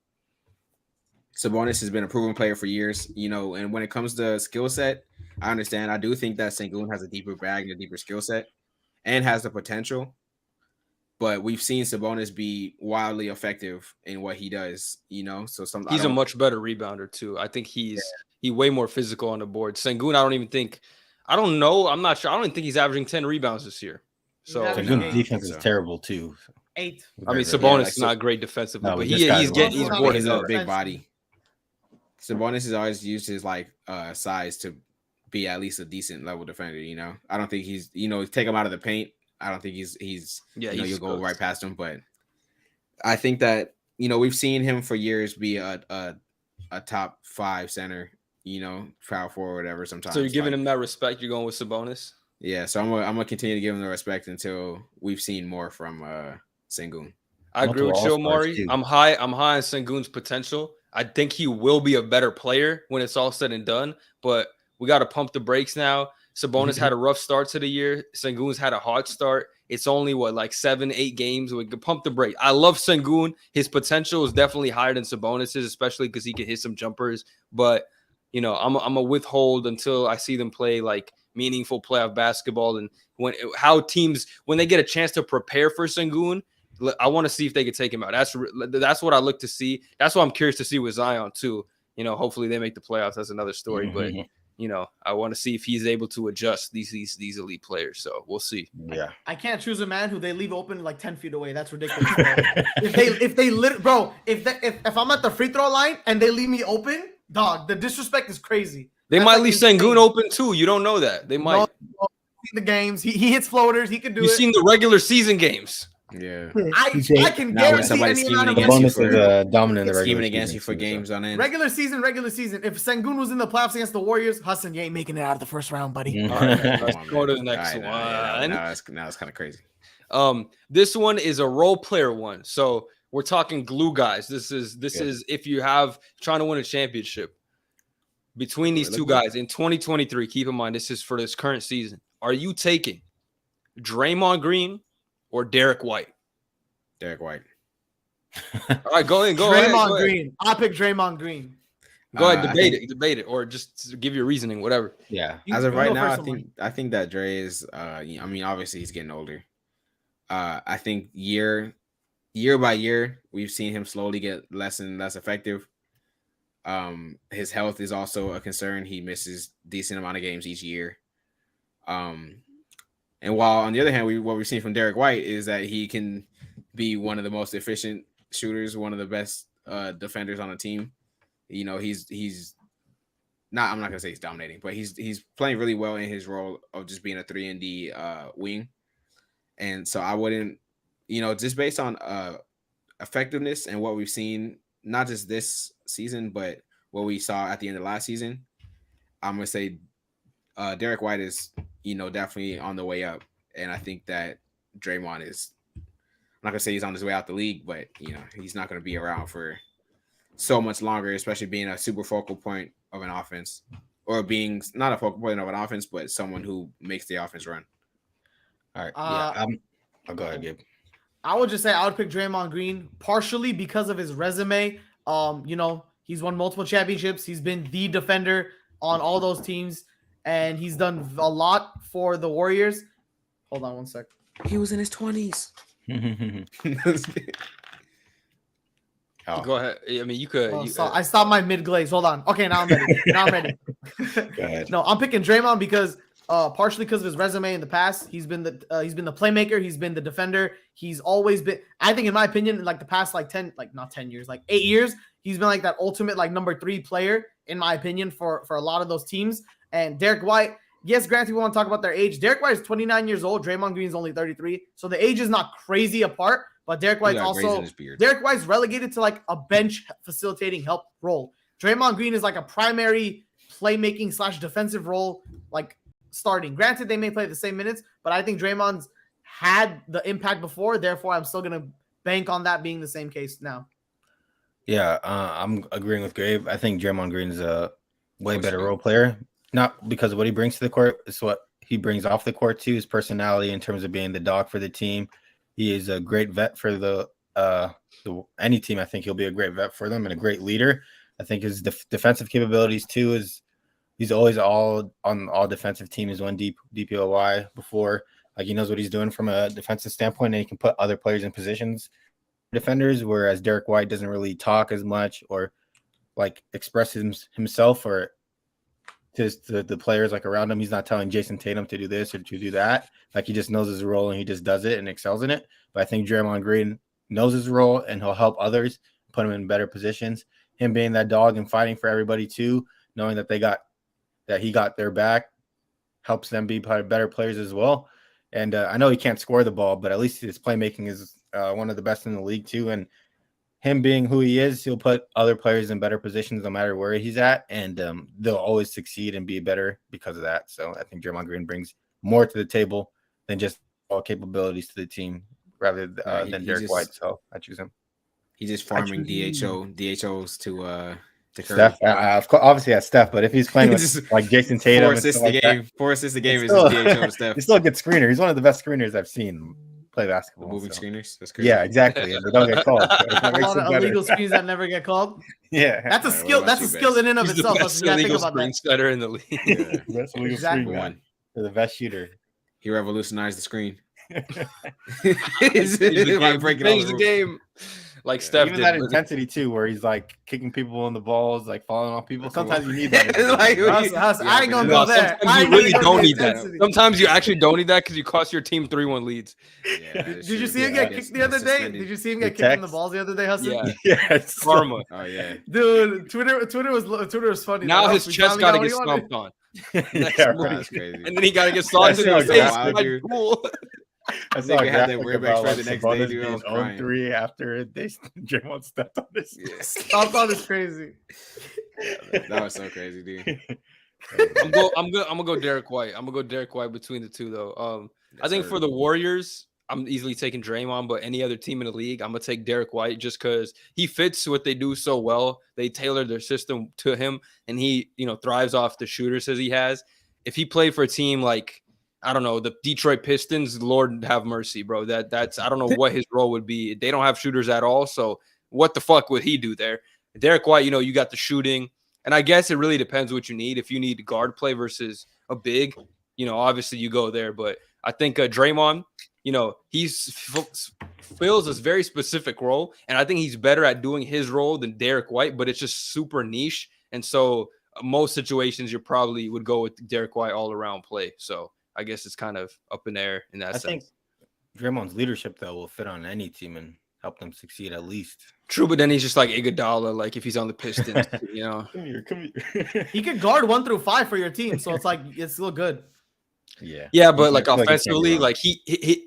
Sabonis has been a proven player for years, and when it comes to skill set, I understand. I do think that Sengun has a deeper bag and a deeper skill set and has the potential. But we've seen Sabonis be wildly effective in what he does, So he's a much better rebounder too. I think he's way more physical on the board. Sengun, I don't know. I'm not sure. I don't even think he's averaging 10 rebounds this year. So Sengun's defense is terrible too. 8. I mean, Sabonis is not great defensively, but he's boarding a up. Big body. Sabonis has always used his size to be at least a decent level defender. I don't think he's take him out of the paint. I don't think he's you'll go right past him. But I think that we've seen him for years be a top 5 center. Power forward, whatever. Sometimes. So you're giving him that respect. You're going with Sabonis. Yeah, so I'm gonna continue to give him the respect until we've seen more from Sengun. I agree with you, Multiple All-Stars, Omari. too. I'm high on Sengun's potential. I think he will be a better player when it's all said and done, but we got to pump the brakes now. Sabonis had a rough start to the year. Sengun's had a hot start. It's only like 7-8 games. We can pump the brake. I love Sengun. His potential is definitely higher than Sabonis's, especially because he can hit some jumpers. But I'm a withhold until I see them play like meaningful playoff basketball. And how teams when they get a chance to prepare for Sengun, I want to see if they can take him out. That's what I look to see. That's what I'm curious to see with Zion too. Hopefully they make the playoffs. That's another story. But I want to see if he's able to adjust these elite players. So we'll see. Yeah, I can't choose a man who they leave open like 10 feet away. That's ridiculous. Bro. if I'm at the free throw line and they leave me open, dog, the disrespect is crazy. They might leave Sengun open too. You don't know that. They might. The games he hits floaters. He could do it. You've seen the regular season games. Yeah, I can guarantee somebody's any amount of scheming bonus is dominant in the regular scheming against season, you for games on end. Regular season. If Sengun was in the playoffs against the Warriors, Hassan, you ain't making it out of the first round, buddy. All right, let's go to the next one. Now it's kind of crazy. This one is a role player one. So we're talking glue guys. This is if you have trying to win a championship between these two guys in 2023. Keep in mind, this is for this current season. Are you taking Draymond Green or Derek White? Derek White. All right, go ahead. Draymond Green. I'll pick Draymond Green. Go ahead, debate it, or just give your reasoning, whatever. Yeah. As of right now, I think that Dre is. Obviously he's getting older. I think year by year we've seen him slowly get less and less effective. His health is also a concern. He misses decent amount of games each year. And while on the other hand, what we've seen from Derek White is that he can be one of the most efficient shooters, one of the best defenders on the team. He's not. I'm not gonna say he's dominating, but he's playing really well in his role of just being a 3-and-D wing. And so I wouldn't, just based on effectiveness and what we've seen, not just this season, but what we saw at the end of last season, I'm gonna say Derek White is, definitely on the way up. And I think that Draymond is, I'm not gonna say he's on his way out the league, but he's not gonna be around for so much longer, especially being a super focal point of an offense, or being not a focal point of an offense, but someone who makes the offense run. All right. I'll go ahead, Gabe. I would just say I would pick Draymond Green partially because of his resume. He's won multiple championships. He's been the defender on all those teams, and he's done a lot for the Warriors. Hold on one sec. He was in his 20s. Go ahead. I mean, you could. I stopped my mid glaze. Hold on. Okay, now I'm ready. Go ahead. No, I'm picking Draymond because partially because of his resume in the past. He's been the playmaker. He's been the defender. He's always been. I think, in my opinion, like the past 8 years, he's been like that ultimate number 3 player in my opinion for a lot of those teams. And Derek White. Yes, granted, we want to talk about their age. Derek White is 29 years old. Draymond Green is only 33. So the age is not crazy apart. But Derek White's relegated to a bench facilitating help role. Draymond Green is a primary playmaking / defensive role, starting. Granted, they may play the same minutes, but I think Draymond's had the impact before. Therefore, I'm still going to bank on that being the same case now. Yeah, I'm agreeing with Gabe. I think Draymond Green is a way better role player. Not because of what he brings to the court. It's what he brings off the court too. His personality in terms of being the dog for the team. He is a great vet for any team. I think he'll be a great vet for them and a great leader. I think his defensive capabilities too is he's always on all defensive teams. He's won DPOY before. He knows what he's doing from a defensive standpoint, and he can put other players in positions, defenders. Whereas Derek White doesn't really talk as much or express himself or to the players around him. He's not telling Jason Tatum to do this or to do that. He just knows his role and he just does it and excels in it. But I think Draymond Green knows his role and he'll help others, put him in better positions. Him being that dog and fighting for everybody too, knowing that he got their back, helps them be better players as well. And I know he can't score the ball, but at least his playmaking is one of the best in the league too. And him being who he is, he'll put other players in better positions no matter where he's at, and they'll always succeed and be better because of that. So I think Draymond Green brings more to the table than just all capabilities to the team rather than he Derek just- White. So I choose him. He's just farming DHOs to Curry. Steph, of course, obviously that's Steph, but if he's playing with Just like Jason Tatum, 4 and assists stuff a like game. that, 4 assists a game it's is still, DHO to Steph. he's still a good screener. He's one of the best screeners I've seen play The basketball. moving so. screeners. That's crazy. Yeah, exactly. And they don't get called. So that makes All it the better. illegal screens that never get called. Yeah, That's a All right, skill. what That's about a you, skill Bez? in and of He's the itself. best You gotta think illegal about screen that. setter in the league. Yeah. That's illegal Exactly. screen, man. One. For the best shooter. He revolutionized the screen. He's the By game. breaking all Changed the the rules. game. Like Yeah. Steph Even did. that but- intensity too, where he's like kicking people in the balls, like falling off people. Come Sometimes on. you need that. Like, Huss, I ain't gonna No, go there. sometimes I you ain't really gonna go don't the need that. intensity. Sometimes you actually don't need that because you cost your team 3-1 leads. Yeah, that is Did you true. see him Yeah, get kicked the other day? suspended. Did you see him The get kicked in the text? balls the other day, Hassan? Yeah, Yes. karma. Oh yeah. Dude, Twitter was funny. Now Like, his we chest finally got to what get he wanted. stomped on. Yeah, Oh, right. that's crazy. And then he got to get slaughtered in the That's so face. wild, Like, dude. cool. I Nigga saw a had that graphic weird about back like the next day, Sabonis dude. I was being crying. 0-3 after Draymond stepped on this. Yeah. Stomped on is crazy. That was so crazy, dude. I'm gonna go Derek White. I'm gonna go Derek White between the two though. I think for the Warriors, I'm easily taking Draymond, but any other team in the league, I'm gonna take Derek White just because he fits what they do so well. They tailor their system to him, and he, thrives off the shooters as he has. If he played for a team like, I don't know, the Detroit Pistons, Lord have mercy, bro. That's I don't know what his role would be. They don't have shooters at all, so what the fuck would he do there? Derek White, you got the shooting, and I guess it really depends what you need. If you need guard play versus a big, obviously you go there. But I think Draymond, fills this very specific role, and I think he's better at doing his role than Derek White. But it's just super niche, and so most situations you probably would go with Derek White all around play. So I guess it's kind of up in the air in that sense. think Draymond's leadership though will fit on any team and help them succeed at least. True, but then he's just like Iguodala, like if he's on the Pistons, Come here. He could guard 1 through 5 for your team, so it's like it's still good. Yeah, but like I feel like he can't offensively, go like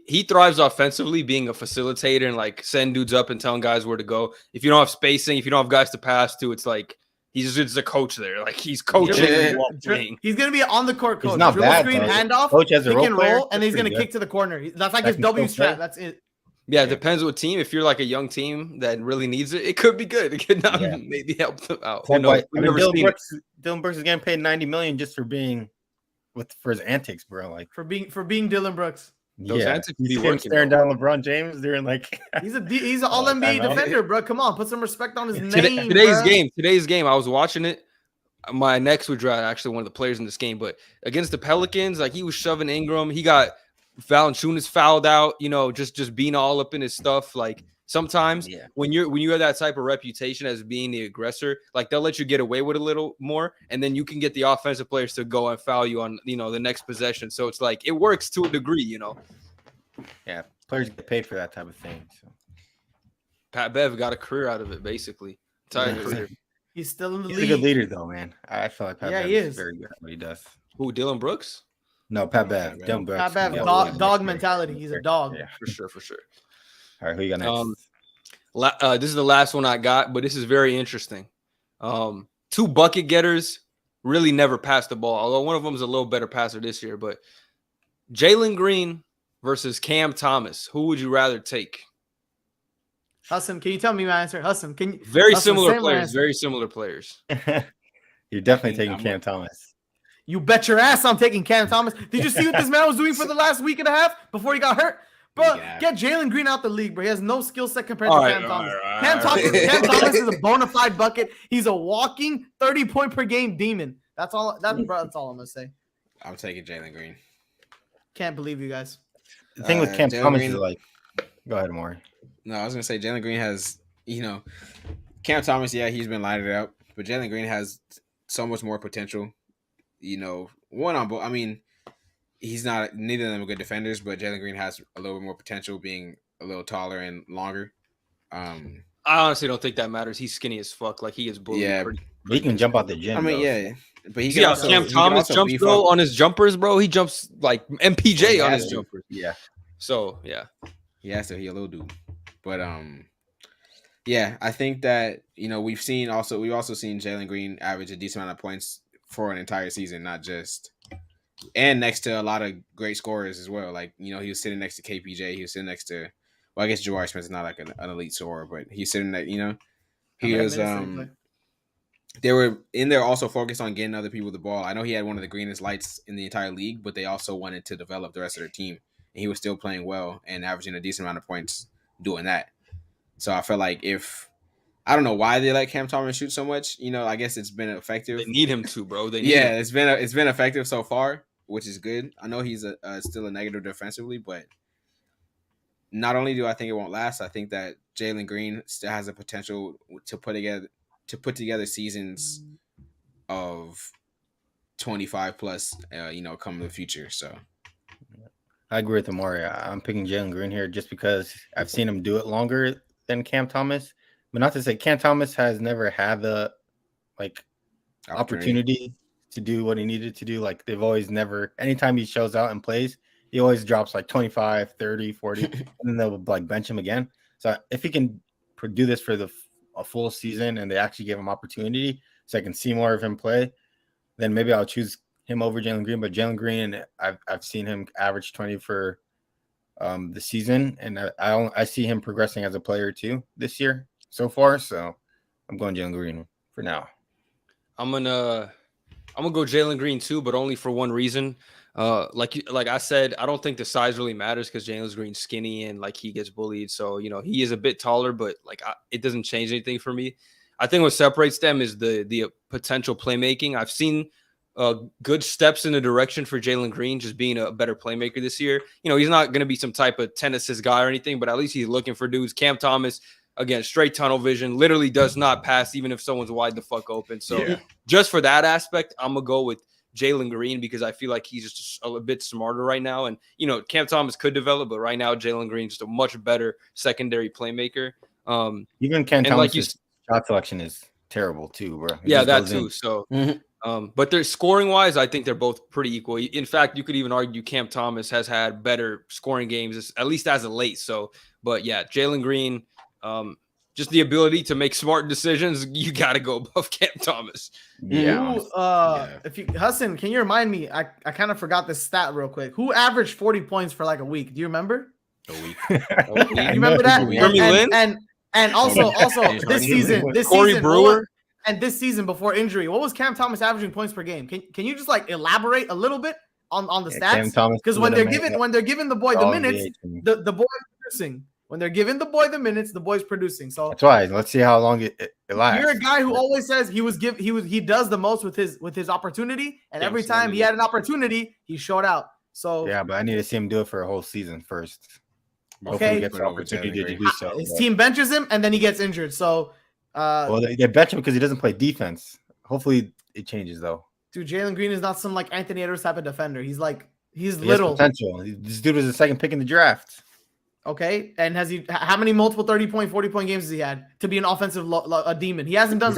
he thrives offensively, being a facilitator and like sending dudes up and telling guys where to go. If you don't have spacing, if you don't have guys to pass to, it's like he's just a coach there. Like he's coaching. Yeah. Playing. He's gonna be an on the court coach. He's not Dribble bad, screen, though. handoff, Coach as a pick role and player, roll, and that's he's gonna pretty good. kick to the corner. That's like That his can W still strat. play. That's it. Yeah, it depends what team. If you're like a young team that really needs it, it could be good. It could not Yeah. maybe help them out. Well, Who knows? I We've mean, never seen it. Dylan Brooks is getting paid $90 million just for being for his antics, bro. Like For being Dylan Brooks. Those antics be he's him working, staring though. down LeBron James during like He's an all NBA timeout. defender, bro. Come on, put some respect on his name. Today's game, I was watching it. My next would draft actually one of the players in this game, but against the Pelicans, like he was shoving Ingram. He got Valanciunas fouled out, just being all up in his stuff. Like sometimes when you have that type of reputation as being the aggressor, like they'll let you get away with a little more, and then you can get the offensive players to go and foul you on the next possession. So it's like it works to a degree, Yeah, players get paid for that type of thing. So. Pat Bev got a career out of it, basically. Entire Yeah. career. He's still in the He's league. a good leader, though, man. I feel like Pat Yeah, Bev he is is. very good at what he does. Who, Dylan Brooks? No, Pat Bev. Bev. Dylan Brooks. Not bad. Yeah, Dog mentality. He's a dog. Yeah. For sure. All right, who you got next? This is the last one I got, but this is very interesting. Two bucket getters really never passed the ball, although one of them is a little better passer this year. But Jalen Green versus Cam Thomas, who would you rather take? Hassan, can you tell me my answer? Hassan, can you? Very Hassan, similar say my players. answer. Very similar players. You're definitely think taking I'm Cam Thomas. You bet your ass I'm taking Cam Thomas. Did you see what this man was doing for the last week and a half before he got hurt? Bro, Yeah. get Jalen Green out the league, bro. He has no skill set compared All to right, Cam Thomas. all right, Cam all Thomas, right. Cam Thomas is a bona fide bucket. He's a walking 30-point per game demon. That's all. That's all I'm gonna say. I'm taking Jalen Green. Can't believe you guys. The thing with Cam Jalen Thomas Green- is like, go ahead, Omari. No, I was gonna say Jalen Green has, Cam Thomas. Yeah, he's been lighted up, but Jalen Green has so much more potential. One on both. I mean, he's not. Neither of them are good defenders, but Jalen Green has a little bit more potential, being a little taller and longer. I honestly don't think that matters. He's skinny as fuck. Like he is bullied. Yeah. pretty- He can jump out the gym. I mean, though. yeah, but he See can how also, Cam he can Thomas also jumps beef though up. on his jumpers, bro. He jumps like MPJ Well, on he his has to. jumpers. Yeah. So yeah. Yeah, so he a little dude. But yeah, I think that we've also seen Jalen Green average a decent amount of points for an entire season, not just and next to a lot of great scorers as well. Like, he was sitting next to KPJ. He was sitting next to, well, I guess Jabari Smith is not like an elite scorer, but he's sitting there, he was, they were in there also focused on getting other people the ball. I know he had one of the greenest lights in the entire league, but they also wanted to develop the rest of their team. And he was still playing well and averaging a decent amount of points doing that. So I feel like I don't know why they let Cam Thomas shoot so much. I guess it's been effective. They need him to, bro. They need him. It's been effective so far, which is good. I know he's still a negative defensively, but not only do I think it won't last, I think that Jalen Green still has the potential to put together seasons of 25 plus, come in the future. So I agree with Omari. I'm picking Jalen Green here just because I've seen him do it longer than Cam Thomas. But not to say Cam Thomas has never had the opportunity to do what he needed to do. Like they've always never, anytime he shows out and plays, he always drops like 25, 30, 40, and then they'll bench him again. So if he can do this for a full season and they actually give him opportunity so I can see more of him play, then maybe I'll choose him over Jalen Green. But Jalen Green, I've seen him average 20 for the season, and I see him progressing as a player too this year so far. So I'm going Jalen Green for now. I'm gonna go Jalen Green too, but only for one reason. Like I said, I don't think the size really matters because Jalen Green's skinny and he gets bullied. So he is a bit taller, but it doesn't change anything for me. I think what separates them is the potential playmaking. I've seen good steps in the direction for Jalen Green just being a better playmaker this year. He's not going to be some type of 10 assist guy or anything, but at least he's looking for dudes. Cam Thomas, again, straight tunnel vision, literally does not pass even if someone's wide the fuck open. So just for that aspect, I'm going to go with Jalen Green because I feel like he's just a bit smarter right now. And, Cam Thomas could develop, but right now Jalen Green's just a much better secondary playmaker. Even Cam Thomas' shot selection is terrible too, bro. Yeah, that too. So, but they're scoring wise, I think they're both pretty equal. In fact, you could even argue Cam Thomas has had better scoring games, at least as of late. So, but yeah, Jalen Green, just the ability to make smart decisions, you got to go above Cam Thomas. If you Hassan, can you remind me? I kind of forgot this stat real quick. Who averaged 40 points for a week? Do you remember? A week. You remember that? And also this season, Corey Brewer. And this season before injury, what was Cam Thomas averaging points per game? Can you just elaborate a little bit on the stats? Because when they're giving the boy the minutes, the boy is producing. When they're giving the boy the minutes, the boy's producing. So that's why. Let's see how long it lasts. You're a guy who always says he does the most with his opportunity, and every time he had an opportunity, he showed out. So yeah, but I need to see him do it for a whole season first. Okay, he gets an opportunity to do so. His team benches him, and then he gets injured. So, they bench him because he doesn't play defense. Hopefully, it changes though. Dude, Jalen Green is not some Anthony Edwards type of defender. He's he little potential. This dude was the second pick in the draft. Okay, and how many multiple 30-point, 40-point games has he had to be an offensive a demon? He hasn't done.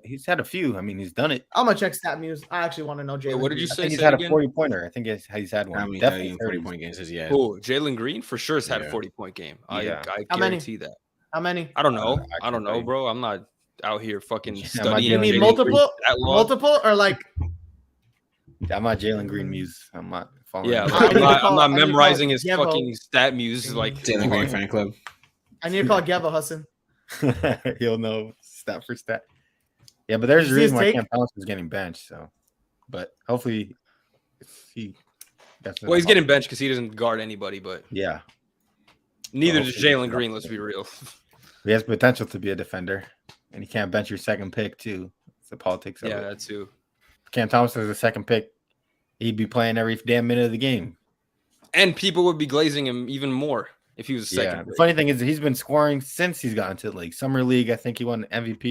He's had a few. I mean, he's done it. I'm gonna check stat news. I actually want to know Jalen. What did you say? He's had a 40-pointer. I think he's had one. How many definitely 40-point games has he had? Oh, Jalen Green for sure has had a 40-point game. I guarantee that. How many? I don't know. I don't know, bro. I'm not out here fucking studying. You mean multiple or I'm not Jalen Green Muse. I'm not. Yeah, I'm not memorizing his fucking stat muse Jalen Green fan club. I need to call Gabe Hassan. He'll know stat for stat. Yeah, but there's a reason why Cam Thomas is getting benched. So, but hopefully he's getting benched because he doesn't guard anybody. But yeah, neither does Jalen Green. Let's be real. He has potential to be a defender, and he can't bench your second pick too. It's the politics of it. Yeah, that too. Cam Thomas is the second pick. He'd be playing every damn minute of the game. And people would be glazing him even more if he was second. Yeah, the funny thing is he's been scoring since he's gotten to summer league. I think he won MVP.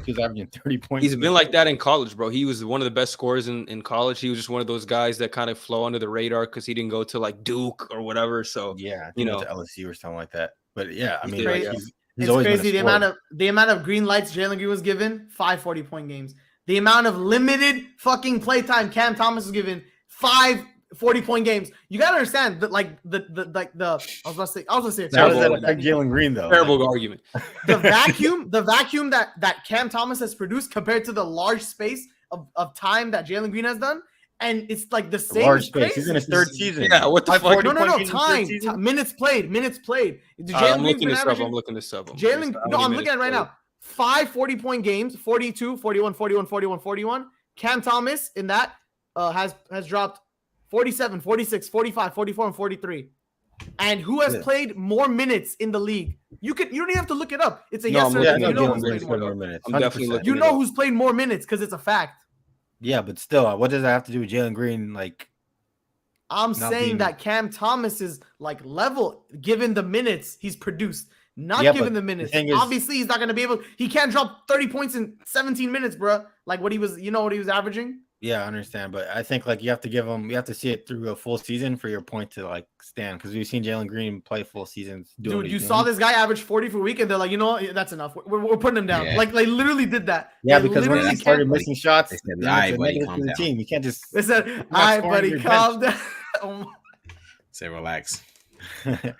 He was averaging 30 points. He's been like that in college, bro. He was one of the best scorers in college. He was just one of those guys that kind of flow under the radar because he didn't go to Duke or whatever. So yeah, to LSU or something like that. But yeah, I mean, it's crazy the amount of green lights Jalen Green was given. 5 40-point games. The amount of limited fucking playtime Cam Thomas was given. 5 40-point games. You gotta understand that, I was gonna say. How does that affect Jalen Green though? Terrible argument. The vacuum that Cam Thomas has produced compared to the large space of time that Jalen Green has done, and it's like the same. Large It's space. crazy. He's in his third season. Yeah, what the fuck? 40 No, point games in his third time. season? Minutes played. Minutes played. I'm Jalen Green's looking been this up. averaging. I'm looking this up. Jalen, no, I'm looking at it right now. 5 40-point games, 42, 41, 41, 41, 41. Cam Thomas in that has dropped 47, 46, 45, 44, and 43. And who has played more minutes in the league? You don't even have to look it up. It's a yes or no. You know who's played more minutes. I'm definitely looking. You know who's played more minutes because it's a fact. Yeah, but still, what does that have to do with Jalen Green? Like, I'm saying that Cam Thomas is like level given the minutes he's produced, not given the minutes. Obviously, he's not going to be able. He can't drop 30 points in 17 minutes, bro. Like what he was, what he was averaging. Yeah, I understand, but I think like you have to see it through a full season for your point to like stand, because we've seen Jalen Green play full seasons. Dude, you saw this guy average 40 for a week, and they're like, you know what, that's enough. We're putting him down. Yeah. Like they literally did that. Yeah, because when he started missing shots, they said, "All right, buddy, calm down." You can't just. They said, "All right, buddy, calm down." Say relax.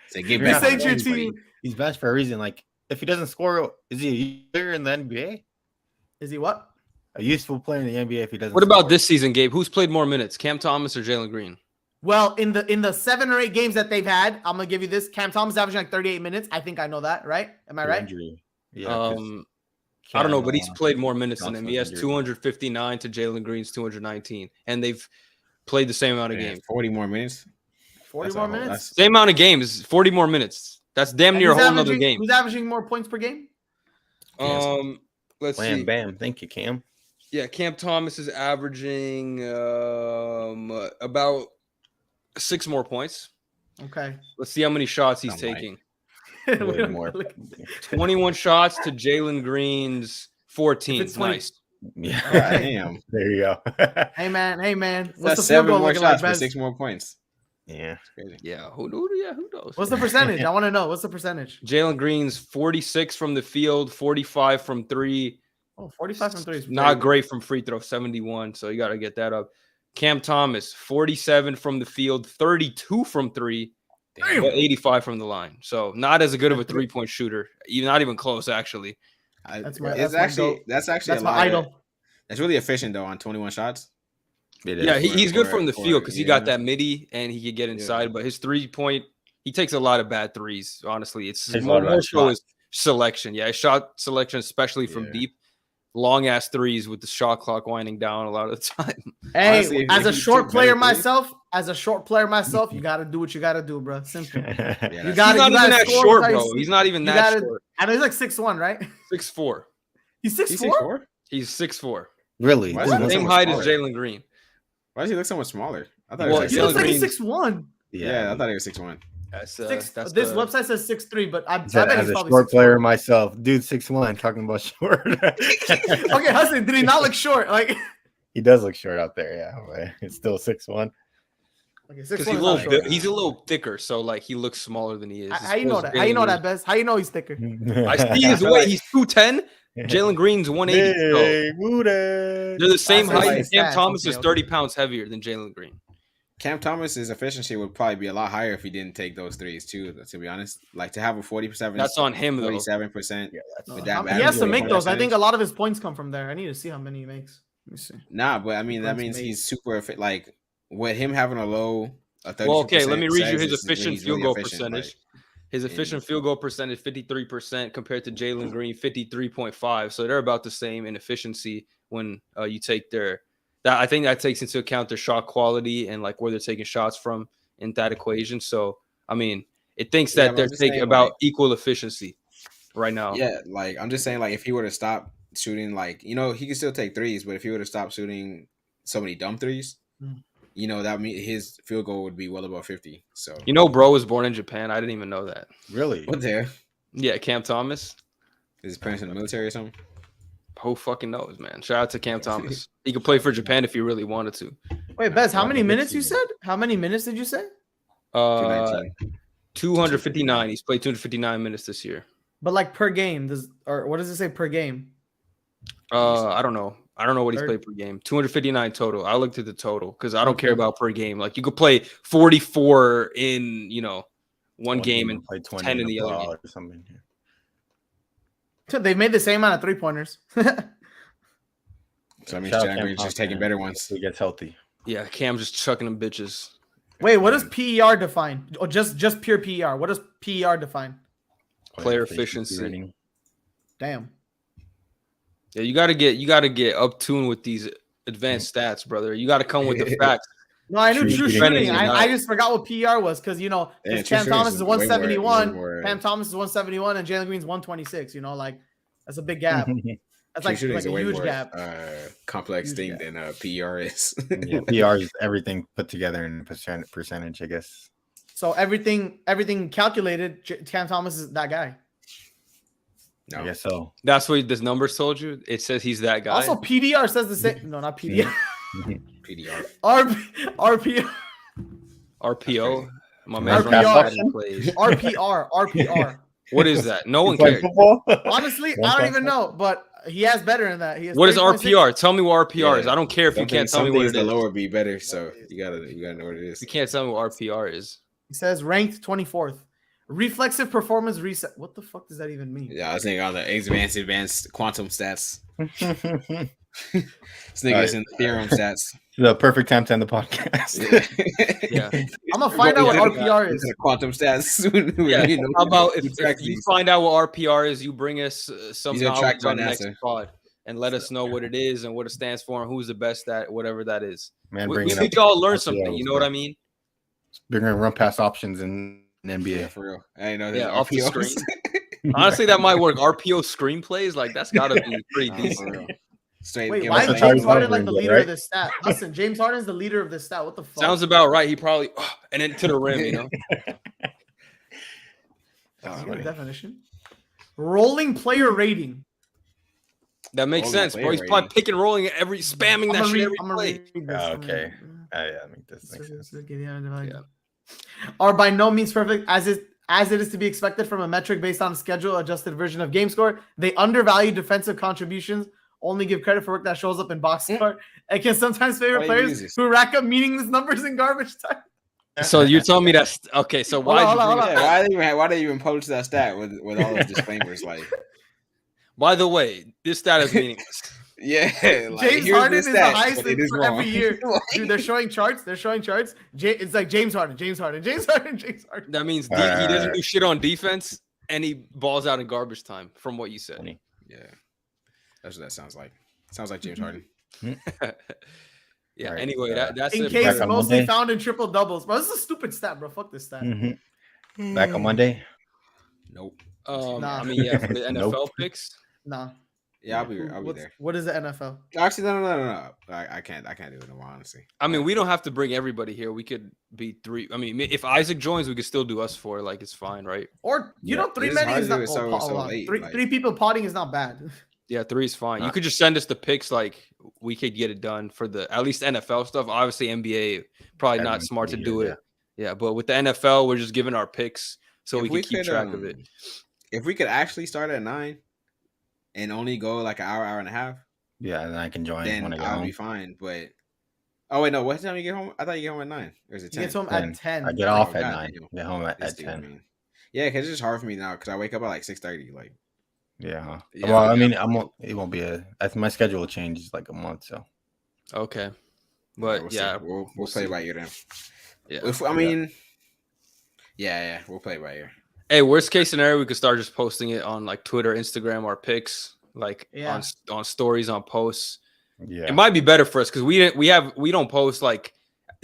Say give this ain't your team. He's benched for a reason. Like if he doesn't score, is he a player in the NBA? Is he what? A useful player in the NBA if he doesn't. What about this season, Gabe? Who's played more minutes, Cam Thomas or Jalen Green? Well, in the 7 or 8 games that they've had, I'm gonna give you this. Cam Thomas averaging like 38 minutes. I think I know that, right? Am I right? Injury. Yeah. I don't know, but he's played more minutes than him. He has 259 to Jalen Green's 219, and they've played the same amount of games. 40 more minutes. 40 more minutes. Same amount of games. 40 more minutes. That's damn near a whole nother game. Who's averaging more points per game? Let's see. Bam. Thank you, Cam. Yeah, Cam Thomas is averaging about 6 more points. Okay. Let's see how many shots he's taking. Way more. 21 shots to Jalen Green's 14. Nice. Yeah. Damn. There you go. Hey man. What's the 7 more shots for 6 more points? Yeah. Yeah. Who knows? What's the percentage? I want to know. What's the percentage? Jalen Green's 46 from the field, 45 from 3. Oh, 45 from 3 is not great from free throw, 71. So you got to get that up. Cam Thomas, 47 from the field, 32 from 3, but 85 from the line. So not as good of a 3-point shooter. Not even close, actually. That's actually a lot. Idol. That's really efficient though on 21 shots. Yeah, he's good from the field because he got that midi and he could get inside. But his 3-point, he takes a lot of bad threes. Honestly, it's more so his selection. Yeah, his shot selection, especially from deep. Long ass threes with the shot clock winding down a lot of the time. Hey, honestly, as a short player myself, you gotta do what you gotta do, bro. Simple. You gotta. He's not even that short, bro. He's not even that short. I know he's like 6'1", right? 6'4". He's 6'4". He's 6'4". Really? Same height as Jalen Green. Why does he look so much smaller? I thought he looks like he's 6'1". Yeah, I thought he was 6'1". This website says 6'3", but I bet as he's a probably short 6'4". player myself, dude, 6'1", talking about short. Okay, Hassan, did he not look short? Like he does look short out there, yeah, but it's still 6'1". Okay, 6'1" he's a little thicker, so like he looks smaller than he is. How you know that? How you know that, Bez? How you know he's thicker? I see his weight. He's 210. Jalen Green's 180. So they're the same height. Cam Thomas is 30 pounds heavier than Jalen Green. Cam Thomas's efficiency would probably be a lot higher if he didn't take those threes too. To be honest, like to have a 47. That's on him though. 47%. Yeah, he has to make those. I think a lot of his points come from there. I need to see how many he makes. Let me see. Nah, but I mean that means he's super fit. Like with him having a low. Well, okay, let me read you his efficient field goal percentage. His efficient field goal percentage 53% compared to Jalen Green 53.5. So they're about the same in efficiency when you take their. I think that takes into account their shot quality and like where they're taking shots from in that equation. So I mean, it thinks that they're taking about equal efficiency right now. Yeah, like I'm just saying, like if he were to stop shooting, like he can still take threes, but if he were to stop shooting so many dumb threes, that means his field goal would be well above 50. So bro was born in Japan. I didn't even know that. Really? What there? Yeah, Cam Thomas. Is his parents in the military or something? Who fucking knows, man? Shout out to Cam Thomas. He could play for Japan if he really wanted to. Wait, Bez, how many minutes you said? How many minutes did you say? 259. He's played 259 minutes this year. But like per game, or what does it say per game? I don't know. I don't know what he's played per game. 259 total. I looked at the total because I don't care about per game. Like you could play 44 in one game and play 10 in the other game. Or something. They made the same amount of 3-pointers. So I mean, Jalen Green's just taking better ones. He gets healthy. Yeah, Cam's just chucking them bitches. Wait, what does PER define? Or just pure PER? What does PER define? Player efficiency. rating. Damn. Yeah, you gotta get up tuned with these advanced stats, brother. You gotta come with the facts. No, I knew true shooting. True I just forgot what PER was because Yeah, Cam true Thomas is shooting is way 171. more- Cam Thomas is 171, and Jalen Green's 126. Like that's a big gap. That's like shooting is a way huge more gap. complex Huge thing gap. than PR is. Yeah, PR is everything put together in percentage, I guess. So everything calculated, Cam Thomas is that guy. I guess so. That's what this numbers told you. It says he's that guy. Also, PDR says the same. No, not PDR. PDR. RPR. RPO. My man RPR. plays. RPR. What is that? No one It's like cares. football. Honestly, I don't even know, but he has better than that. He has What is 30.6. RPR? Tell me what RPR is. Yeah. I don't care if you can't tell me what it the is. lower be better, so you gotta know what it is. You can't tell me what RPR is. He says ranked 24th. Reflexive performance reset. What the fuck does that even mean? Yeah, I was thinking on the advanced quantum stats. This nigga's in the theorem stats. The perfect time to end the podcast. Yeah. I'm gonna find out what RPR is. Quantum stats. Yeah. How about if exactly. you find out what RPR is, you bring us some These are knowledge tracked by on the next NASA. pod and let us know what it is and what it stands for and who's the best at whatever that is. Man, We bringing need up y'all learn RPR something. You was know what good. I mean? Bringing run pass options in Yeah, NBA. for real. I didn't know Yeah, that. off the screen. Honestly, that might work. RPO screenplays, like that's gotta be pretty For decent. real. Straight. Wait, give why us is a- Charlie James Harden like Harden the did, leader right? of this stat? Listen, James Harden is the leader of this stat. What the fuck? Sounds about right. He probably and then to the rim, you know. Can you get a definition? Rolling player rating. That makes Rolling sense, bro. player He's probably rating. pick and rolling every spamming that shit every play. Okay. Yeah, I mean, this makes sense. Yeah. Are by no means perfect as it is to be expected from a metric based on a schedule adjusted version of game score. They undervalue defensive contributions, only give credit for work that shows up in box score, and can sometimes favor Why do you use players this? who rack up meaningless numbers in garbage time. So you're telling me that's okay? So why? Hold on. Yeah, why they even publish that stat with all those disclaimers? Like, By the way, this stat is meaningless. yeah, like, James here's Harden is the stat, highest but it is for wrong. every year. Dude, they're showing charts. It's like James Harden. That means he Alright. doesn't do shit on defense and he balls out in garbage time, from what you said. Funny. Yeah, that's what that sounds like. Sounds like James Harden. Yeah. Alright, Anyway, that's In it. case Back on mostly Monday. found in triple doubles. Bro, this is a stupid stat, bro. Fuck this stat. Back on Monday. Nope. Nah. I mean, yeah, for the NFL Nope. picks. Nah. Yeah, I'll be there. What is the NFL? Actually, no. I can't do it no more. Honestly. I mean, we don't have to bring everybody here. We could be three. I mean, if Isaac joins, we could still do us four. Like, it's fine, right? Or Yeah, three it's many hard is to do not it so- hold so on. late, Three like- people potting is not bad. Yeah, three is fine. You Nah. could just send us the picks. Like, we could get it done for the at least NFL stuff. Obviously, NBA probably not Everyone's smart to gonna do be it. here, Yeah, but with the NFL, we're just giving our picks so If we can keep could, track of it. If we could actually start at 9 and only go like an hour and a half, Yeah, and I can join then when I get I'll home. be fine. But what time you get home? I thought you get home at 9. Or is it He 10? gets home Then at 10. I get off at God 9. damn. Get home This at dude, 10. man. Yeah, because it's just hard for me now because I wake up at like 6:30. Like, Yeah. Yeah, Well, I yeah. mean, it won't be I think my schedule will change like a month. So Okay, but we'll yeah, see. we'll we'll play see. by ear then. yeah. I mean, yeah, we'll play by ear. Hey, worst case scenario, we could start just posting it on like Twitter, Instagram, our picks, like Yeah. on stories, on posts. yeah. It might be better for us because we don't post like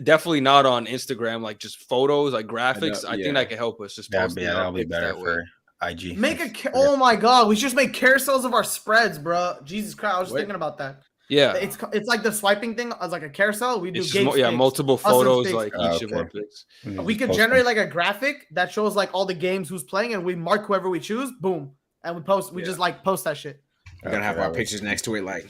definitely not on Instagram like just photos like graphics. I yeah. think that could help us just That'll posting be, our that'll be picks better that way. for IG. Make oh my god, we should just make carousels of our spreads, bro. Jesus Christ, I was just What? thinking about that. Yeah, It's like the swiping thing as like a carousel. We do it's Gabe's just, yeah, picks, multiple Hassan's photos picks. like each of our Okay. picks. We could generate like a graphic that shows like all the games who's playing, and we mark whoever we choose. Boom, and we post. We Yeah. just like post that shit. We're gonna have our pictures next to it, like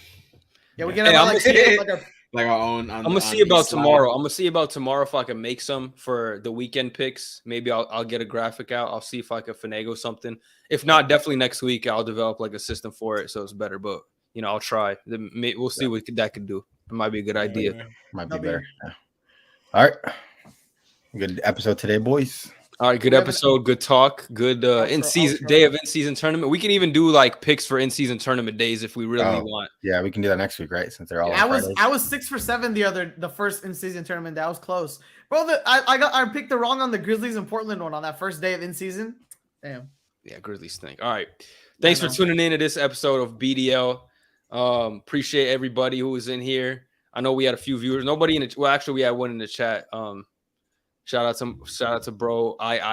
Yeah, we Hey, can have I'm like, gonna- our own. I'm gonna see about tomorrow. I'm gonna see about tomorrow if I can make some for the weekend picks. Maybe I'll get a graphic out. I'll see if I can finagle something. If not, definitely next week I'll develop like a system for it so it's better. But I'll try. We'll see what that could do. It might be a good idea. Might be That'll be- better. Yeah. All right. Good episode today, boys. All right, good episode, good talk, good day of in-season tournament. We can even do like picks for in-season tournament days if we really want. Yeah, we can do that next week, right? Since they're all. I was 6 for 7 the first in-season tournament. That was close, bro. I picked the wrong on the Grizzlies and Portland one on that first day of in-season. Damn. Yeah, Grizzlies stink. All right, thanks for tuning in to this episode of BDL. Appreciate everybody who was in here. I know we had a few viewers. Nobody in the actually we had one in the chat. Shout out to bro. Rocky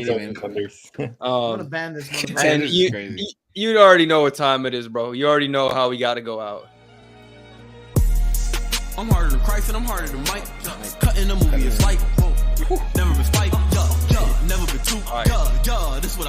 Contenders. I'm gonna ban this one. And you already know what time it is, bro. You already know how we got to go out. I'm harder than Christ and I'm harder than Mike. Cutting the movie is like never been spiked. Never been too. This is what I